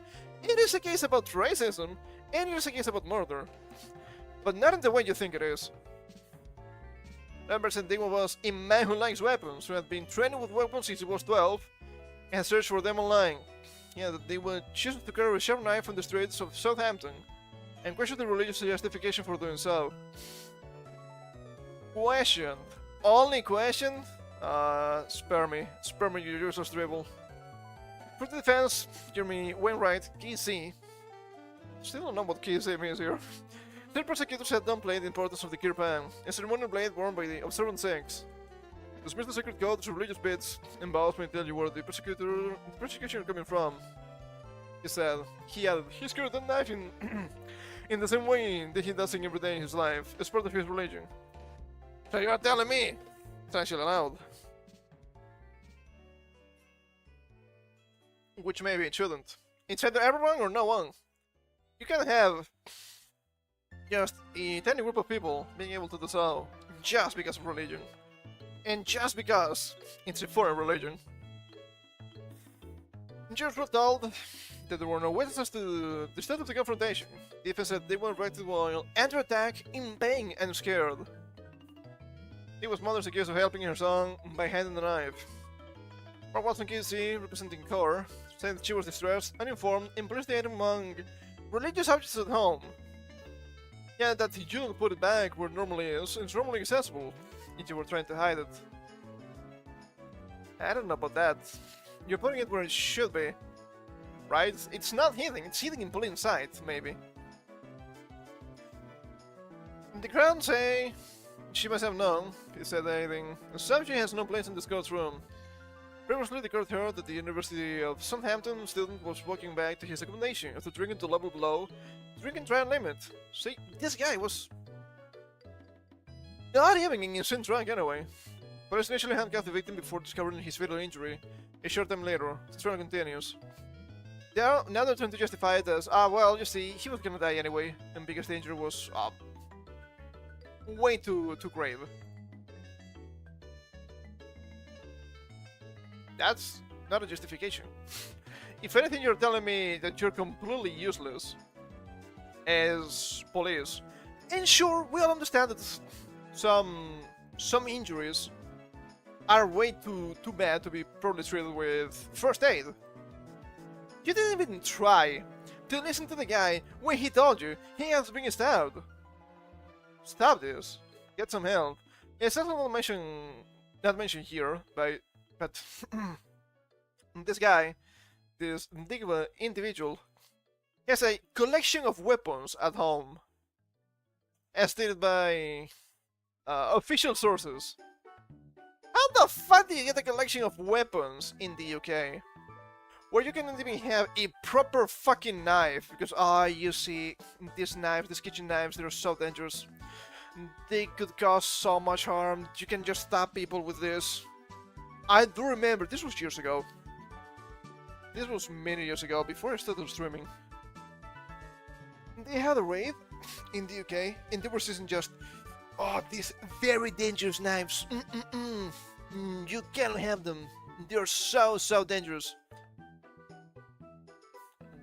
It is a case about racism. And it is a case about murder. But not in the way you think it is. Remember, Sendimo was a man who likes weapons, who had been training with weapons since he was 12, and searched for them online. Yeah, that they would choose to carry a sharp knife from the streets of Southampton, and question the religious justification for doing so. Questioned. Only questioned? Spare me, you useless dribble. For the defense, Jeremy Wainwright, KC. Still don't know what KC means here. The prosecutors had downplayed the importance of the kirpan, a ceremonial blade worn by the observant sex. Dismiss the sacred codes of religious bits, and bows may tell you where the persecution coming from. He said. He added, he carried that knife in in the same way that he does in every day in his life, as part of his religion. So you are telling me it's actually allowed? Which maybe it shouldn't. It's either everyone or no one. You can't have just a tiny group of people being able to do so just because of religion. And just because it's a foreign religion. Jurors were told that there were no witnesses to the start of the confrontation. The defense said they were ready while under attack, in pain and scared. He was mother's accused of helping her son by handing the knife. Mark Watson KC, representing Core, said that she was distressed, uninformed, and placed the item among religious objects at home. Yeah, that you don't put it back where it normally is, and it's normally accessible if you were trying to hide it. I don't know about that. You're putting it where it should be, right? It's not hidden, it's hidden in plain sight, maybe. The Crown say she must have known, he said anything. The subject has no place in the Scout's room. Previously, the court heard that the University of Southampton student was walking back to his accommodation after drinking to level below the drinking trial limit. See, this guy was not even an insane drunk anyway. Police initially handcuffed the victim before discovering his fatal injury. A short time later, the trial continues. Now they're trying to justify it as, well, you see, he was gonna die anyway, and because the injury was, way too grave. That's not a justification. If anything, you're telling me that you're completely useless as police. And sure, we all understand that some injuries are way too bad to be properly treated with first aid. You didn't even try to listen to the guy when he told you he has been stabbed. Stop this. Get some help. It's not mentioned here, but this guy, this individual, has a collection of weapons at home, as stated by official sources. How the fuck do you get a collection of weapons in the UK? Where you cannot even have a proper fucking knife, because, you see, these knives, these kitchen knives, they're so dangerous. They could cause so much harm. You can just stab people with this. I do remember, this was years ago. This was many years ago, before I started streaming. They had a raid in the UK, and they were using just, these very dangerous knives. You can't have them. They're so dangerous.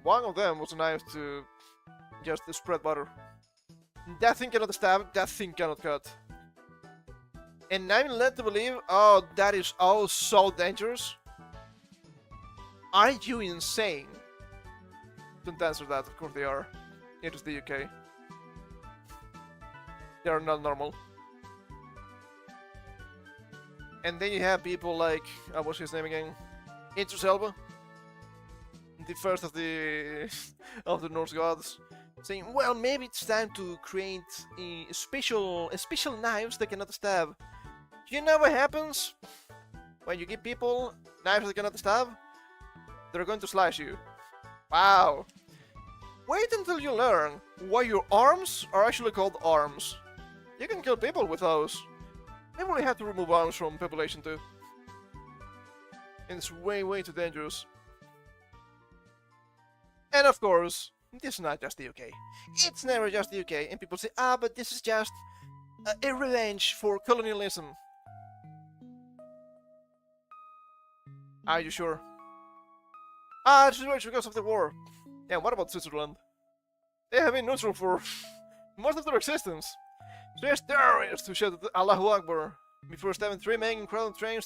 One of them was a knife to just spread butter. That thing cannot stab, that thing cannot cut. And I'm led to believe, that is all so dangerous? Are you insane? Don't answer that, of course they are. It is the UK. They are not normal. And then you have people like, what's his name again? Idris Elba, the first of the of the Norse gods, saying, well, maybe it's time to create special knives that cannot stab. You know what happens when you give people knives that cannot stab? They're going to slash you. Wow. Wait until you learn why your arms are actually called arms. You can kill people with those. They only have to remove arms from population too. And it's way too dangerous. And of course, this is not just the UK. It's never just the UK, and people say, but this is just a revenge for colonialism. Are you sure? It's revenge because of the war. Yeah, what about Switzerland? They have been neutral for most of their existence. So there's terrorists who shouted Allahu Akbar before stabbing 3 men in crowded train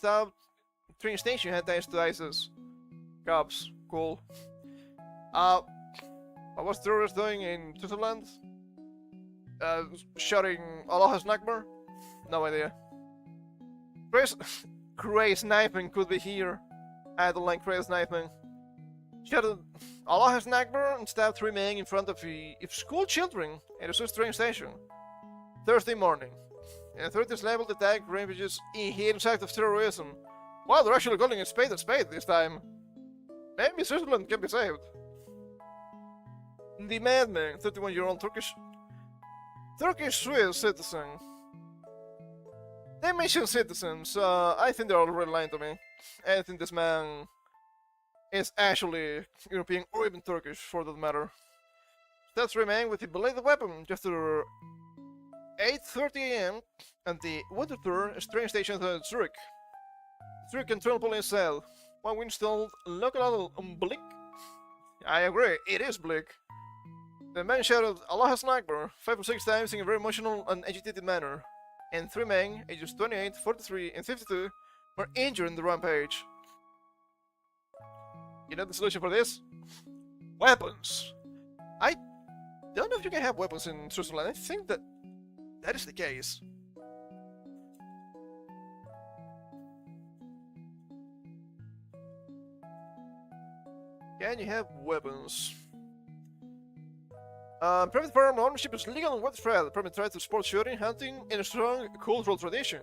station had ties to ISIS. Cops, cool. What was terrorists doing in Switzerland? Shouting Allah Akbar? No idea. Crazy sniping could be here. I don't like crazy sniping. Shouted Allah Akbar and stabbed 3 men in front of school children at a Swiss train station. Thursday morning. And authorities labeled the attack rampages a heinous act of terrorism. Wow, they're actually calling a spade this time. Maybe Switzerland can be saved. The madman, 31-year-old Turkish-Swiss citizen. They mention citizens, I think they're already lying to me. I think this man is actually European or even Turkish, for that matter. Stabs remain with a belated weapon just after 8:30 AM at the Winterthur train station at Zurich. Zurich internal police said, one witness told local bleak. I agree, it is bleak. The man shouted Allah Akbar 5 or 6 times in a very emotional and agitated manner, and 3 men, ages 28, 43, and 52, were injured in the rampage. You know the solution for this? Weapons! I don't know if you can have weapons in Switzerland. I think that is the case. Can you have weapons? Private firearm ownership is legal and widespread. Permit right to sport shooting, hunting, and a strong cultural tradition.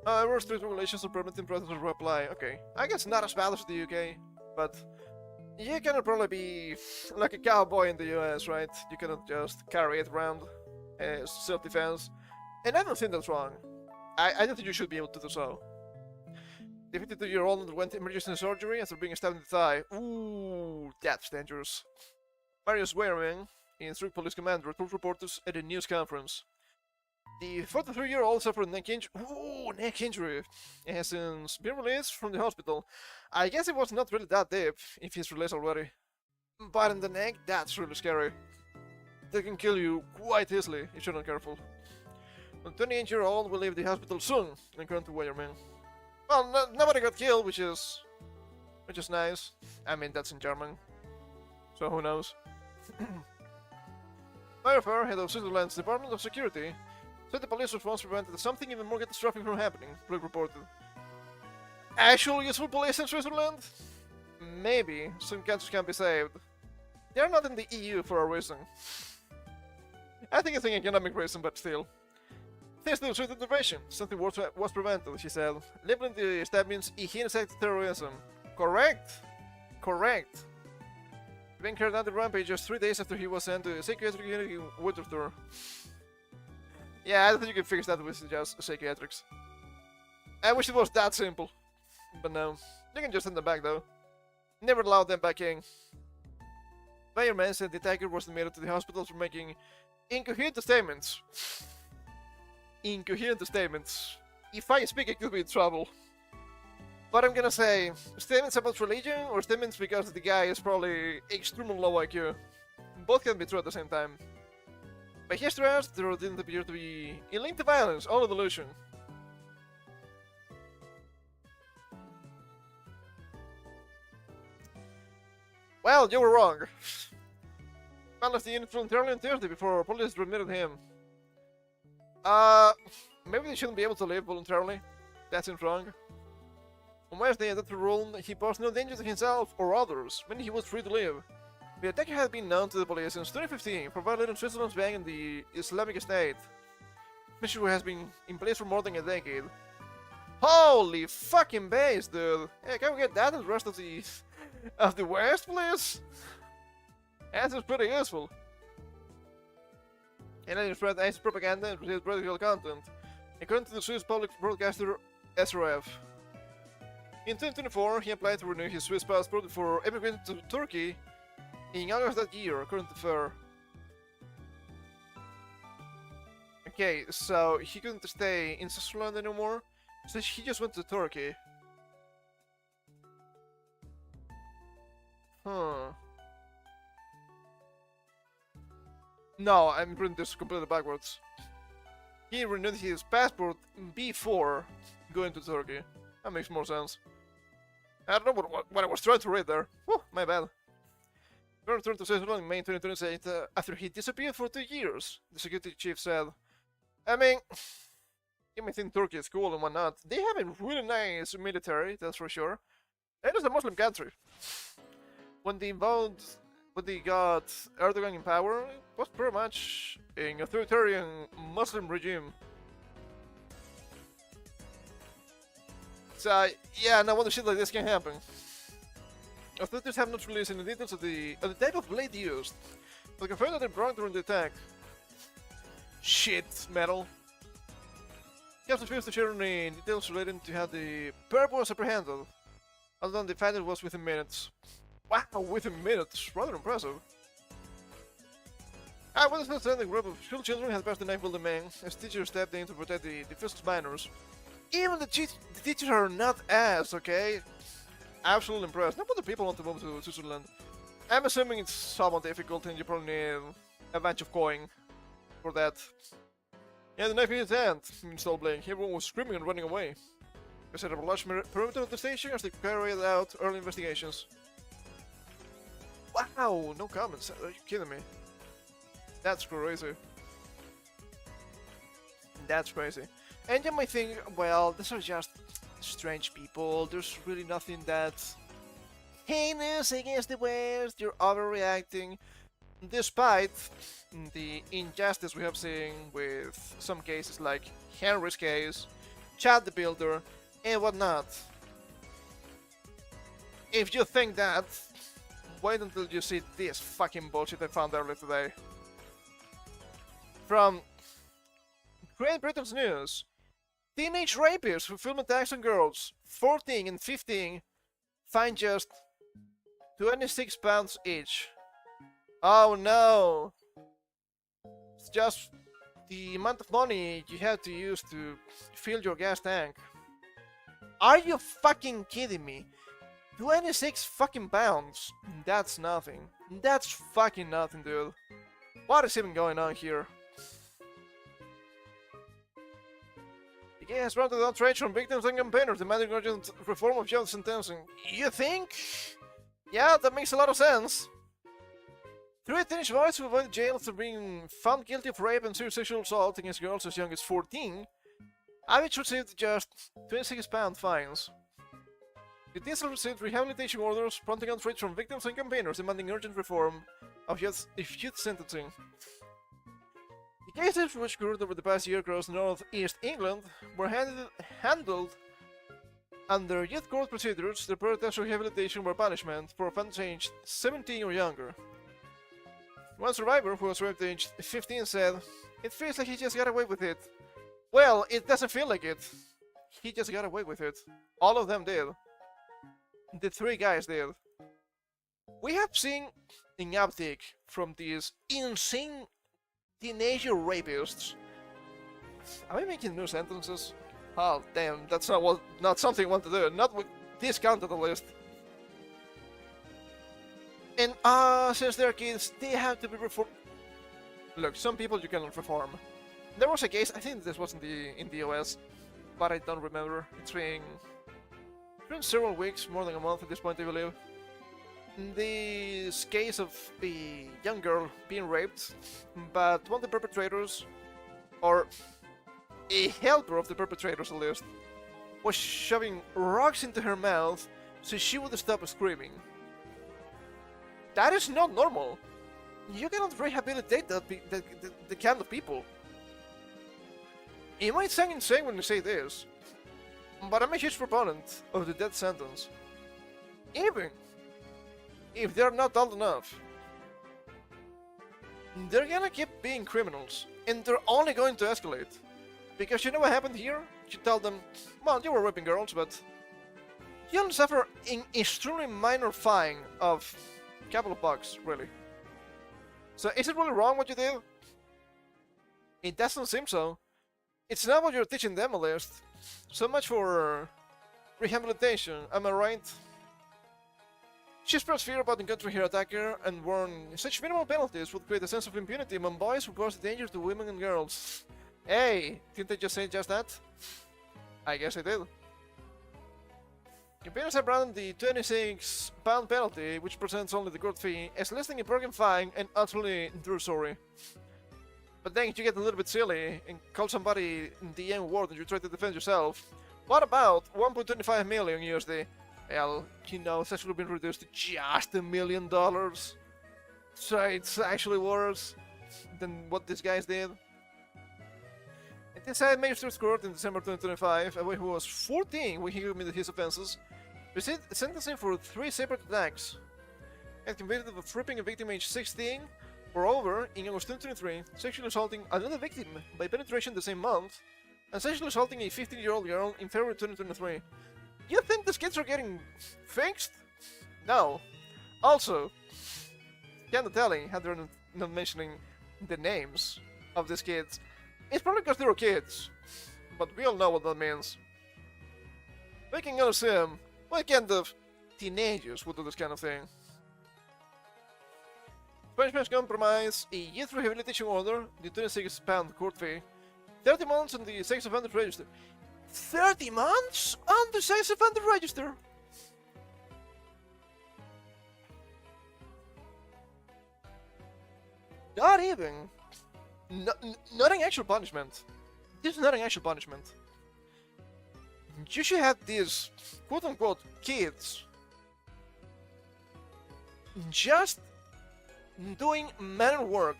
However, strict regulations on permitting predators will apply. Okay, I guess not as bad as the UK, but you cannot probably be like a cowboy in the US, right? You cannot just carry it around as self-defense. And I don't think that's wrong. I don't think you should be able to do so. The 52-year-old underwent emergency surgery after being stabbed in the thigh. Ooh, that's dangerous. Marius Wehrman, instruct police commander, told reporters at a news conference. The 43-year-old suffered a neck injury. Ooh, neck injury. And has since been released from the hospital. I guess it was not really that deep, if he's released already. But in the neck, that's really scary. They can kill you quite easily if you're not careful. The 28-year-old will leave the hospital soon, according to Wehrman. Well, nobody got killed, which is nice. I mean, that's in German, so who knows. Firefair, head of Switzerland's Department of Security, said the police response prevented something even more catastrophic from happening, Blake reported. Actual useful police in Switzerland? Maybe. Some countries can be saved. They're not in the EU for a reason. I think it's an economic reason, but still. Thanks to the swift intervention, something was prevented, she said. Labeling the stabbings heinous terrorism. Correct? Correct. Ben carried out the rampage just 3 days after he was sent to a psychiatric unit in Winterthur. Yeah, I don't think you can fix that with just psychiatrics. I wish it was that simple. But no. You can just send them back though. Never allow them back in. Fireman said the attacker was admitted to the hospital for making incoherent statements. Incoherent statements. If I speak, I could be in trouble. But I'm gonna say, statements about religion or statements because the guy is probably extremely low IQ. Both can be true at the same time. By his trust, there didn't appear to be a link to violence, all delusion. Well, you were wrong. Man left the unit voluntarily on Thursday before police admitted him. Maybe they shouldn't be able to leave voluntarily. That seems wrong. On Wednesday, the ruled he posed no danger to himself or others, meaning he was free to leave. The attacker had been known to the police since 2015 for violating Switzerland's ban on the Islamic State, measure has been in place for more than a decade. Holy fucking base, dude! Hey, can we get that in the rest of the West, please? That is pretty useful. And then he spread ISIS propaganda and received radical content, according to the Swiss public broadcaster SRF. In 2024, he applied to renew his Swiss passport before emigrating to Turkey in August that year, according to Fair. Okay, so he couldn't stay in Switzerland anymore, so he just went to Turkey. Huh. No, I'm reading this completely backwards. He renewed his passport before going to Turkey. That makes more sense. I don't know what I was trying to read there. Whew, my bad. He returned to Switzerland in May 2028 after he disappeared for 2 years, the security chief said. I mean, you may think Turkey is cool and whatnot. They have a really nice military, that's for sure. It is a Muslim country. When they got Erdogan in power, it was pretty much an authoritarian Muslim regime. So, yeah, no wonder shit like this can happen. Authorities have not released any details of the type of blade used, but confirmed that they broke during the attack. Shit, metal. Captain refused to share any details relating to how the perp was apprehended, although the fight was within minutes. Wow, within minutes, rather impressive. I was understanding a group of school children had passed the knife the man as teachers stepped in to protect the defenseless minors. Even the teachers are not ass, okay? Absolutely impressed. No wonder people want to move to Switzerland. I'm assuming it's somewhat difficult and you probably need a bunch of coin for that. Yeah, the knife in his hand, installed Blake. Everyone was screaming and running away. They set up a large perimeter of the station as they carried out early investigations. Wow, no comments. Are you kidding me? That's crazy. That's crazy. And you might think, well, these are just strange people. There's really nothing that heinous against the West, you're overreacting, despite the injustice we have seen with some cases like Henry's case, Chad the Builder, and whatnot. If you think that, wait until you see this fucking bullshit I found earlier today. From Great Britain's news, teenage rapists who film attacks on girls, 14 and 15, fined just £26 each. Oh no! It's just the amount of money you have to use to fill your gas tank. Are you fucking kidding me? 26 fucking pounds. That's nothing. That's fucking nothing, dude. What is even going on here? The game has brought outrage from victims and campaigners demanding urgent reform of jail sentencing. You think? Yeah, that makes a lot of sense. 3 teenage boys who avoided jail after being found guilty of rape and serious sexual assault against girls as young as 14 have each received just £26 fines. The teens have received rehabilitation orders, prompting outrage from victims and campaigners demanding urgent reform of youth sentencing. The cases, which occurred over the past year across north-east England, were handled under youth court procedures that prioritized rehabilitation or punishment for offenders aged 17 or younger. One survivor, who was raped aged 15, said, "It feels like he just got away with it." Well, it doesn't feel like it. He just got away with it. All of them did. The 3 guys did. We have seen an uptick from these insane teenager rapists. Am I making new sentences? Oh damn, that's not something I want to do. Not with this count at the list. And since they're kids, they have to be reformed. Look, some people you cannot reform. There was a case, I think this was in the US, but I don't remember. It's been several weeks, more than a month at this point, I believe. This case of a young girl being raped, but one of the perpetrators, or a helper of the perpetrators at least, was shoving rocks into her mouth so she would stop screaming. That is not normal. You cannot rehabilitate the kind of people. It might sound insane when you say this, but I'm a huge proponent of the death sentence. Even if they're not old enough, they're gonna keep being criminals, and they're only going to escalate. Because you know what happened here? You tell them, well, you were raping girls, but you only suffer an extremely minor fine of a couple of bucks, really. So is it really wrong what you did? It doesn't seem so. It's not what you're teaching them, at least. So much for rehabilitation, am I right? She expressed fear about encountering her attacker and warned such minimal penalties would create a sense of impunity among boys who pose a danger to women and girls. Hey, didn't I just say just that? I guess I did. Campaigners have branded the £26 penalty, which presents only the court fee, as listing a broken fine and utterly derisory. But then you get a little bit silly and call somebody the N-word and you try to defend yourself. What about 1.25 million USD? Well, you know, it's actually been reduced to just $1 million. So it's actually worse than what these guys did. It decided Magistrate's Court in December 2025, a boy who was 14 when he committed his offenses, received sentencing for 3 separate attacks, and convicted of raping a victim aged 16. Moreover, in August 2023, sexually assaulting another victim by penetration the same month, and sexually assaulting a 15-year-old girl in February 2023. You think these kids are getting fixed? No. Also, kinda telling how they're not mentioning the names of these kids. It's probably because they were kids, but we all know what that means. We can assume what kind of teenagers would do this kind of thing. Punishments compromise a youth rehabilitation order, the £26 court fee, 30 months on the sex offender register. 30 months on the sex offender register? Not even. Not an actual punishment. This is not an actual punishment. You should have these quote-unquote kids just doing manual work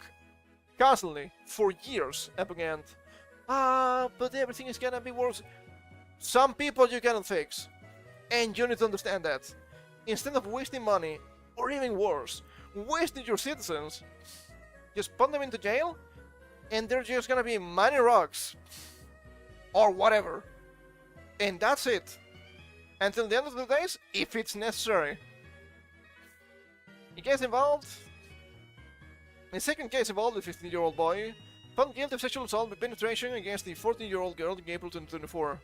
constantly for years up again. But everything is gonna be worse. Some people you cannot fix, and you need to understand that. Instead of wasting money, or even worse, wasting your citizens, just put them into jail, and they're just gonna be mining rocks, or whatever. And that's it. Until the end of the days, if it's necessary. The case involved... The second case involved a 15-year-old boy found guilty of sexual assault by penetration against the 14-year-old girl in April 2024.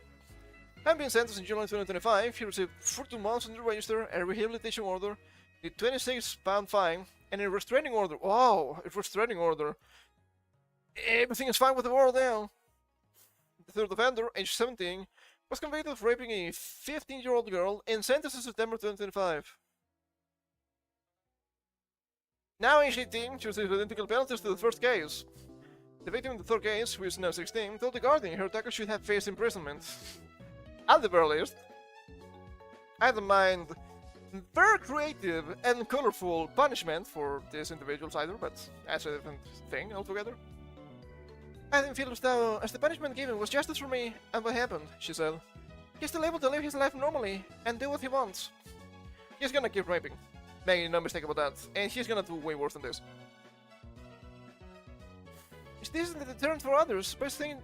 Having been sentenced in July 2025, he received 42 months on the register, a rehabilitation order, a £26 fine, and a restraining order. Wow, a restraining order. Everything is fine with the world now. The third offender, aged 17, was convicted of raping a 15-year-old girl and sentenced in September 2025. Now aged 18, she received identical penalties to the first case. The victim in the third case, who is now 16, told the Guardian her attacker should have faced imprisonment. At the very least, I don't mind very creative and colorful punishment for these individuals either, but that's a different thing altogether. I didn't feel as the punishment given was justice for me and what happened, she said. He's still able to live his life normally and do what he wants. He's gonna keep raping. Make no mistake about that. And he's gonna do way worse than this. This isn't a deterrent for others, but think...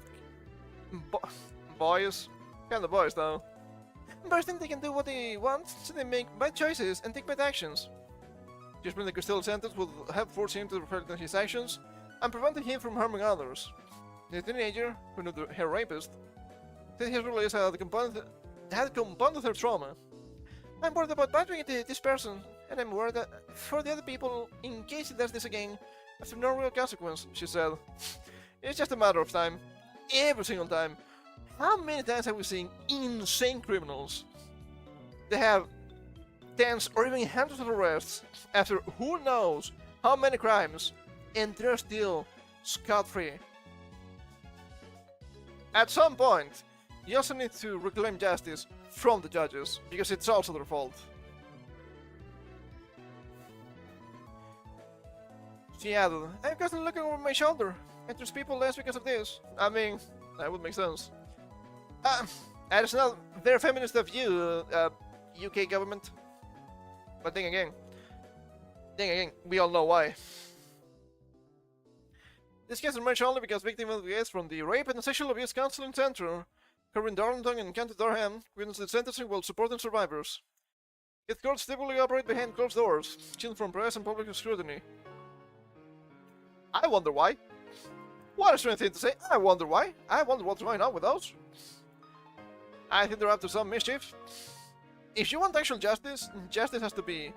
boys? Kinda boys, though. But think they can do what they want, so they make bad choices and take bad actions. Just the Costello sentence would have forced him to reflect on his actions and prevented him from harming others. The teenager, who knew her rapist, said his release had compounded her trauma. I'm worried about battering this person, and I'm worried that for the other people, in case he does this again, after no real consequence, she said. It's just a matter of time. Every single time. How many times have we seen insane criminals? They have tens or even hundreds of arrests after who knows how many crimes, and they're still scot-free. At some point, you also need to reclaim justice from the judges, because it's also their fault. She added, I'm constantly looking over my shoulder, and there's people less because of this. I mean, that would make sense. It's not very feminist of you, UK government. But then again, we all know why. This case emerged only because victim advocates from the Rape and Sexual Abuse Counseling Center, here in Darlington and County Durham, witnessed the sentencing while supporting survivors. Its courts typically operate behind closed doors, shielded from press and public scrutiny. I wonder why. What a strange thing to say. I wonder why. I wonder what's going on with those. I think they're up to some mischief. If you want actual justice, justice has to be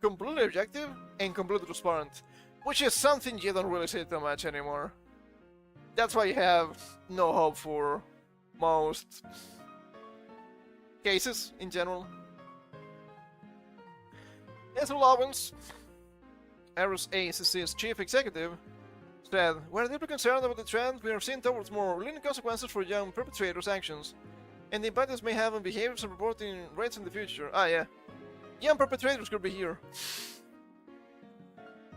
completely objective and completely transparent, which is something you don't really see too much anymore. That's why you have no hope for most cases in general. Ezra Lawrence, RSACC's chief executive, said, we're deeply concerned about the trend we are seeing towards more lenient consequences for young perpetrators' actions, and the impact this may have on behaviors and reporting rates in the future. Ah, yeah. Young perpetrators could be here.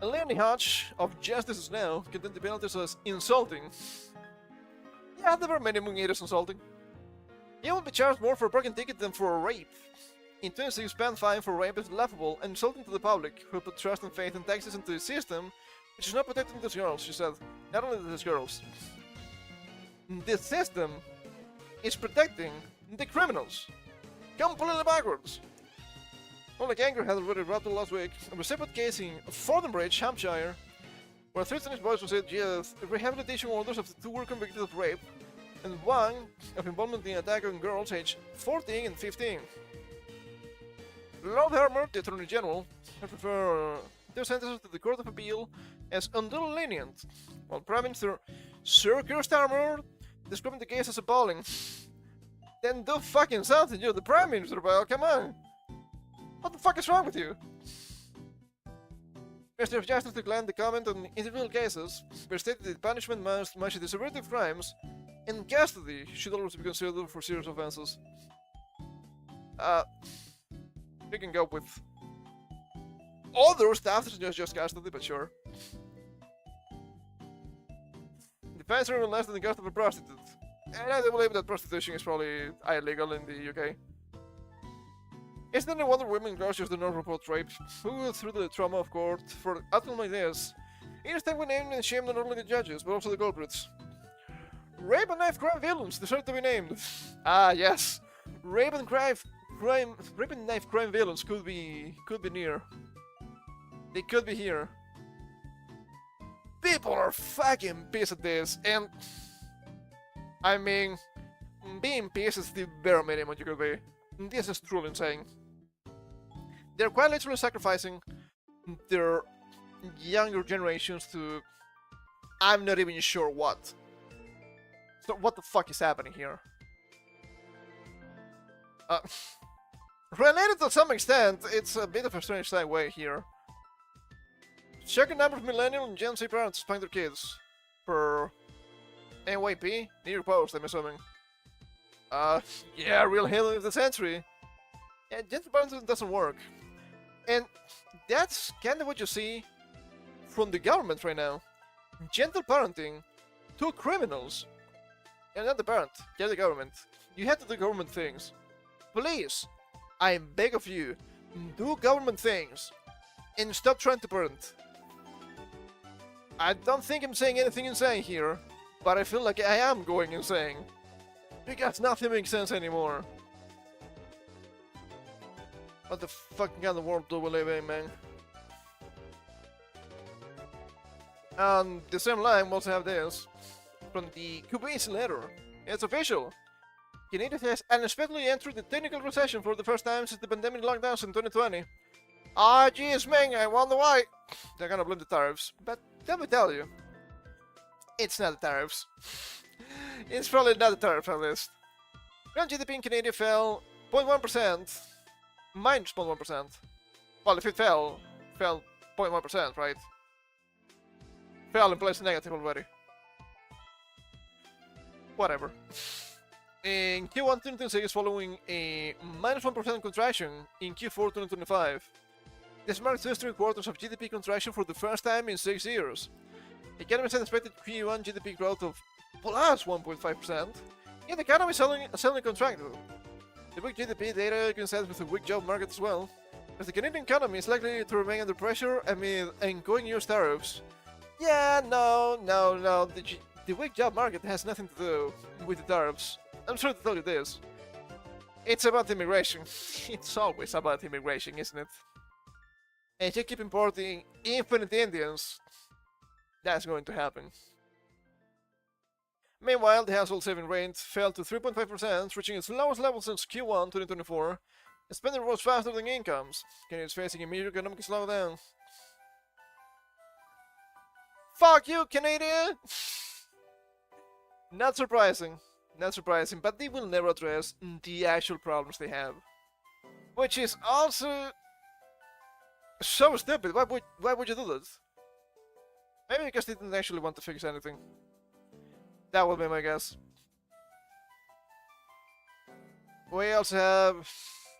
A Leonie Hodge of Justice Now condemned the penalties as insulting. Yeah, there were many among it as insulting. He will be charged more for a broken ticket than for a rape. In 26 fine for rape is laughable and insulting to the public, who put trust and faith and taxes into the system, which is not protecting these girls, she said. Not only these girls. The system is protecting the criminals. Completely backwards. Unlike Anger had already wrapped up last week, a separate case in Fordingbridge, Hampshire, where 3 teenage boys received rehabilitation orders after 2 were convicted of rape, and 1 of involvement in an attack on girls aged 14 and 15. Lord Harmer, the Attorney General, has referred their sentences to the Court of Appeal as unduly lenient, while Prime Minister Sir Keir Starmer describing the case as appalling. Then do fucking something, you're the Prime Minister, pal, come on! What the fuck is wrong with you? Minister of Justice declined the comment on individual cases, but stated that punishment must match the severity of crimes, and custody should always be considered for serious offenses. You can go with other stuff that's just custody, but sure. Depends on less than the cost of a prostitute. And I do believe that prostitution is probably illegal in the UK. Isn't it no wonder women groceries do not report rape? Who through the trauma of court for outcome like this? Each time we name and shame not only the judges, but also the culprits. Rape and knife crime villains deserve to be named. Ah, yes. Rape and knife crime villains could be near. They could be here. People are fucking pissed at this, and I mean, being pissed is the bare minimum you could be. This is truly insane. They're quite literally sacrificing their younger generations to I'm not even sure what. So what the fuck is happening here? Related to some extent, it's a bit of a strange segue here. Shocking number of millennial and Gen Z parents spank their kids per NYP New York Post, I'm assuming. Yeah, real halo of the century. Yeah, gentle parenting doesn't work. And that's kind of what you see from the government right now. Gentle parenting to criminals. And not the parent, yeah, the government. You have to do government things. Please, I beg of you, do government things and stop trying to parent. I don't think I'm saying anything insane here, but I feel like I am going insane. Because nothing makes sense anymore. What the fucking kind of world do we live in, man? On the same line, we also have this from the COPIUM letter. It's official. Canada has unexpectedly entered the technical recession for the first time since the pandemic lockdowns in 2020. Ah, jeez, man, I wonder why. They're gonna blame the tariffs, but let me tell you, it's not the tariffs. It's probably not the tariff at least. Real GDP in Canada fell 0.1%, minus 0.1%. Well, if it fell 0.1%, right? Fell in place negative already. Whatever. In Q1 2026, following a minus 1% contraction in Q4 2025. This marks 2 straight quarters of GDP contraction for the first time in 6 years. Economists had expected Q1 GDP growth of plus 1.5%, yet the economy suddenly contracted. The weak GDP data coincides with the weak job market as well, as the Canadian economy is likely to remain under pressure amid ongoing US tariffs. Yeah, no. The weak job market has nothing to do with the tariffs. I'm sorry to tell you this. It's about immigration. It's always about immigration, isn't it? And if you keep importing infinite Indians, that's going to happen. Meanwhile, the household saving rate fell to 3.5%, reaching its lowest level since Q1 2024. Spending rose faster than incomes. Canada is facing a major economic slowdown. Fuck you, Canada! Not surprising, but they will never address the actual problems they have. Which is also so stupid. Why would you do that? Maybe because they didn't actually want to fix anything. That would be my guess. We also have...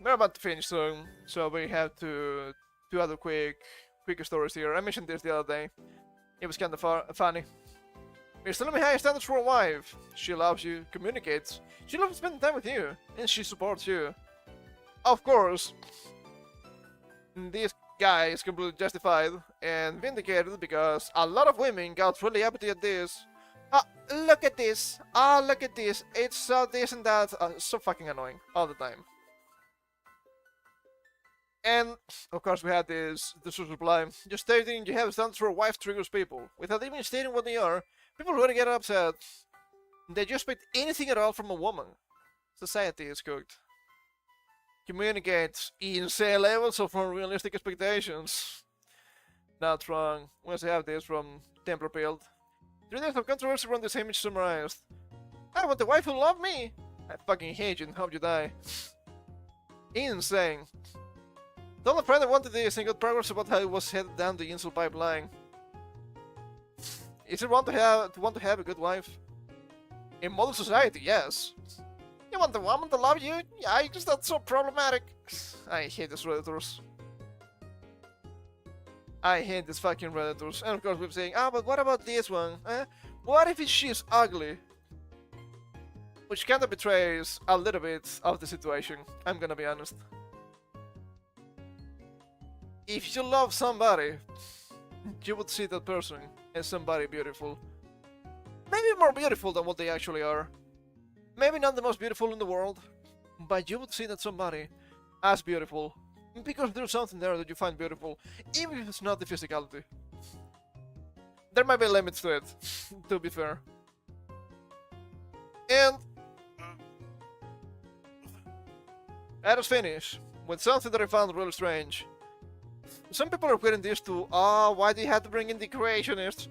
We're about to finish soon, so we have two other quicker stories here. I mentioned this the other day. It was kind of funny. You're still having high standards for a wife. She loves you, communicates. She loves spending time with you, and she supports you. Of course, this guy is completely justified and vindicated because a lot of women got really uppity at this. Look at this. Look at this. It's so this and that. So fucking annoying all the time. And, of course, we had this reply. Just stating you have standards for a wife triggers people. Without even stating what they are, people really get upset. They just expect anything at all from a woman. Society is cooked. Communicates insane levels of unrealistic expectations. Not wrong. We also have this from Templar Build. 3 days of controversy around this image summarized. I want a wife who love me! I fucking hate you and hope you die. Insane. Told a friend I wanted this and got progress about how it was headed down the insult pipeline. Is it wrong to have a good wife? In modern society, yes. You want the woman to love you? Yeah, it's not so problematic. I hate these Redditors. I hate these fucking Redditors. And of course we're saying, ah, but what about this one? What if she's ugly? Which kinda betrays a little bit of the situation, I'm gonna be honest. If you love somebody, you would see that person as somebody beautiful. Maybe more beautiful than what they actually are. Maybe not the most beautiful in the world, but you would see that somebody as beautiful. Because there's something there that you find beautiful, even if it's not the physicality. There might be limits to it, to be fair. And let us finish with something that I found really strange. Some people are putting this to, why do you have to bring in the creationists?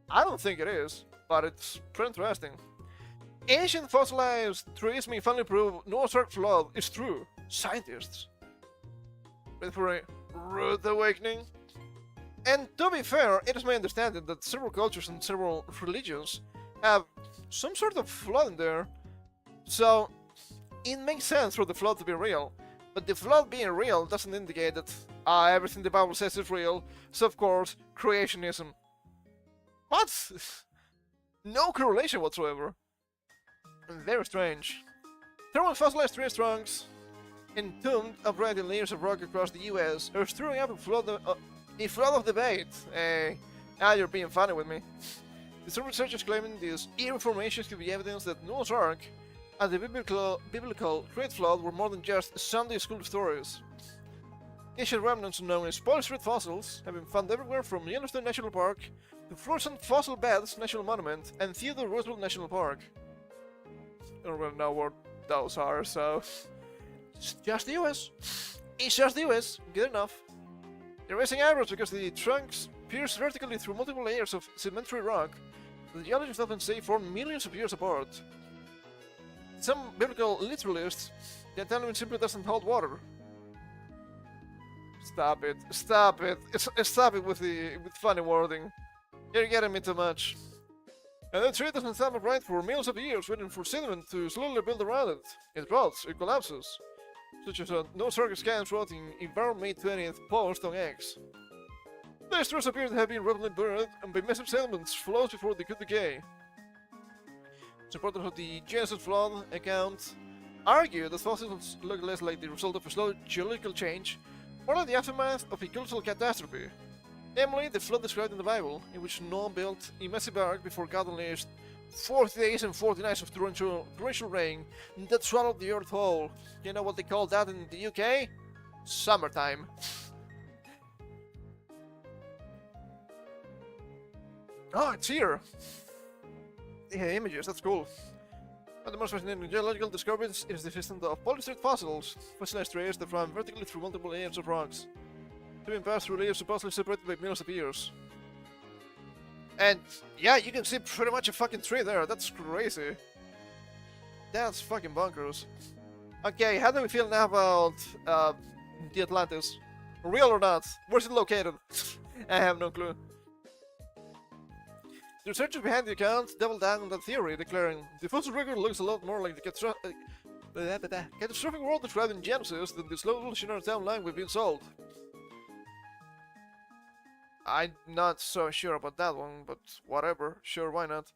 I don't think it is, but it's pretty interesting. Ancient fossilized trees may finally prove Noah's Ark flood is true. Scientists. Ready for a rude awakening? And to be fair, it is my understanding that several cultures and several religions have some sort of flood in there. So, it makes sense for the flood to be real. But the flood being real doesn't indicate that everything the Bible says is real, so of course, creationism. What? No correlation whatsoever. Very strange. Thermal fossilized tree trunks entombed upright in layers of rock across the US are stirring up a flood of debate. You're being funny with me. Some researchers claiming these eerie formations could be evidence that Noah's Ark and the biblical Great Flood were more than just Sunday school stories. Ancient remnants known as Spoil Street fossils have been found everywhere from Yellowstone National Park to Florissant Fossil Beds National Monument and Theodore Roosevelt National Park. I don't really know what those are, so... It's just the US. It's just the US. Good enough. They're raising eyebrows because the trunks pierce vertically through multiple layers of sedimentary rock that geologists often say form millions of years apart. Some biblical literalists, the Italian simply doesn't hold water. Stop it. Stop it. Stop it with funny wording. You're getting me too much. And the tree doesn't stand upright for millions of years, waiting for sediment to slowly build around it. It rots, it collapses. Such as a no circus scans rotting Ibaraki May 20th post on X. These trees appear to have been rottingly buried and by massive sediments flows before they could decay. Supporters of the Genesis flood account argue that fossils look less like the result of a slow geological change, more like the aftermath of a cultural catastrophe. Namely, the flood described in the Bible, in which Noah built a massive ark before God unleashed 40 days and 40 nights of torrential rain that swallowed the earth whole. You know what they call that in the UK? Summertime. Oh, it's here! Yeah, images, that's cool. But the most fascinating geological discoveries is the existence of polystrate fossils, fossilized trees that run vertically through multiple layers of rocks, having passed through layers supposedly separated by millions of years. And yeah, you can see pretty much a fucking tree there. That's crazy. That's fucking bonkers. Okay, how do we feel now about the Atlantis? Real or not? Where's it located? I have no clue. The researchers behind the account doubled down on that theory, declaring the fossil record looks a lot more like the catastrophic world described in Genesis than the slow evolutionary timeline we've been sold. I'm not so sure about that one, but whatever. Sure, why not?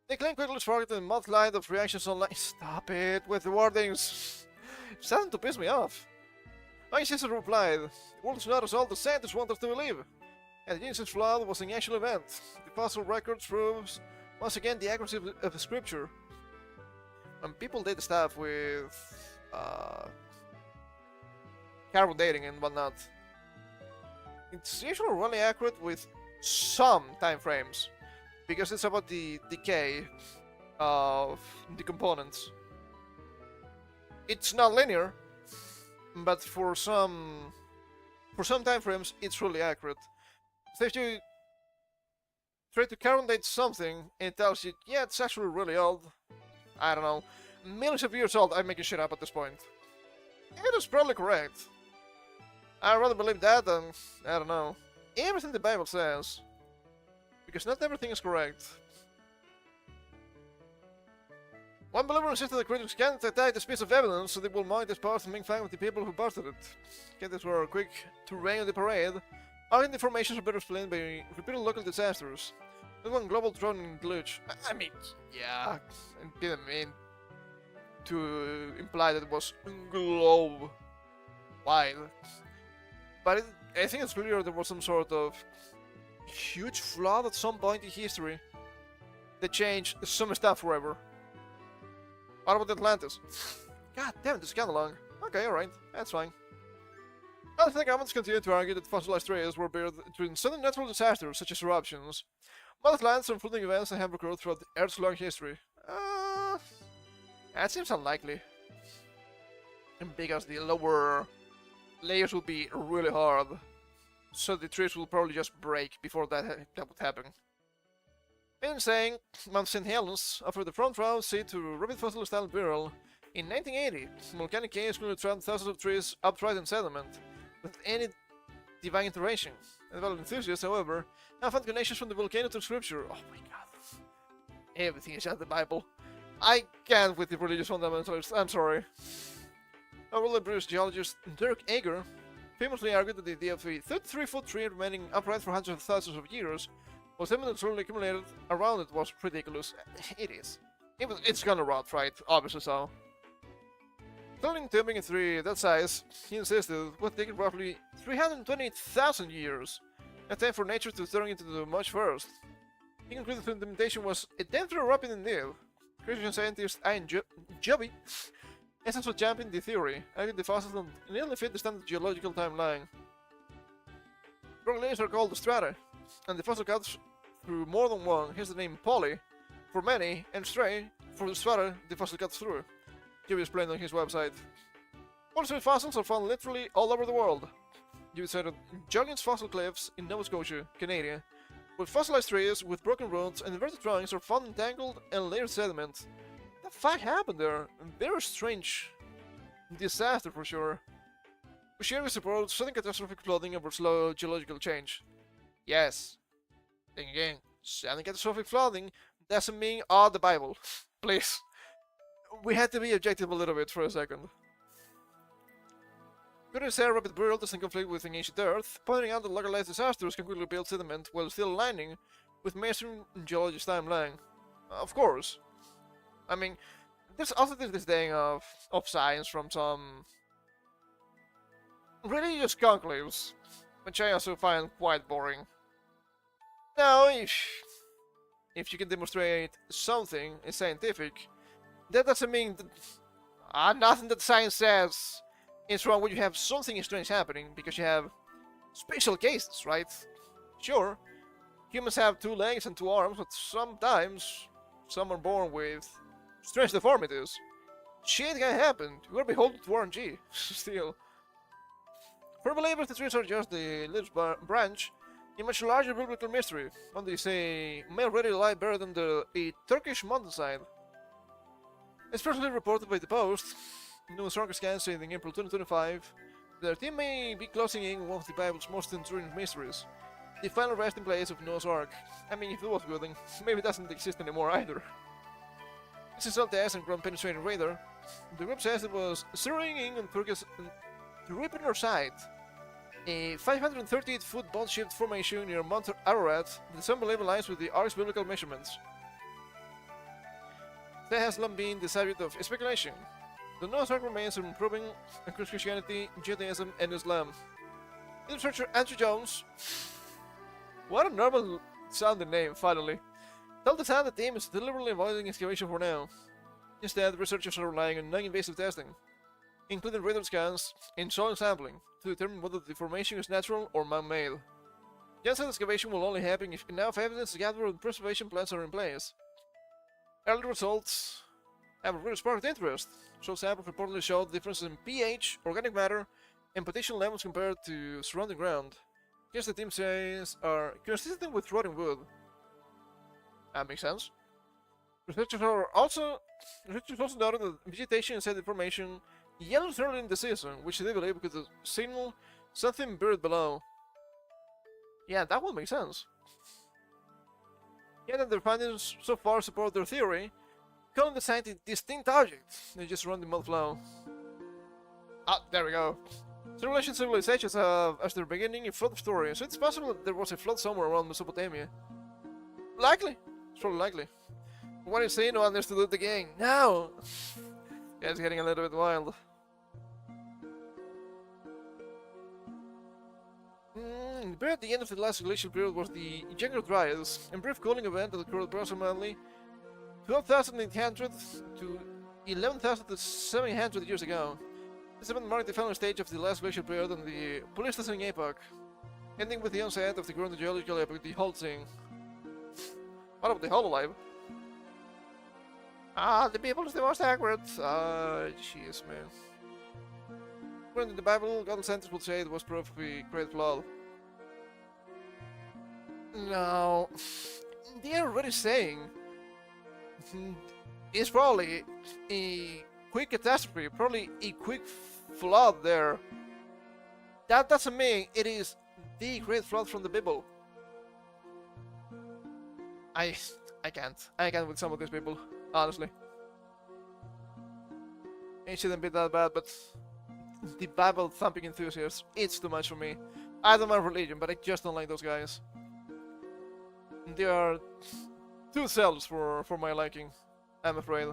They claim quickly sparked a multitude of reactions online. Stop it with the wordings. It's starting to piss me off. My sister replied, "The world is not as old as scientists want us to believe. And the Genesis flood was an actual event. The fossil records proves once again the accuracy of the scripture." When people did stuff with carbon dating and whatnot, it's usually really accurate with some time frames, because it's about the decay of the components. It's not linear, but for some time frames, it's really accurate. So if you try to carbon date something and it tells you, yeah, it's actually really old, I don't know, millions of years old, I'm making shit up at this point. It is probably correct. I'd rather believe that than, I don't know, everything the Bible says. Because not everything is correct. One believer insisted that critics can't attack this piece of evidence, so they will mount this power to make fun with the people who busted it. Critics were quick to rain on the parade, Often the formations are better explained by repeated local disasters. Not one global drowning glitch. I mean, yeah, I didn't mean to imply that it was globe wide. But I think it's clear there was some sort of huge flood at some point in history that changed some stuff forever. What about Atlantis? God damn it, this is kinda long. Okay, alright, that's fine. Other governments continue to argue that fossilized trails were buried during sudden natural disasters such as eruptions, but lands and flooding events have occurred throughout the Earth's long history. That seems unlikely. And because the lower layers will be really hard, so the trees will probably just break before that would happen. In saying, Mount St. Helens offered the front row seat to rapid fossil-style burial. In 1980, volcanic caves could trapped thousands of trees upright in sediment, without any divine intervention. Developed enthusiasts, however, have found connections from the volcano to scripture. Oh my god. Everything is out of the Bible. I can't with the religious fundamentalists, I'm sorry. A world British geologist Dirk Eger famously argued that the idea of a 33-foot tree remaining upright for hundreds of thousands of years was evidently accumulated around it was ridiculous. It is. It's gonna rot, right? Obviously so. Building tubing a tree that size, he insisted, would take roughly 320,000 years, a time for nature to turn into the much first. He concluded the implementation was a dangerous rapid indeed. Christian scientist Ian Joby essentially championed the theory, arguing the fossils don't nearly fit the standard geological timeline. Rock layers are called strata, and the fossil cuts through more than one, hence the name poly for many, and stray for the strata the fossil cuts through. Joby explained on his website. Polystrate fossils are found literally all over the world. Joby cited Julian's fossil cliffs in Nova Scotia, Canada, where fossilized trees with broken roots and inverted trunks are found in tangled and layered sediment. What the fuck happened there? Very strange disaster for sure. We share with support sudden catastrophic flooding over slow geological change. Yes. Then again, sudden catastrophic flooding doesn't mean the Bible. Please. We had to be objective a little bit for a second. Current say rapid burial doesn't conflict with ancient Earth, pointing out that localized disasters can quickly build sediment while still aligning with mainstream geologist timeline. Of course. I mean, there's also this thing of science from some religious conclaves, which I also find quite boring. Now, if you can demonstrate something is scientific, that doesn't mean that nothing that science says is wrong when you have something strange happening, because you have special cases, right? Sure, humans have 2 legs and 2 arms, but sometimes some are born with strange deformities. Shit can happen. We're beholden to RNG. Still. For believers, the trees are just the latest branch in much larger biblical mystery, one they say may already lie buried under a Turkish mountainside. As personally reported by the Post, Noah's Ark scans in April 2025, their team may be closing in one of the Bible's most enduring mysteries, the final resting place of Noah's Ark. I mean, if it was good, then maybe it doesn't exist anymore either. This is all test and ground penetrating radar. The group says it was zeroing in on Turkey's Ripner site, a 538-foot bone-shaped formation near Mount Ararat that some believe aligns with the Ark's biblical measurements. That has long been the subject of speculation. The Noah's Ark remains improving across Christianity, Judaism, and Islam. The researcher Andrew Jones, what a normal sounding name, finally, told the Sun the team is deliberately avoiding excavation for now. Instead, researchers are relying on non-invasive testing, including radar scans and soil sampling, to determine whether the formation is natural or man-made. Jones said excavation will only happen if enough evidence gathered and preservation plans are in place. Early results have really sparked interest. So samples reportedly showed differences in pH, organic matter, and potassium levels compared to surrounding ground. Guess the team says are consistent with rotting wood. That makes sense. Researchers also noted that vegetation inside the formation yellows early in the season, which they believe could signal something buried below. Yeah, that would make sense. Yet their findings so far support their theory, calling the site a distinct object. They just run the mud flow. Ah, there we go. Civilization civilizations have, as their beginning, a flood story, so it's possible that there was a flood somewhere around Mesopotamia. Likely. It's probably likely. What is saying? No one has to do it again. Now! Yeah, it's getting a little bit wild. The period at the end of the last glacial period was the Younger Dryas, a brief cooling event that occurred approximately 12,800 to 11,700 years ago. This event marked the final stage of the last glacial period and the Pleistocene epoch, ending with the onset of the chronogeological epoch, the Holocene. What about the Hololive? The people is the most accurate. Jeez, man. According to the Bible, God scientists would say it was proof of a great flood. No, they're already saying it's probably a quick catastrophe, probably a quick flood there. That doesn't mean it is the great flood from the Bible. I can't with some of these people, honestly. It shouldn't be that bad, but the Bible thumping enthusiasts, it's too much for me. I don't mind religion, but I just don't like those guys. They are too zealous for my liking, I'm afraid.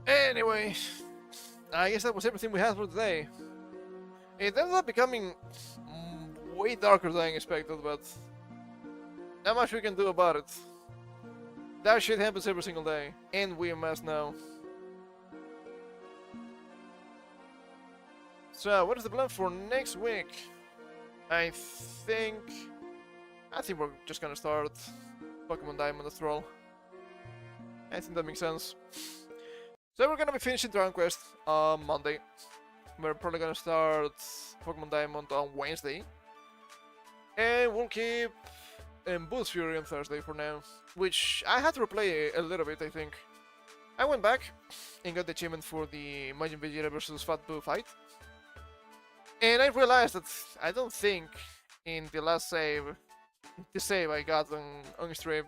Anyway, I guess that was everything we had for today. It ended up becoming way darker than I expected, but not much we can do about it. That shit happens every single day, and we must know. So, what is the plan for next week? I think we're just gonna start Pokemon Diamond after all. I think that makes sense. So we're gonna be finishing Dragon Quest on Monday. We're probably gonna start Pokemon Diamond on Wednesday. And we'll keep Boost Fury on Thursday for now. Which I had to replay a little bit, I think. I went back and got the achievement for the Majin Vegeta vs Fat Boo fight. And I realized that I don't think in the last save, the save I got on stream,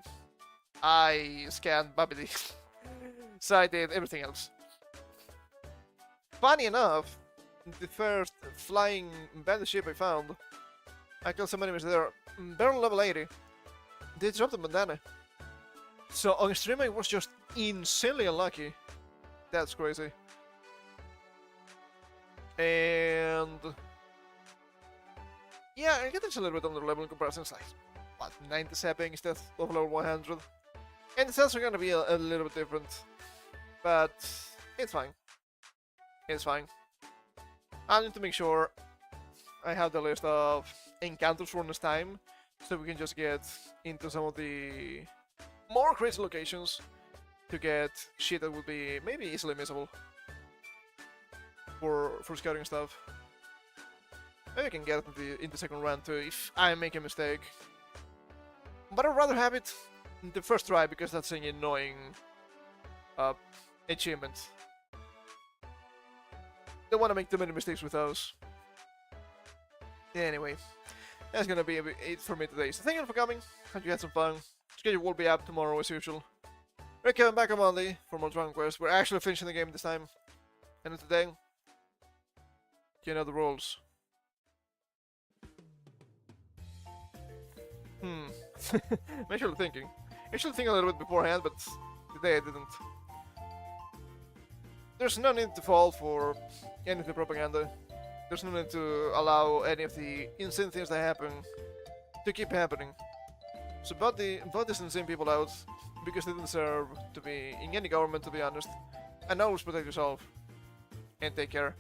I scanned Babidi. So I did everything else. Funny enough, the first flying bandit ship I found, I killed some enemies there, barrel level 80. They dropped the bandana. So on stream I was just insanely unlucky. That's crazy. And yeah, I get it's a little bit under level in comparison. It's like, what, 97 instead of level 100. And the stats are gonna be a little bit different. But it's fine. It's fine. I need to make sure I have the list of encounters for next time, so we can just get into some of the more crazy locations to get shit that would be maybe easily missable for scouting stuff. Maybe I can get it in the second round too if I make a mistake. But I'd rather have it in the first try because that's an annoying achievement. Don't want to make too many mistakes with those. Anyway, that's gonna be it for me today. So thank you for coming. Hope you had some fun. Schedule will be up tomorrow as usual. We're coming back on Monday for more Dragon Quest. We're actually finishing the game this time. And today, you know the rules. I'm actually thinking. I should think a little bit beforehand, but today I didn't. There's no need to fall for any of the propaganda. There's no need to allow any of the insane things that happen to keep happening. So vote these insane people out, because they don't deserve to be in any government, to be honest. And always protect yourself. And take care.